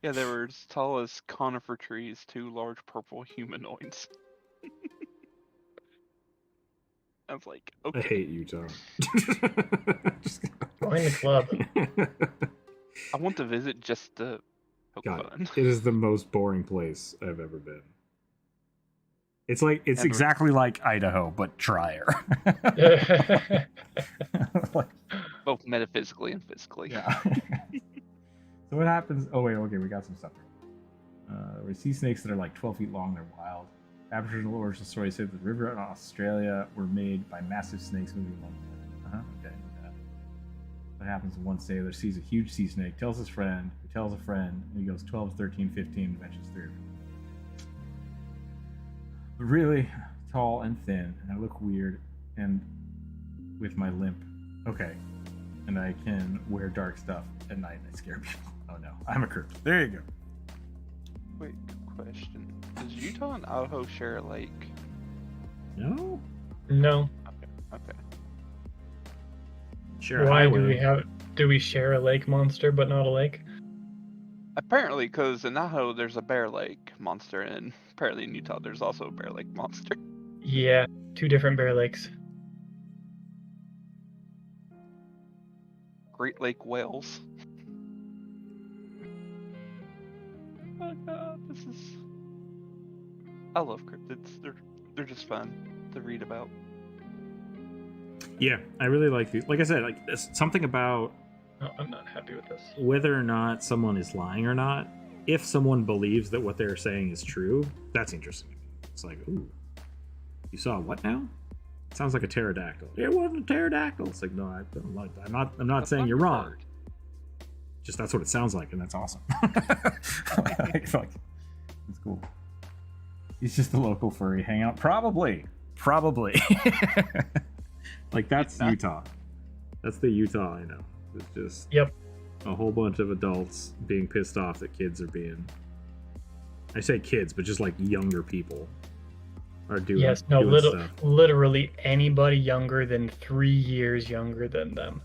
S3: Yeah, they were as tall as conifer trees, 2 large purple humanoids. I was like,
S1: I
S3: okay.
S1: hate Utah.
S2: Join the club.
S3: I want to visit just to poke
S1: God,
S3: fun.
S1: it is the most boring place I've ever been. It's like it's
S3: Ever.
S1: exactly like Idaho, but drier.
S3: Both metaphysically and physically.
S1: Yeah. So what happens? Oh wait, okay, we got some stuff here. We see snakes that are like 12 feet long. They're wild. Aboriginal origin stories say that the river in Australia were made by massive snakes moving along the river. Okay. What happens when one sailor sees a huge sea snake, tells his friend, who tells a friend, and he goes 12, 13, 15, mentions 3 or 4. Really tall and thin, and I look weird, and with my limp. Okay. And I can wear dark stuff at night and I scare people.
S4: Oh no, I'm a cryptid. There you go.
S3: Wait, question. Does Utah and Idaho share a lake?
S1: No?
S2: No.
S3: Okay.
S1: Sure.
S2: Why
S1: highway.
S2: do we share a lake monster but not a lake?
S3: Apparently, because in Idaho there's a bear lake monster, and apparently in Utah there's also a bear lake monster.
S2: Yeah, 2 different bear lakes.
S3: Great Lake whales. Oh god, this is. I love cryptids. They're just fun to read about.
S1: Yeah, I really like these. Like I said, like there's something about
S2: No, I'm not happy with this.
S1: whether or not someone is lying or not. If someone believes that what they're saying is true, that's interesting. It's like, ooh, you saw what now? It sounds like a pterodactyl. It wasn't a pterodactyl. It's like, no, I don't like that. I'm not saying you're wrong. Just that's what it sounds like, and that's awesome.
S4: It's cool. He's just a local furry hangout. Probably.
S1: Like that's Utah. That's the Utah I know. It's just
S2: Yep.
S1: a whole bunch of adults being pissed off that kids are being. I say kids, but just like younger people are doing.
S2: Yes, no,
S1: doing stuff.
S2: literally anybody younger than 3 years younger than them.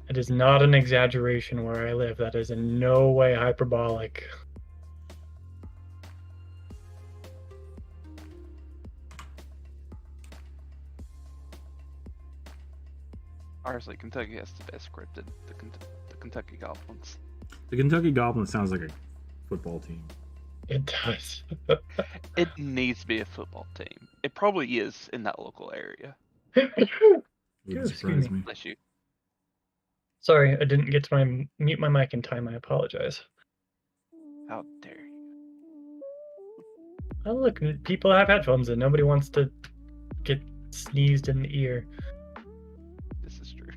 S2: It is not an exaggeration where I live. That is in no way hyperbolic.
S3: Honestly, Kentucky has the best scripted. The Kentucky Goblins.
S1: The Kentucky Goblin sounds like a football team.
S2: It does.
S3: It needs to be a football team. It probably is in that local area.
S1: Wouldn't
S2: Excuse
S1: surprise
S2: me.
S1: me.
S3: Bless you.
S2: Sorry, I didn't get to mute my mic in time. I apologize.
S3: How dare you?
S2: Oh, look, people have headphones and nobody wants to get sneezed in the ear.
S3: This is true.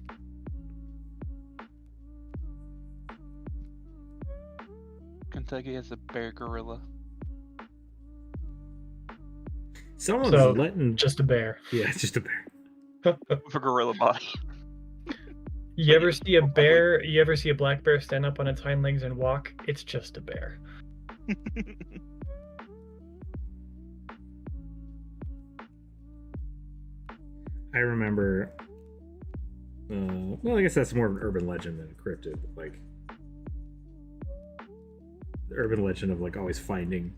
S3: Kentucky has a bear gorilla.
S1: Someone's
S2: So,
S1: letting.
S2: Just a bear.
S1: Yeah, it's just a bear.
S3: With a gorilla body.
S2: You ever see a bear? You ever see a black bear stand up on its hind legs and walk? It's just a bear.
S1: I remember. Well, I guess that's more of an urban legend than a cryptid. But like the urban legend of like always finding.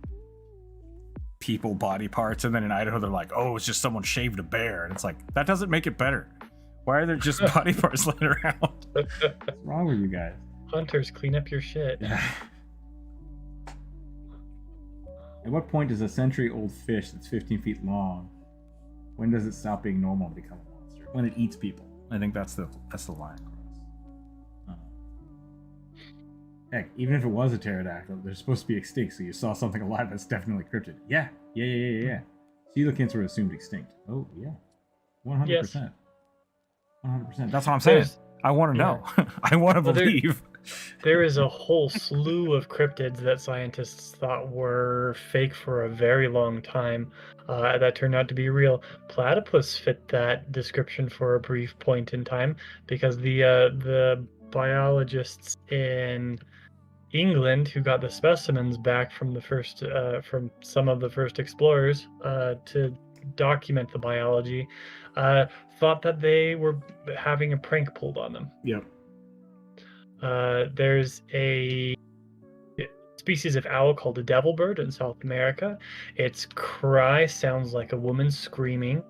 S4: People body parts, and then in Idaho they're like, oh, it's just someone shaved a bear, and it's like, that doesn't make it better. Why are there just body parts laying around?
S1: What's wrong with you guys?
S2: Hunters, clean up your shit.
S1: At what point does a century-old fish that's 15 feet long? When does it stop being normal and become a monster? When it eats people.
S4: I think that's the line.
S1: Heck, even if it was a pterodactyl, they're supposed to be extinct, so you saw something alive that's definitely cryptid. Yeah. Coelacanths were assumed extinct. Oh, yeah. 100%.
S2: Yes.
S1: 100%.
S4: That's what I'm saying.
S2: There's-
S4: I want to know. I want to
S2: Well,
S4: believe.
S2: There is a whole slew of cryptids that scientists thought were fake for a very long time that turned out to be real. Platypus fit that description for a brief point in time because the biologists in England who got the specimens back from the first from some of the first explorers to document the biology thought that they were having a prank pulled on them.
S1: Yep.
S2: There's a species of owl called a devil bird in South America. Its cry sounds like a woman screaming,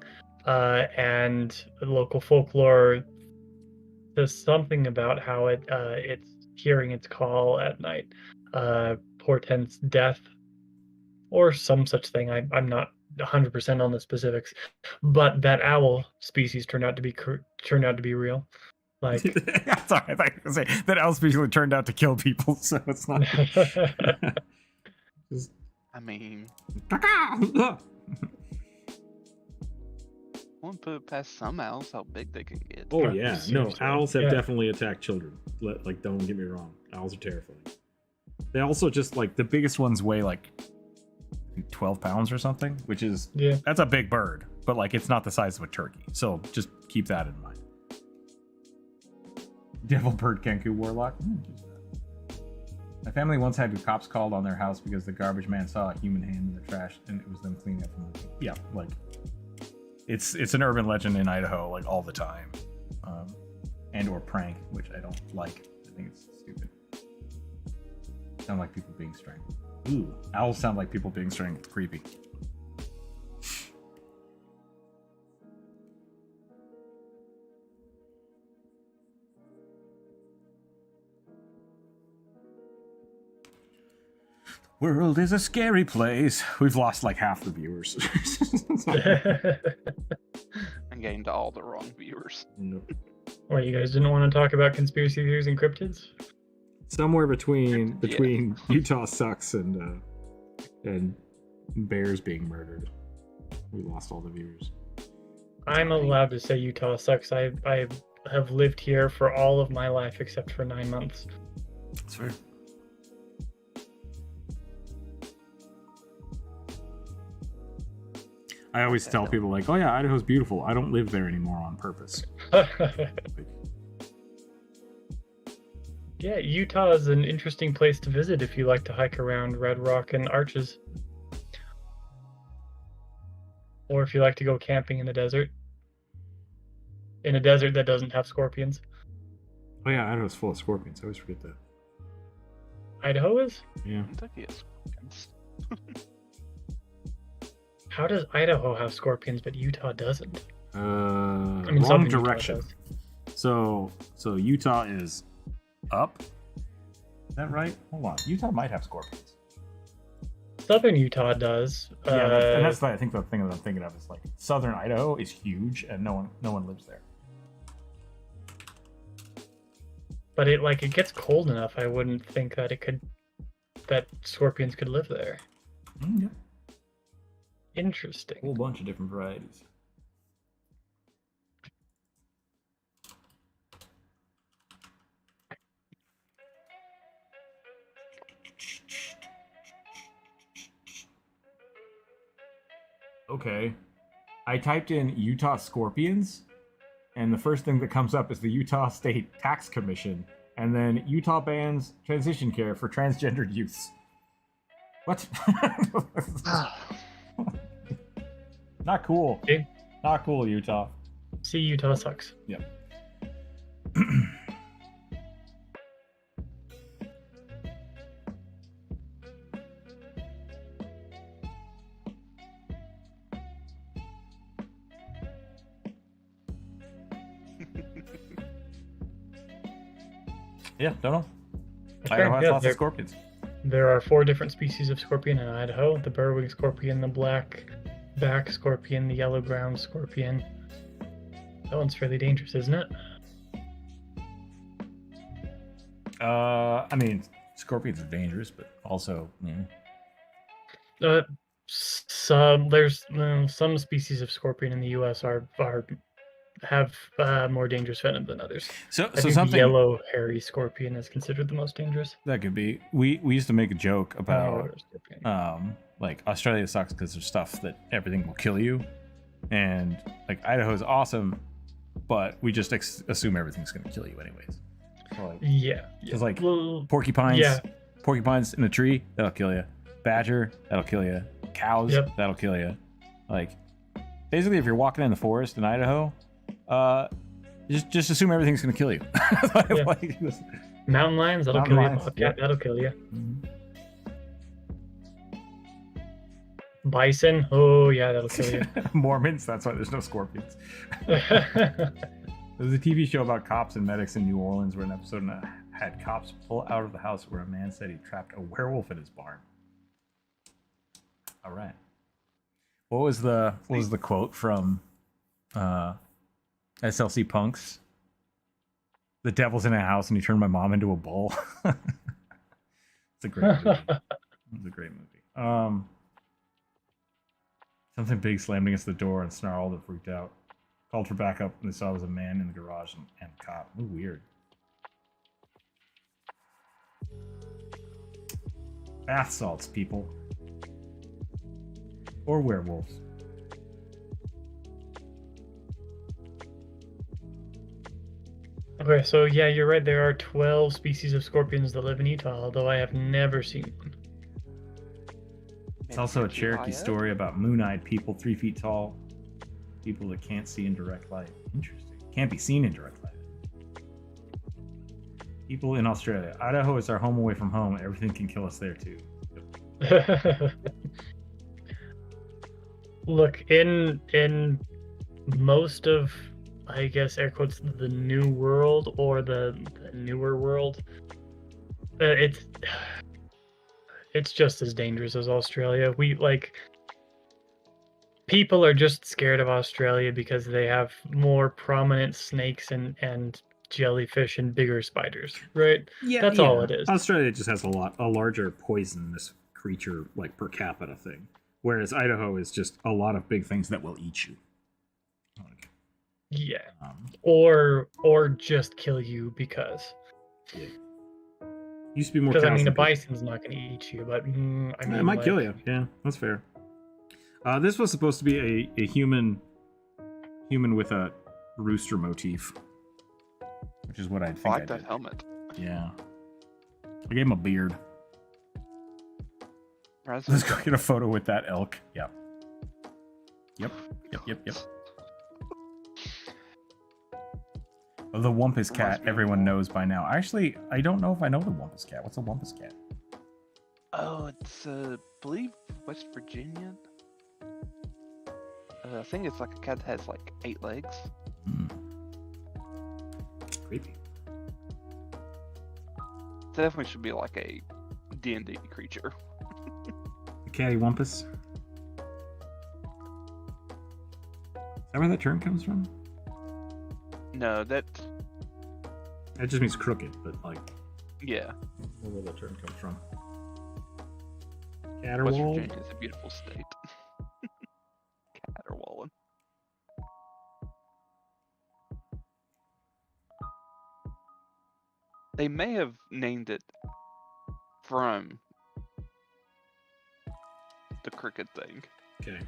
S2: and local folklore says something about how it's hearing its call at night portends death or some such thing. I'm not 100% on the specifics, but that owl species turned out to be real. Like,
S4: Sorry, I thought you were going to say that owl species turned out to kill people, so it's not.
S1: Just,
S3: I mean,
S1: Caca!
S3: won't put it past some owls how big they can get.
S1: Oh yeah, no,
S2: Seriously.
S1: owls have
S2: Yeah.
S1: definitely attacked children. Like, don't get me wrong, owls are terrifying. They also just like
S4: The biggest ones weigh like 12 pounds or something, which is
S2: yeah.
S4: that's a big bird, but like it's not the size of a turkey. So just keep that in mind. Devil Bird Kenku Warlock. My family once had the cops called on their house because the garbage man saw a human hand in the trash, and it was them cleaning up from the... Yeah, like it's an urban legend in Idaho, like all the time, and or prank, which I don't like. I think it's stupid. Sound like people being strangled. Ooh, owls sound like people being strangled. Creepy. World is a scary place. We've lost like half the viewers.
S3: And gained all the wrong viewers.
S4: Nope.
S2: Well, you guys didn't want to talk about conspiracy theories and cryptids?
S4: Somewhere between Utah sucks and bears being murdered, we lost all the viewers.
S2: I'm allowed to say Utah sucks. I have lived here for all of my life except for 9 months.
S4: That's fair. I always tell people like, "Oh yeah, Idaho's beautiful. I don't live there anymore on purpose."
S2: Yeah, Utah is an interesting place to visit if you like to hike around Red Rock and Arches. Or if you like to go camping in the desert. In a desert that doesn't have scorpions.
S4: Oh yeah, Idaho's full of scorpions. I always forget that.
S2: Idaho is?
S4: Yeah.
S3: Kentucky has scorpions.
S2: How does Idaho have scorpions but Utah doesn't?
S4: Wrong
S2: Southern Utah
S4: direction.
S2: does.
S4: So Utah is up. Is that right? Hold on. Utah might have scorpions.
S2: Southern Utah does.
S4: Yeah, that's I think the thing that I'm thinking of is like southern Idaho is huge and no one lives there.
S2: But it gets cold enough. I wouldn't think that scorpions could live there.
S4: Yeah.
S2: Interesting.
S4: A whole bunch of different varieties. Okay. I typed in Utah scorpions, and the first thing that comes up is the Utah State Tax Commission, and then Utah bans transition care for transgendered youths. What? Not cool.
S2: Okay.
S4: Not cool, Utah.
S2: See, Utah sucks.
S4: Yep. Yeah, don't know. Idaho has lots of scorpions.
S2: There are 4 different species of scorpion in Idaho: the burrowing scorpion, the black-back scorpion, the yellow ground scorpion. That one's fairly dangerous, isn't it?
S4: I mean, scorpions are dangerous, but also, yeah.
S2: Some species of scorpion in the U.S. have more dangerous venom than others.
S4: So
S2: I think
S4: something
S2: the yellow hairy scorpion is considered the most dangerous.
S4: that could be. We used to make a joke about
S2: Scorpion.
S4: like Australia sucks because there's stuff that everything will kill you, and like Idaho is awesome, but we just assume everything's gonna kill you anyways. So, like,
S2: Yeah.
S4: because like
S2: Well,
S4: porcupines,
S2: yeah.
S4: porcupines in a tree, that'll kill you. Badger, that'll kill you. Cows,
S2: Yep.
S4: that'll kill you. Like, basically, if you're walking in the forest in Idaho, just assume everything's gonna kill you.
S2: Yeah. Mountain lions, that'll
S4: Mountain
S2: kill
S4: lions,
S2: you. Bobcat,
S4: yep.
S2: that'll kill you.
S4: Mhm.
S2: Bison, oh yeah, that'll kill you.
S4: Mormons, that's why there's no scorpions. There was a TV show about cops and medics in New Orleans where an episode had cops pull out of the house where a man said he trapped a werewolf in his barn. All right. What was the quote from SLC Punks? The devil's in a house and he turned my mom into a bull. It's a great movie. It's a great movie. Something big slammed against the door and snarled and freaked out. Called for backup and they saw it was a man in the garage and a cop. Ooh, weird. Bath salts, people. Or werewolves.
S2: Okay, so yeah, you're right. There are 12 species of scorpions that live in Utah, although I have never seen one.
S4: It's also a Cherokee story about moon-eyed people 3 feet tall. People that can't see in direct light. Interesting. Can't be seen in direct light. People in Australia. Idaho is our home away from home. Everything can kill us there too.
S2: Look, in most of, I guess, air quotes, the new world or the newer world, it's just as dangerous as Australia. People are just scared of Australia because they have more prominent snakes and jellyfish and bigger spiders, right?
S1: Yeah,
S2: That's all it is.
S1: Australia just has a larger poisonous creature like per capita thing, whereas Idaho is just a lot of big things that will eat you. Like,
S2: Yeah. Or just kill you because.
S1: Yeah. Used to be more.
S2: Because I mean, a
S1: people.
S2: bison's not going to eat you, but I mean,
S1: it might kill you. Yeah, that's fair. This was supposed to be a human with a rooster motif, which is what I think.
S3: I like
S1: I
S3: that
S1: did.
S3: helmet.
S1: Yeah. I gave him a beard.
S3: Let's
S1: Let's go get a photo with that elk. Yep. Yep. The Wumpus cat, everyone knows by now. Actually, I don't know if I know the Wumpus cat. What's a Wumpus cat?
S3: Oh, it's I believe West Virginia. I think it's like a cat that has like 8 legs.
S1: Creepy.
S3: It definitely should be like a D&D creature.
S1: The catty Wumpus. Is that where that term comes from?
S3: No, that.
S1: It just means crooked, but like.
S3: Yeah.
S1: Where that term comes from?
S3: West
S1: Caterwaul?
S3: Virginia is a beautiful state. Caterwauling. They may have named it from the cricket thing.
S1: Okay.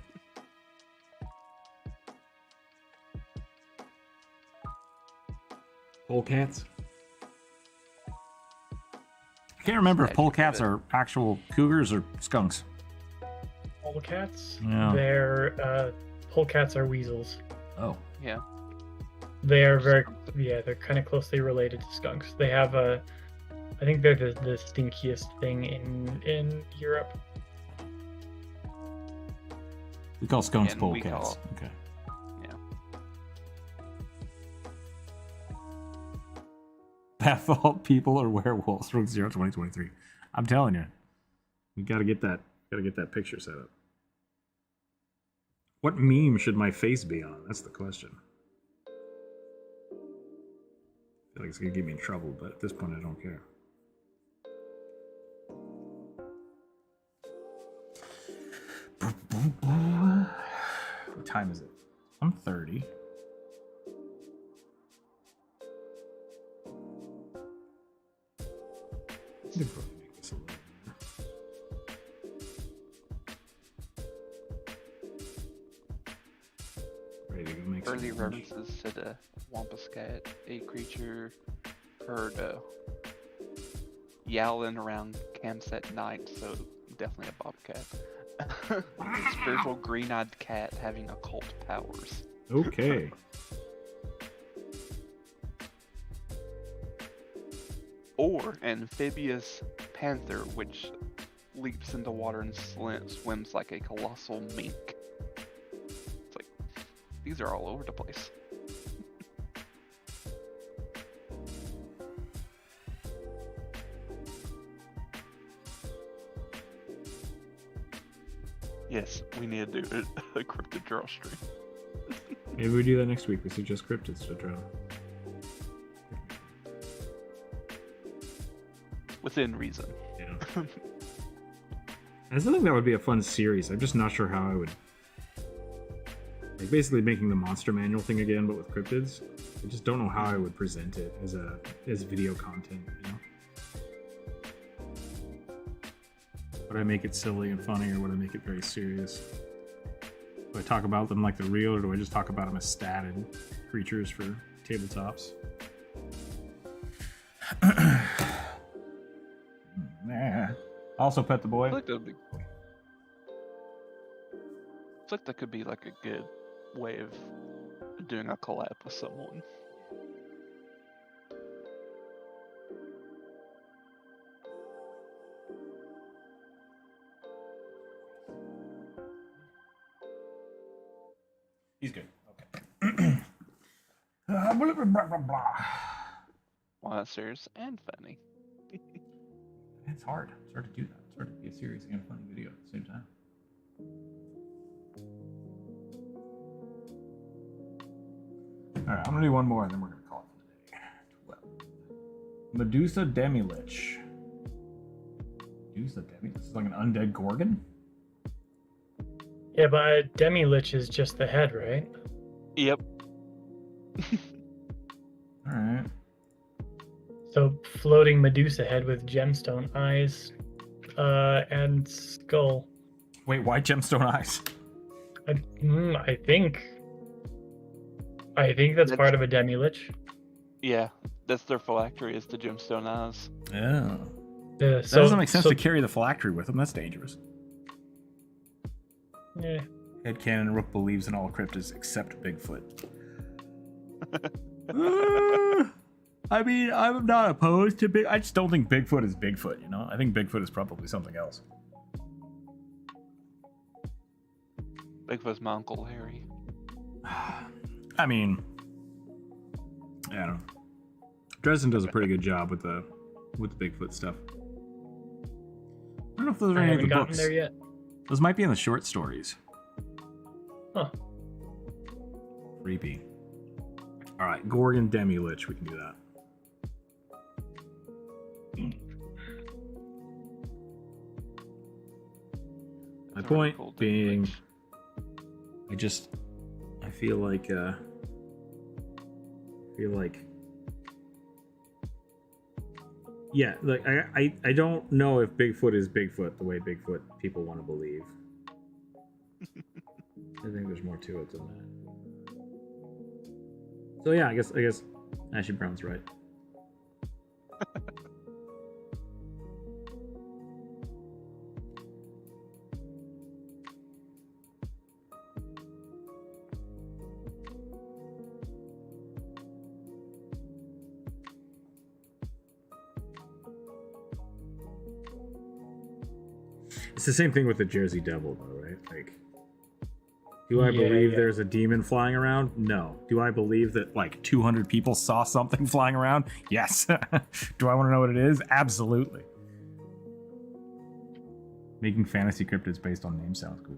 S1: Polecats? I can't remember if polecats are actual cougars or skunks.
S2: Polecats?
S1: Yeah.
S2: Polecats are weasels.
S1: Oh.
S3: Yeah.
S2: They are they're kind of closely related to skunks. They have I think they're the stinkiest thing in Europe.
S1: We call skunks
S3: And we
S1: polecats.
S3: call-
S1: Okay.
S3: Yeah.
S1: Pathol people are werewolves. Rookzer0 2023. I'm telling you, we gotta get that picture set up. What meme should my face be on? That's the question. I feel like it's gonna get me in trouble, but at this point, I don't care. What time is it? I'm 30. I could probably make this a little better. Ready to go make
S3: Early
S1: some lunch.
S3: references to the Wampus cat, a creature heard yowling around camps at night, so definitely a bobcat. Spiritual green-eyed cat having occult powers.
S1: Okay.
S3: Or amphibious panther, which leaps into water and swims like a colossal mink. It's like, these are all over the place. Yes, we need to do a cryptid draw stream.
S1: Maybe we do that next week. We suggest cryptids to draw.
S3: Within reason.
S1: Yeah. I still think that would be a fun series. I'm just not sure how I would. Like basically making the monster manual thing again, but with cryptids. I just don't know how I would present it as video content, you know? Would I make it silly and funny, or would I make it very serious? Do I talk about them like they're real, or do I just talk about them as statted creatures for tabletops?
S4: Also pet the
S3: I
S4: boy.
S3: feel like that'd be. I feel like that could be like a good way of doing a collab with someone.
S4: He's good. Okay. Blah, blah, blah, blah, blah.
S3: Well, that's serious and funny.
S4: It's hard. It's hard to do that. It's hard to be a serious and funny video at the same time. All right, I'm gonna do one more, and then we're gonna call it for today. 12. Medusa Demilich. Medusa Demi. This is like an undead gorgon.
S2: Yeah, but a demi-lich is just the head, right?
S3: Yep.
S4: All right.
S2: So floating Medusa head with gemstone eyes and skull.
S4: Wait, why gemstone eyes?
S2: I think that's part of a demi-lich.
S3: Yeah, that's their phylactery, is the gemstone eyes.
S4: Yeah.
S2: Yeah,
S4: That doesn't make sense to carry the phylactery with them. That's dangerous.
S2: Yeah.
S4: Headcanon Rook believes in all cryptids except Bigfoot. I mean, I'm not opposed to I just don't think Bigfoot is Bigfoot, you know? I think Bigfoot is probably something else.
S3: Bigfoot's my Uncle Harry.
S4: I mean, I don't know. Dresden does a pretty good job with the Bigfoot stuff. I don't know if those are
S2: I
S4: any of
S2: haven't
S4: the
S2: gotten
S4: books.
S2: there yet.
S4: Those might be in the short stories.
S2: Huh.
S4: Creepy. All right, Gorgon Demi-Lich. We can do that. My
S3: It's a really
S4: point
S3: cool
S4: being,
S3: duplex.
S4: I feel like, yeah, like I don't know if Bigfoot is Bigfoot the way Bigfoot people want to believe. I think there's more to it than that. So yeah, I guess Ashley Brown's right. It's the same thing with the Jersey Devil, though, right? Like, do I believe there's a demon flying around? No. Do I believe that like 200 people saw something flying around? Yes. Do I want to know what it is? Absolutely. Making fantasy cryptids based on names sounds cool.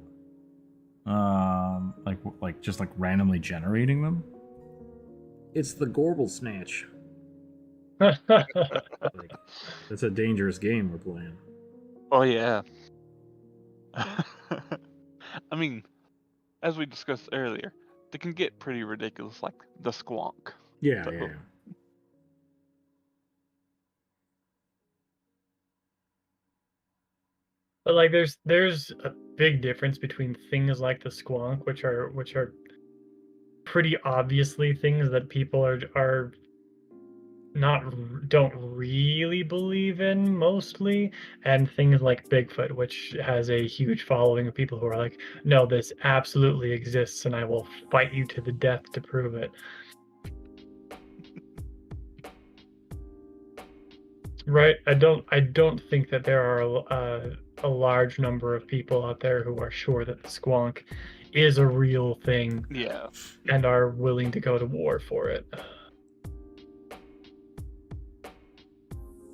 S4: Like just like randomly generating them. It's the Gorble Snatch. Like, that's a dangerous game we're playing.
S3: Oh yeah. I mean, as we discussed earlier, they can get pretty ridiculous, like the squonk.
S4: Yeah,
S3: So-
S4: yeah.
S2: But like there's a big difference between things like the squonk, which are pretty obviously things that people are don't really believe in mostly, and things like Bigfoot, which has a huge following of people who are like, no, this absolutely exists and I will fight you to the death to prove it. Right? I don't think that there are a large number of people out there who are sure that the squonk is a real thing
S3: Yeah.
S2: and are willing to go to war for it.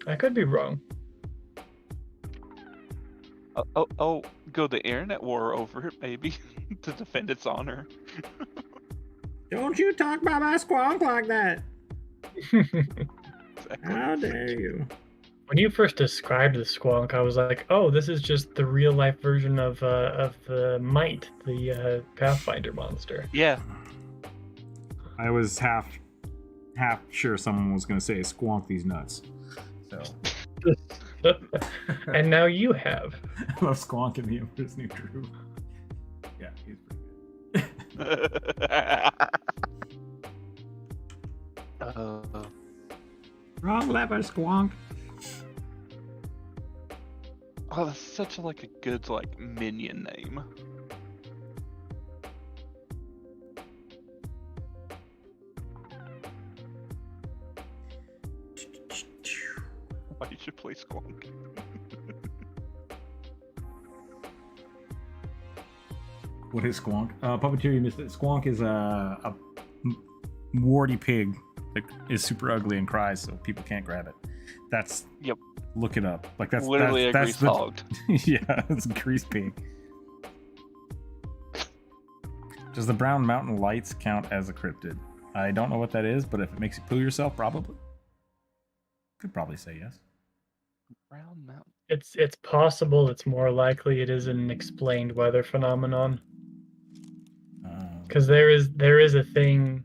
S2: I could be wrong.
S3: Oh, go the internet war over it, maybe, to defend its honor.
S4: Don't you talk about my squonk like that.
S3: Exactly.
S4: How dare you?
S2: When you first described the squonk, I was like, "Oh, this is just the real life version of the Mite, the Pathfinder monster."
S3: Yeah.
S4: I was half sure someone was going to say squonk these nuts. So
S2: And now you have.
S4: I love squonking the Emperor's New Drew. Yeah, he's pretty good. Wrong lever, squonk.
S3: Oh, that's such like a good like minion name. Why you should play Squonk?
S1: What is Squonk? Puppeteer, you missed it. Squonk is a warty pig that is super ugly and cries, so people can't grab it. That's
S3: Yep.
S1: Look it up. Like that's
S3: Literally
S1: that's,
S3: a grease hog.
S1: Yeah, it's a grease pig. Does the brown mountain lights count as a cryptid? I don't know what that is, but if it makes you poo yourself, probably. Could probably say yes.
S3: Brown Mountain.
S2: It's possible. It's more likely it is an explained weather phenomenon. Because there is a thing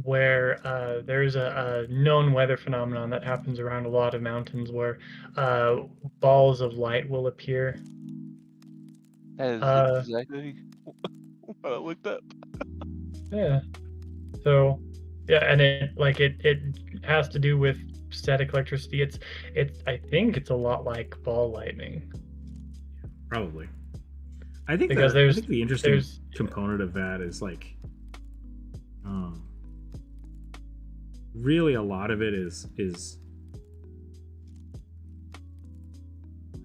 S2: where there is a known weather phenomenon that happens around a lot of mountains where balls of light will appear.
S3: That is exactly what I looked up.
S2: Yeah. So, yeah, and it has to do with static electricity. It's I think it's a lot like ball lightning.
S1: Probably. I think
S2: Because
S1: I think the interesting
S2: there's-
S1: component of that is like, really a lot of it is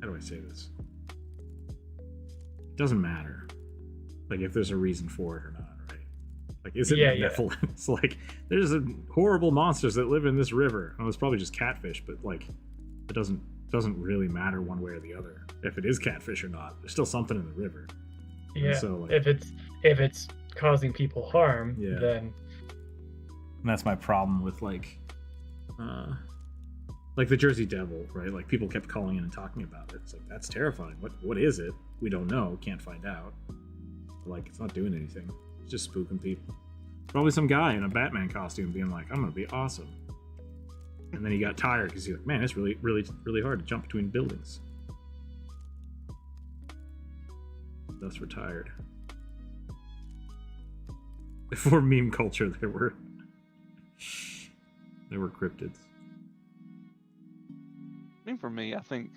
S1: how do I say this? It doesn't matter, like if there's a reason for it or not, right? Like, is it benevolent? It's like there's horrible monsters that live in this river. Oh, it's probably just catfish, but like it doesn't really matter one way or the other if it is catfish or not. There's still something in the river.
S2: Yeah.
S1: And so, like,
S2: if it's causing people harm,
S1: Yeah.
S2: then
S1: and that's my problem with like the Jersey Devil, right? Like people kept calling in and talking about it. It's like, that's terrifying. What is it? We don't know. Can't find out. But, like, it's not doing anything. It's just spooking people. Probably some guy in a Batman costume being like, I'm gonna be awesome. And then he got tired because he's like, man, it's really, really, really hard to jump between buildings. Thus retired. Before meme culture, there were cryptids.
S3: I mean, for me, I think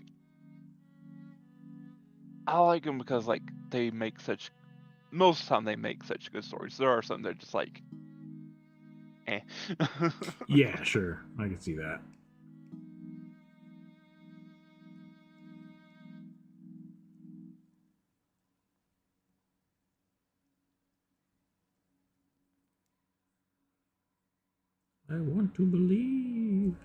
S3: I like them because like they make such. Most of the time, they make such good stories. There are some that are just like, eh.
S1: Yeah, sure, I can see that. I want to believe.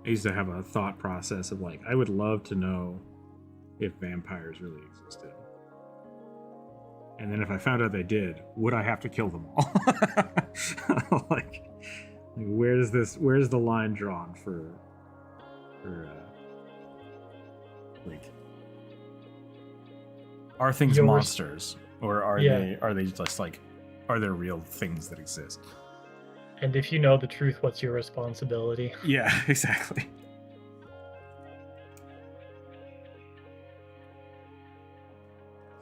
S1: I used to have a thought process of like, I would love to know if vampires really existed. And then if I found out they did, would I have to kill them all? like where's the line drawn for like, are things
S2: Yours-
S1: monsters, or are
S2: Yeah.
S1: they just like, are there real things that exist?
S2: and if you know the truth, what's your responsibility?
S1: Yeah, exactly.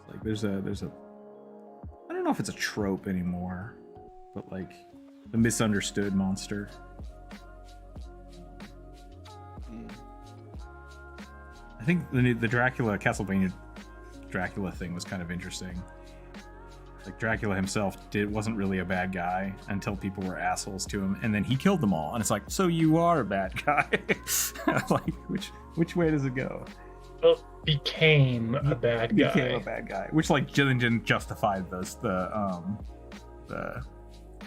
S1: Like there's a I don't know if it's a trope anymore, but like the misunderstood monster.
S3: Mm.
S1: I think the Dracula Castlevania Dracula thing was kind of interesting. Like Dracula himself wasn't really a bad guy until people were assholes to him, and then he killed them all. And it's like, so you are a bad guy? Like, which way does it go?
S2: Well, became a bad guy.
S1: Became a bad guy, which like didn't justify the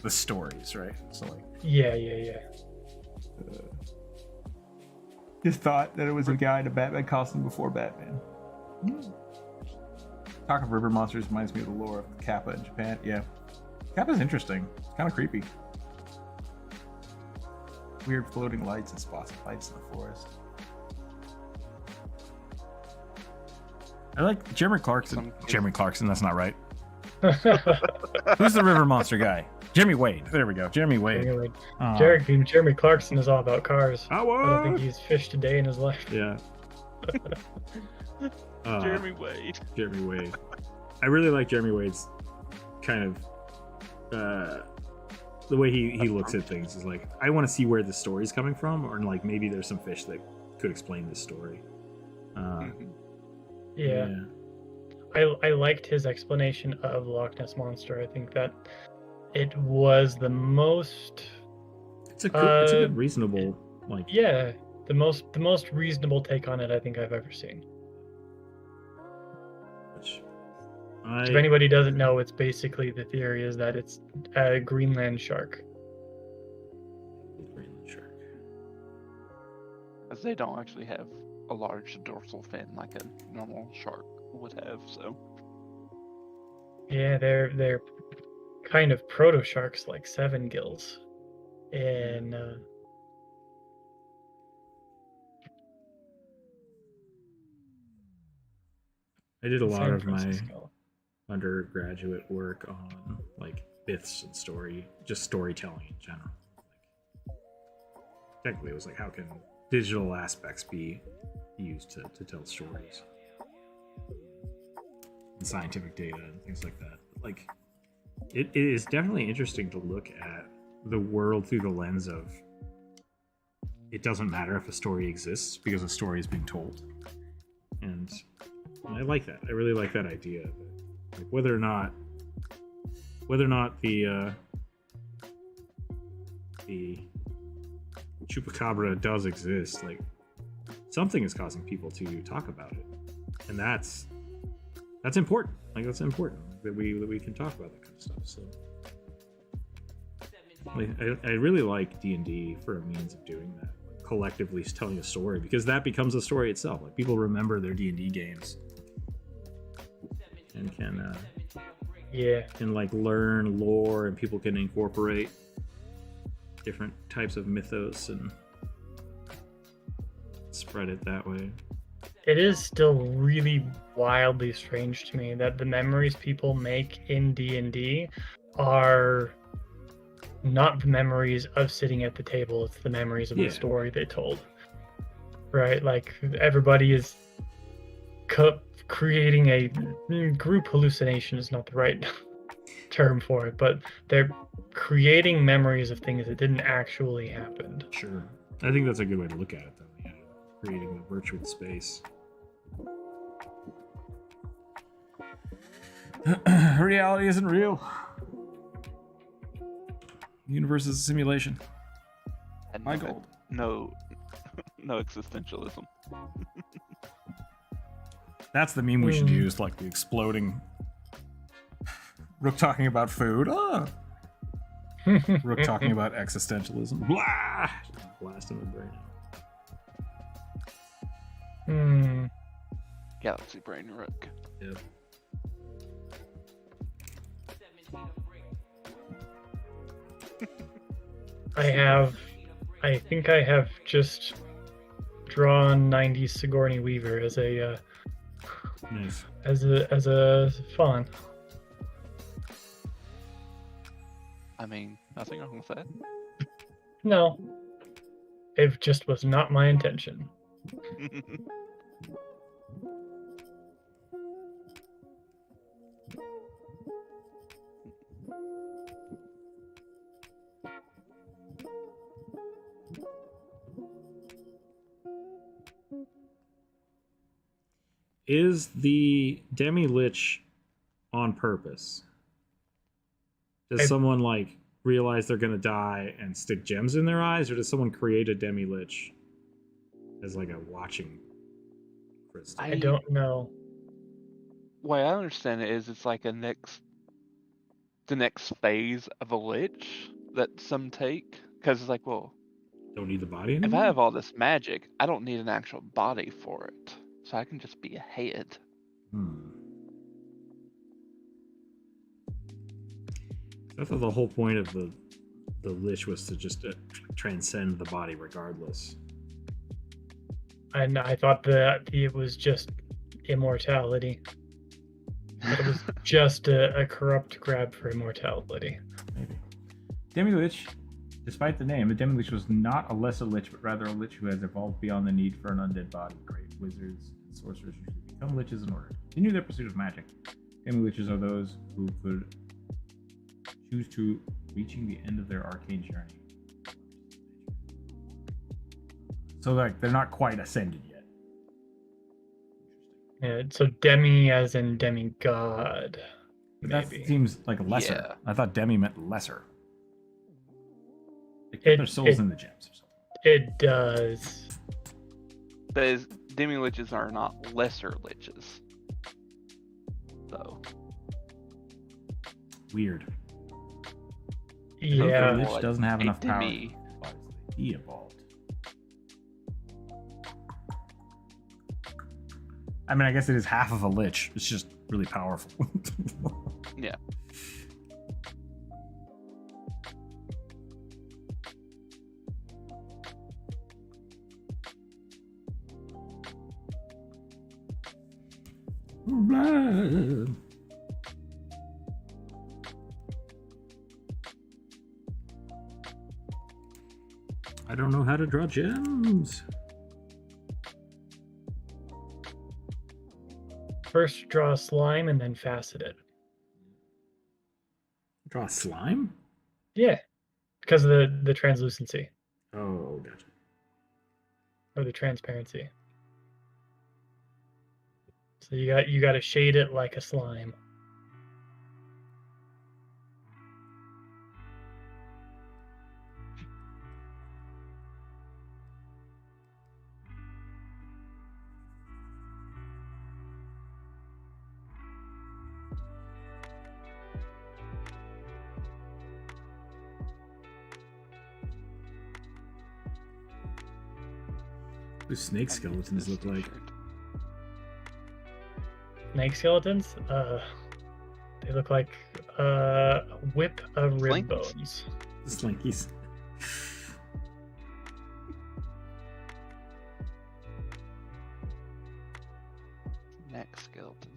S1: stories, right? So like,
S2: Yeah.
S1: just thought that it was a guy in a Batman costume before Batman. Talk of river monsters reminds me of the lore of Kappa in Japan. Yeah, Kappa's interesting. It's kind of creepy. Weird floating lights and spots of lights in the forest. I like Jeremy Clarkson. Jeremy Clarkson, that's not right. Who's the river monster guy? Jeremy Wade. There we go. Jeremy Wade.
S2: Anyway,
S1: Oh.
S2: Jeremy Clarkson is all about cars.
S1: I
S2: I don't think
S1: was.
S2: he's fished a day in his life.
S1: Yeah.
S3: Jeremy Wade.
S1: Jeremy Wade. I really like Jeremy Wade's kind of the way he looks at things is like, I want to see where the story's coming from, or like maybe there's some fish that could explain this story.
S2: Yeah. I liked his explanation of Loch Ness Monster. I think that it was the most
S1: It's a good reasonable like.
S2: yeah, the most reasonable take on it I think I've ever seen. If anybody doesn't know, it's basically the theory is that it's a Greenland shark.
S1: Greenland shark.
S3: As they don't actually have a large dorsal fin like a normal shark would have, so.
S2: Yeah, they're kind of proto sharks like seven gills. And
S1: I did a lot
S2: San
S1: of my
S2: Francisco.
S1: undergraduate work on like myths and storytelling in general. Like, technically, it was like, how can digital aspects be used to tell stories, and scientific data and things like that. Like, it is definitely interesting to look at the world through the lens of it doesn't matter if a story exists because a story is being told, and I like that. I really like that idea. Like whether or not the chupacabra does exist, like something is causing people to talk about it, and that's important. Like that's important that we can talk about that kind of stuff. So like, I really like D&D for a means of doing that, like, collectively telling a story, because that becomes a story itself. Like people remember their D&D games and can like learn lore, and people can incorporate different types of mythos and spread it that way.
S2: It is still really wildly strange to me that the memories people make in D&D are not the memories of sitting at the table, it's the memories of the story they told. Right? Like everybody is creating a group hallucination is not the right term for it, but they're creating memories of things that didn't actually happen.
S1: Sure. I think that's a good way to look at it, though. Yeah, creating a virtual space. Reality isn't real. The universe is a simulation.
S3: And
S1: My goal.
S3: No existentialism.
S1: That's the meme we should use, like the exploding Rook talking about food. Ah! Rook talking about existentialism. Blah! Blast him in the brain.
S3: Galaxy Brain Rook.
S1: Yep.
S2: I think I have just drawn 90s Sigourney Weaver as a
S1: Nice.
S2: as a fawn.
S3: I mean, nothing wrong with that.
S2: No, it just was not my intention.
S1: Is the Demi-Lich on purpose? Does someone like realize they're gonna die and stick gems in their eyes, or does someone create a Demi-Lich as like a watching crystal?
S2: I don't know.
S3: Way I understand it is it's like the next phase of a lich that some take, because it's like, well,
S1: Don't need the body anymore?
S3: if I have all this magic, I don't need an actual body for it, so I can just be a head.
S1: I thought the whole point of the Lich was to just transcend the body regardless.
S2: And I thought that it was just immortality. It was just a corrupt grab for immortality.
S1: Maybe. Demi-Lich, despite the name, the Demi-Lich was not a lesser Lich, but rather a Lich who has evolved beyond the need for an undead body. Great wizards and sorcerers usually become Liches in order to continue their pursuit of magic. Demi-Liches are those who could choose to
S4: reaching the end of their arcane journey. So like they're not quite ascended yet.
S2: Yeah, so demi as in demigod.
S4: But that
S2: Maybe.
S4: seems like lesser.
S3: Yeah.
S4: I thought demi meant lesser. They put their souls in the gems or something.
S2: It does.
S3: Those demi-liches are not lesser liches. Though.
S4: Weird.
S2: Yeah.
S4: The lich
S3: Like
S4: doesn't have
S3: a
S4: enough power.
S3: demi.
S4: He evolved. I mean, I guess it is half of a lich. It's just really powerful.
S3: Yeah.
S4: Blood. I don't know how to draw gems.
S2: First draw slime and then facet it.
S4: Draw slime?
S2: Yeah. Because of the translucency
S4: Oh, gotcha.
S2: or the transparency. So you got to shade it like a slime.
S4: What do snake skeletons look like?
S2: Snake skeletons, they look like a whip of rib
S3: Slinkies.
S2: bones.
S4: Slinkies.
S3: Neck skeleton.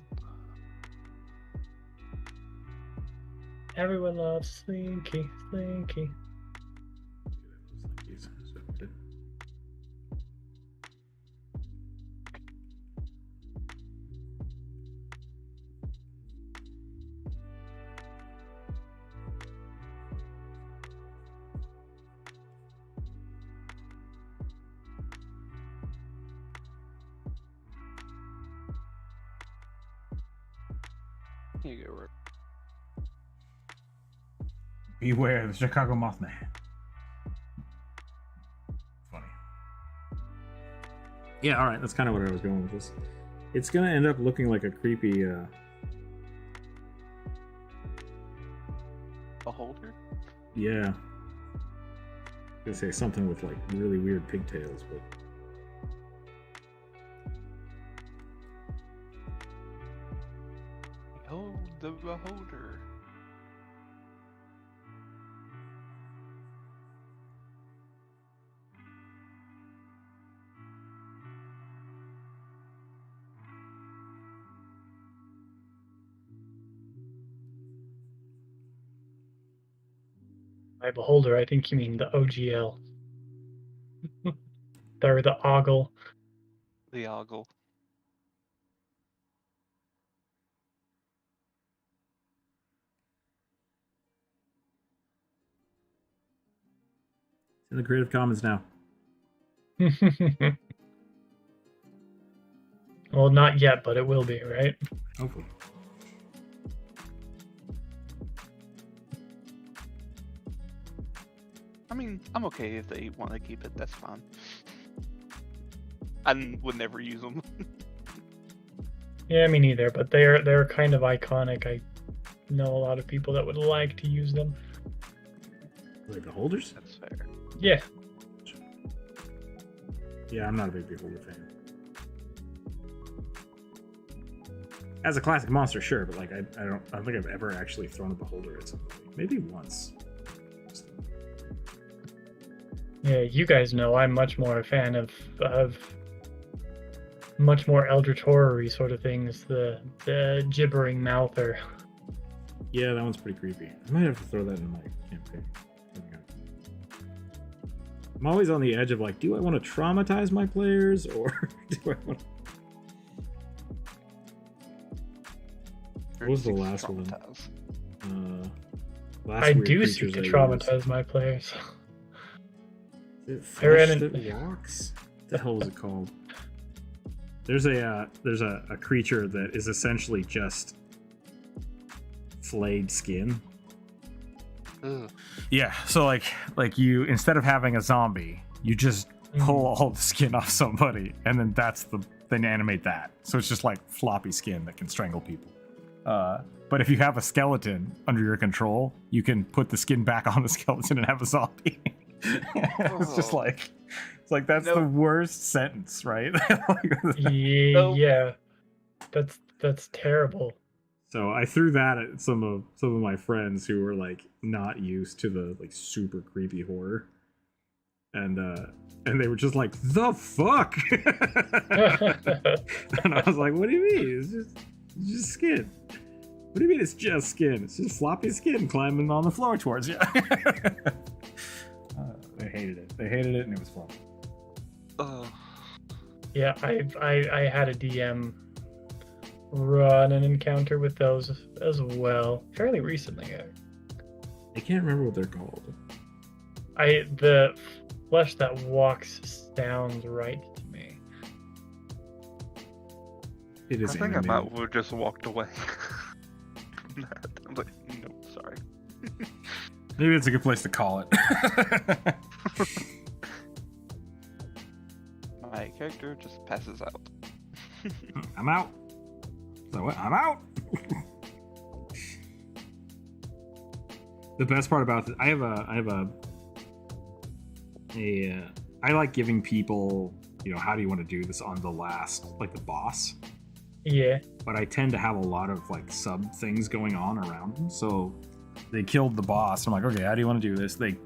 S2: Everyone loves Slinky, Slinky.
S4: Slinkies. So good.
S3: Here you go, Rook.
S4: Beware the Chicago Mothman. Funny. Yeah, all right. That's kind of what I was going with this. It's gonna end up looking like a creepy.
S3: Beholder?
S4: Yeah. I was gonna say something with like really weird pigtails, but
S3: Oh, the beholder.
S2: By beholder, I think you mean the OGL. Or the ogle.
S3: The ogle.
S4: it's in the Creative Commons now.
S2: Well, not yet, but it will be, right?
S4: Hopefully.
S3: I mean, I'm okay if they want to keep it. That's fine. I would never use them.
S2: Yeah, me neither, but they're kind of iconic. I know a lot of people that would like to use them.
S4: Like the holders?
S3: That's fair.
S2: Yeah.
S4: Yeah, I'm not a big beholder fan. As a classic monster, sure, but like I don't think I've ever actually thrown a beholder at somebody. Maybe once.
S2: Yeah, you guys know I'm much more a fan of much more eldritch horror-y sort of things. The gibbering mouther.
S4: Yeah, that one's pretty creepy. I might have to throw that in my campaign. I'm always on the edge of like, do I want to traumatize my players or do I want to... What was the last one?
S3: Traumatize.
S4: Last
S2: I
S4: weird
S2: do seek
S4: creatures
S2: to
S4: I
S2: traumatize my players.
S4: used. Is it
S2: I ran
S4: Flesh
S2: in-
S4: that walks? What the hell is it called? There's a creature that is essentially just flayed skin.
S3: Ugh.
S1: Yeah, so like you, instead of having a zombie, you just pull all the skin off somebody, and then then animate that. So it's just like floppy skin that can strangle people. But if you have a skeleton under your control, you can put the skin back on the skeleton and have a zombie. It's just
S3: Oh.
S1: like, it's like that's the
S3: Nope.
S1: worst sentence, right?
S2: Yeah, that's terrible.
S4: So I threw that at some of my friends who were like not used to the like super creepy horror, and they were just like, "The fuck!" And I was like, "What do you mean? It's just skin. What do you mean it's just skin? It's just floppy skin climbing on the floor towards you." They hated it. They hated it, and it was fun.
S3: Ugh.
S2: Yeah, I had a DM run an encounter with those as well fairly recently.
S4: I can't remember what they're called.
S2: The flesh that walks sounds right to me.
S4: It
S3: I
S4: is
S3: think I
S4: animated.
S3: might have just walked away. I'm like, no, sorry.
S1: Maybe it's a good place to call it.
S3: My character just passes out.
S1: I'm out. So what? I'm out.
S4: The best part about this, I like giving people, how do you want to do this on the last, like the boss,
S2: Yeah.
S4: but I tend to have a lot of like sub things going on around them. So
S1: They killed the boss. I'm like, okay, how do you want to do this? They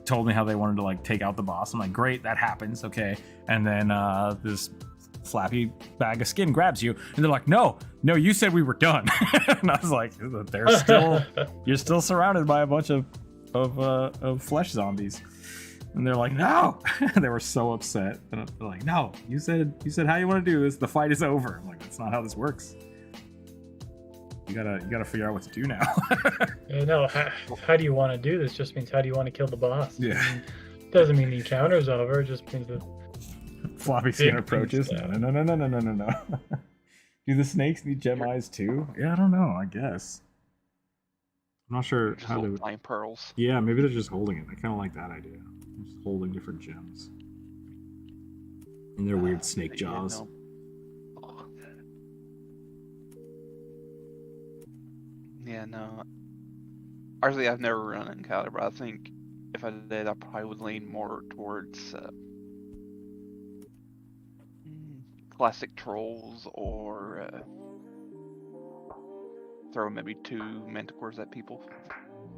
S1: told me how they wanted to like take out the boss. I'm like, great, that happens, okay. And then this flappy bag of skin grabs you, and they're like, no, you said we were done. And I was like, you're still surrounded by a bunch of flesh zombies. And they're like, no. They were so upset. And they're like, no, you said how you want to do this. The fight is over. I'm like, that's not how this works. You gotta figure out what to do now.
S2: No, how do you want to do this? Just means how do you want to kill the boss?
S1: Yeah.
S2: Doesn't mean the encounter's over. It just means that
S1: Floppy skin
S2: Big
S1: approaches.
S2: things,
S1: No. Do the snakes need gem eyes too? Yeah, I don't know. I guess. I'm not sure
S3: Just
S1: how they
S3: little
S1: would.
S3: flying pearls.
S4: yeah, maybe they're just holding it. I kind of like that idea. Just holding different gems. And their weird snake
S3: Yeah,
S4: jaws.
S3: no. Oh. Yeah, no. Honestly, I've never run an encounter, but I think if I did, I probably would lean more towards classic trolls or throw maybe 2 manticores at people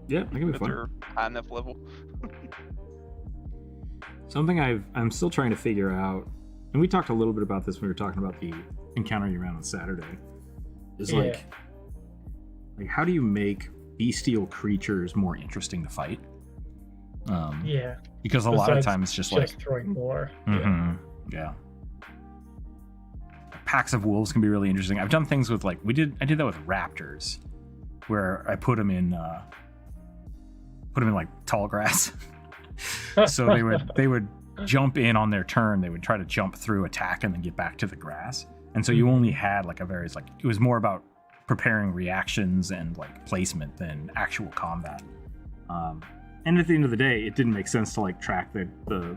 S4: Yeah, that can be
S3: if
S4: fun.
S3: they're high enough level.
S4: Something I'm still trying to figure out, and we talked a little bit about this when we were talking about the encounter you ran on Saturday, is
S2: Yeah.
S4: like how do you make bestial creatures more interesting to fight?
S2: yeah.
S1: Because a lot of
S2: Besides
S1: times it's just
S2: Just
S1: like,
S2: throwing more.
S1: yeah. Packs of wolves can be really interesting. I've done things with like I did that with raptors, where I put them in like tall grass. So they would jump in on their turn. They would try to jump through, attack, and then get back to the grass. And so you only had like it was more about preparing reactions and like placement than actual combat. And at the end of the day, it didn't make sense to like track the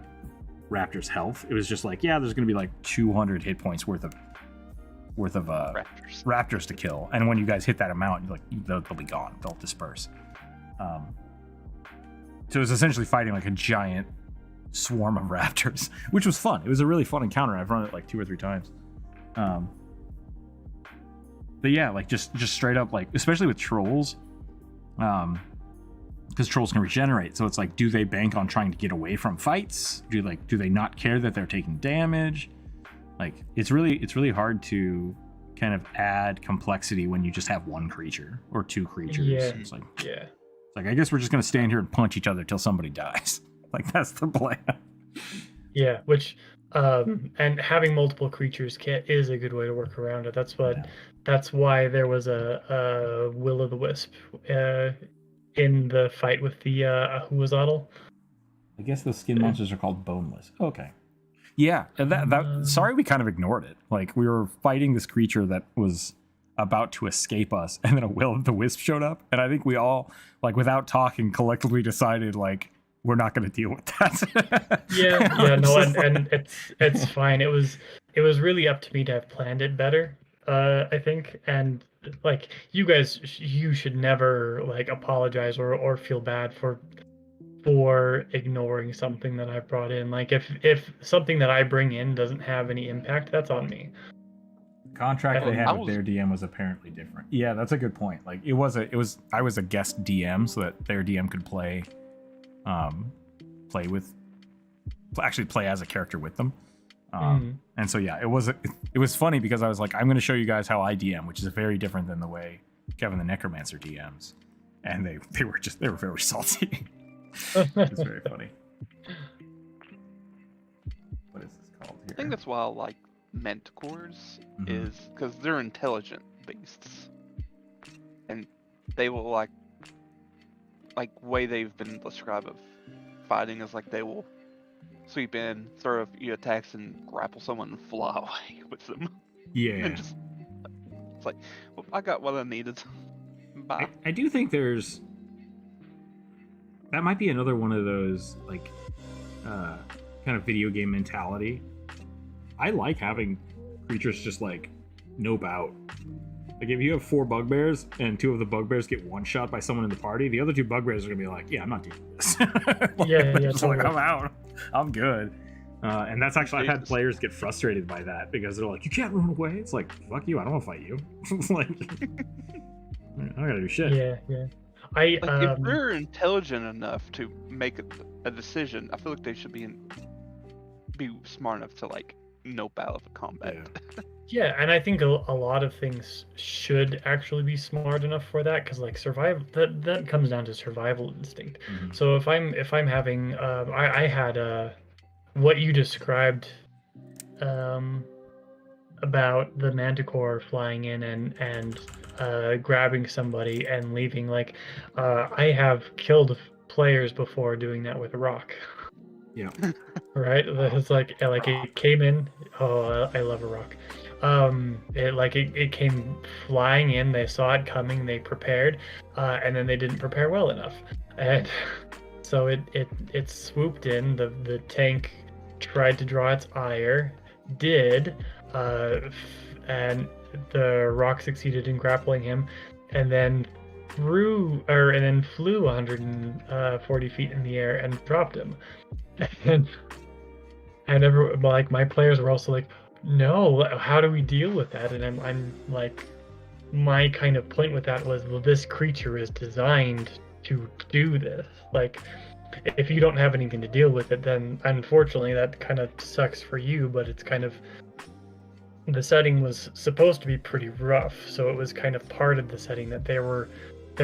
S1: raptor's health. It was just like, yeah, there's gonna be like 200 hit points worth of raptors to kill, and when you guys hit that amount, they'll be gone. They'll disperse. So it was essentially fighting like a giant swarm of raptors, which was fun. It was a really fun encounter. I've run it like 2 or 3 times. But yeah, like just straight up, like especially with trolls, because trolls can regenerate. So it's like, do they bank on trying to get away from fights? Do they not care that they're taking damage? Like it's really hard to kind of add complexity when you just have 1 creature or 2 creatures.
S2: Yeah.
S1: It's like,
S2: Yeah.
S1: I guess we're just gonna stand here and punch each other till somebody dies. Like that's the plan.
S2: Yeah, which and having multiple creatures is a good way to work around it. That's why there was a will-o'-the-wisp in the fight with the Ahuazotl.
S4: I guess the skin monsters are called boneless. Okay. Yeah, and that sorry we kind of ignored it. Like, we were fighting this creature that was about to escape us, and then a will-o'-the-wisp showed up, and I think we all, like, without talking, collectively decided, like, we're not going to deal with that.
S2: Yeah, no, and it's fine. It was really up to me to have planned it better, I think. And like, you should never like apologize or feel bad for ignoring something that I've brought in. Like, if something that I bring in doesn't have any impact, that's on me.
S4: The contract they had
S3: I
S4: with
S3: was-
S4: their DM was apparently different. Yeah, that's a good point. Like, I was a guest DM, so that their DM could play as a character with them. And so yeah, it was funny because I was like, I'm going to show you guys how I DM, which is very different than the way Kevin the Necromancer DMs, and they were very salty. It's very funny. What is this called here?
S3: I think that's why I like mentors,
S4: Mhm.
S3: is because they're intelligent beasts, and they will like way they've been described of fighting is like they will sweep in, throw a few attacks, and grapple someone and fly away with them.
S4: Yeah.
S3: And just it's like, well, I got what I needed. Bye.
S4: I do think that might be another one of those like kind of video game mentality. I like having creatures just like nope out. Like, if you have 4 bugbears and 2 of the bugbears get one shot by someone in the party, the other 2 bugbears are gonna be like, yeah, I'm not doing this.
S2: Yeah,
S4: Just like,
S2: totally.
S4: I'm out. I'm good. And that's actually, I've had players get frustrated by that because they're like, you can't run away. It's like, fuck you, I don't want to fight you. Like, I don't gotta do shit.
S2: Yeah.
S3: Like, if they're intelligent enough to make a decision, I feel like they should be smart enough to like nope out of a combat.
S2: Yeah, and I think a lot of things should actually be smart enough for that, because like survival, that comes down to survival instinct.
S4: Mhm.
S2: So if I'm having I had what you described about the manticore flying in and grabbing somebody and leaving, like I have killed players before doing that with a rock.
S4: Yeah.
S2: Right? It's like it came in. Oh, I love a rock. It came flying in. They saw it coming. They prepared, and then they didn't prepare well enough, and so it swooped in. The tank tried to draw its ire, and the rock succeeded in grappling him, and then flew 140 feet in the air and dropped him. And like my players were also like, no, how do we deal with that? And I'm like, my kind of point with that was, well, this creature is designed to do this. Like, if you don't have anything to deal with it, then unfortunately that kind of sucks for you, but it's kind of, the setting was supposed to be pretty rough, so it was kind of part of the setting that there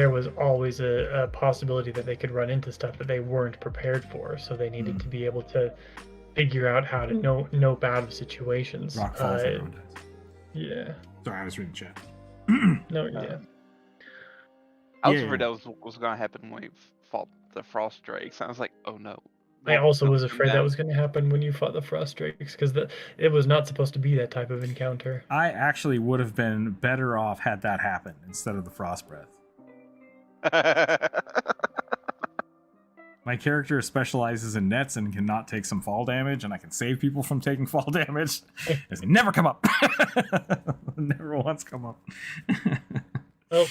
S2: was always a possibility that they could run into stuff that they weren't prepared for, so they needed to be able to figure out how to nope out of situations.
S4: Rock falls, everyone dies.
S2: Yeah.
S4: Sorry, I was reading chat.
S2: No, yeah.
S3: I was
S4: Yeah.
S3: afraid that was going to happen when we fought the frost drakes. I was like, oh no.
S2: I also was afraid that
S3: down.
S2: was going to happen when you fought the frost drakes, because it was not supposed to be that type of encounter.
S4: I actually would have been better off had that happened instead of the frost breath. My character specializes in nets and cannot take some fall damage, and I can save people from taking fall damage. They never come up. Never once come up.
S2: Well,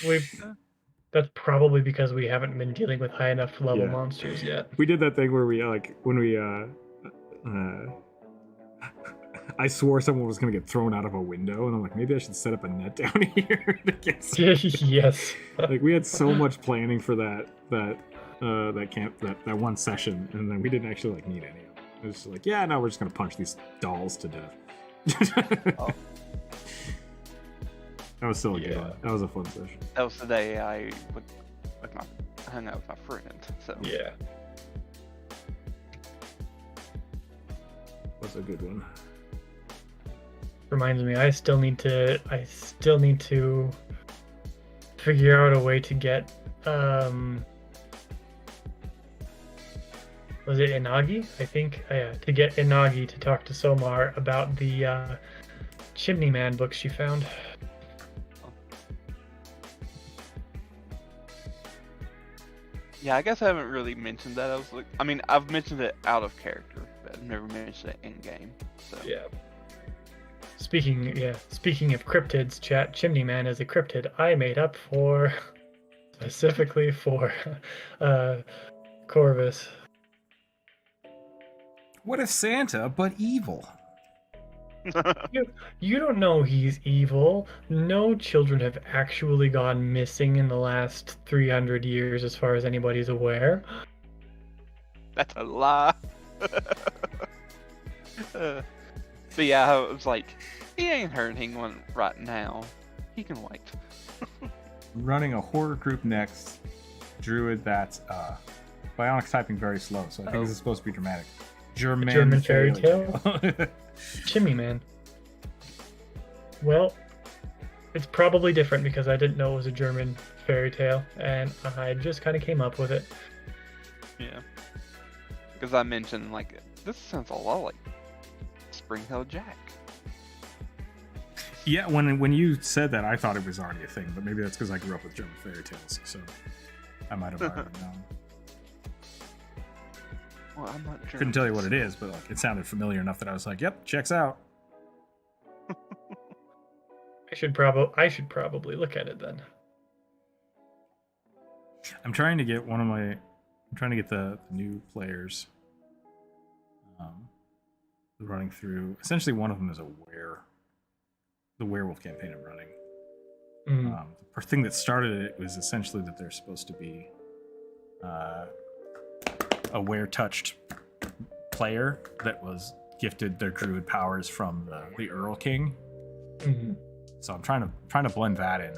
S2: that's probably because we haven't been dealing with high enough level
S4: Yeah.
S2: monsters yet.
S4: We did that thing where we I swore someone was gonna get thrown out of a window, and I'm like, maybe I should set up a net down here to get some.
S2: Yes.
S4: Like, we had so much planning for that one session, and then we didn't actually like need any of it. It was just like, yeah, no, we're just gonna punch these dolls to death.
S3: Oh.
S4: That was still a good
S2: Yeah.
S4: one. That was a fun session.
S3: That was the day I hung out with my friend. So
S2: Yeah.
S4: That was a good one.
S2: Reminds me, I still need to figure out a way to get was it Inagi? I think to get Inagi to talk to Somar about the Chimney Man book she found.
S3: Yeah, I guess I haven't really mentioned that. I was like, I mean, I've mentioned it out of character, but I've never mentioned it in game. So
S2: Yeah. Speaking of cryptids, chat, Chimney Man is a cryptid I made up for specifically for Corvus.
S4: What if Santa, but evil?
S2: You don't know he's evil. No children have actually gone missing in the last 300 years, as far as anybody's aware.
S3: That's a lie. But yeah, I was like, he ain't hurting anyone right now. He can wait.
S4: Running a horror group next. Druid that's Bionics typing very slow, so I think this is supposed to be dramatic.
S2: German fairy tale? Chimney Man. Well, it's probably different because I didn't know it was a German fairy tale, and I just kind of came up with it.
S3: Yeah. Because I mentioned, like, this sounds a lot like Spring-Tailed Jack.
S4: Yeah, when you said that, I thought it was already a thing, but maybe that's because I grew up with German fairy tales, so I might have already known.
S3: Well, I'm not German.
S4: Couldn't tell you what it is, but like, it sounded familiar enough that I was like, "Yep, checks out."
S2: I should probably look at it then.
S4: I'm trying to get the new players running through. Essentially, one of them is the werewolf campaign I'm running. The thing that started it was essentially that they're supposed to be a were-touched player that was gifted their druid powers from the Earl King.
S2: Mm-hmm.
S4: So I'm trying to blend that in,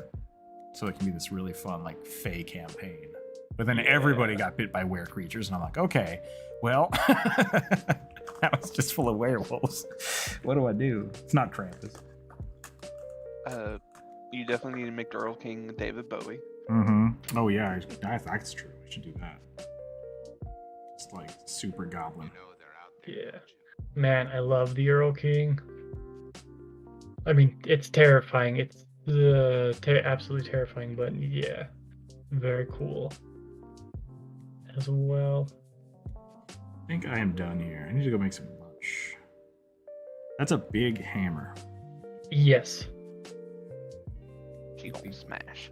S4: so it can be this really fun like Fey campaign. But then everybody got bit by were creatures, and I'm like, okay, well, that was just full of werewolves. What do I do? It's not Krampus.
S3: You definitely need to make the Earl King David Bowie.
S4: Mm-hmm. Oh yeah, that's true. We should do that. It's like super goblin.
S2: Yeah. Man, I love the Earl King. I mean, it's terrifying. It's absolutely terrifying, but yeah, very cool as well.
S4: I think I am done here. I need to go make some lunch. That's a big hammer.
S2: Yes.
S3: She gonna smash.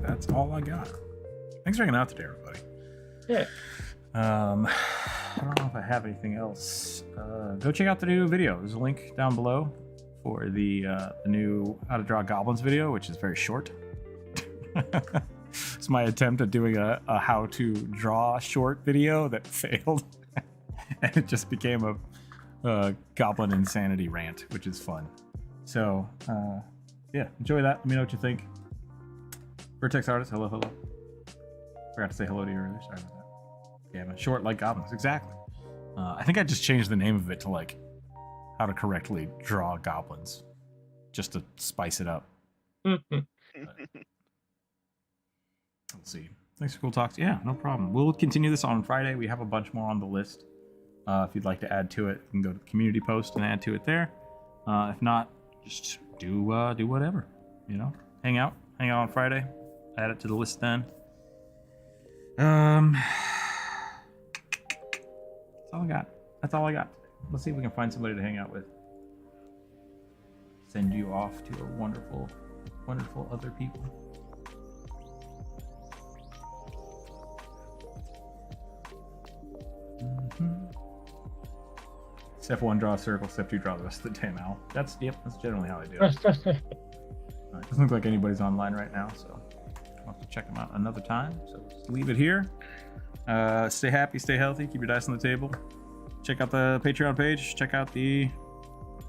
S4: That's all I got. Thanks for hanging out today, everybody.
S2: Yeah.
S4: I don't know if I have anything else. Go check out the new video. There's a link down below for the new How to Draw Goblins video, which is very short. It's my attempt at doing a how to draw short video that failed. And it just became a goblin insanity rant, which is fun. So, yeah, enjoy that. Let me know what you think. Vertex Artist, hello. Forgot to say hello to you earlier. Sorry about that. Yeah, man, short like goblins, exactly. I think I just changed the name of it to like how to correctly draw goblins, just to spice it up. Let's see. Thanks for cool talks. Yeah, no problem. We'll continue this on Friday. We have a bunch more on the list. If you'd like to add to it, you can go to the community post and add to it there. If not, just do whatever. You know, hang out on Friday. Add it to the list then. That's all I got. Let's see if we can find somebody to hang out with. Send you off to a wonderful, wonderful other people. Step 1, draw a circle. Step 2, draw the rest of the damn owl. That's generally how I do it. It doesn't look like anybody's online right now, so I'll have to check them out another time. So just leave it here. Stay happy, stay healthy, keep your dice on the table. Check out the Patreon page. Check out the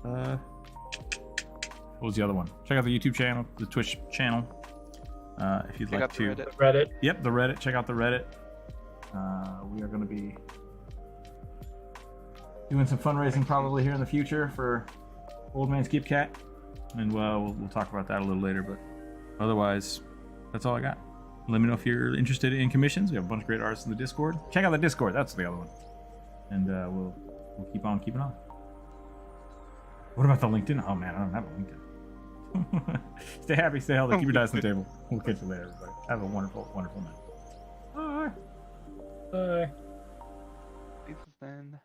S4: what was the other one? Check out the YouTube channel, the Twitch channel. If you'd like to.
S2: Reddit.
S4: Yep, the Reddit. Check out the Reddit. We are going to be doing some fundraising probably here in the future for Old Man's Keep Cat, and we'll talk about that a little later. But otherwise, that's all I got.
S1: Let me know if you're interested in commissions. We have a bunch of great artists in the Discord. Check out the Discord. That's the other one. And we'll keep on keeping on. What about the LinkedIn? Oh man, I don't have a LinkedIn. Stay happy, stay healthy, keep your dice on the table. We'll catch you later, everybody. Have a wonderful, wonderful night. Bye.
S2: Bye.
S3: Pieces then.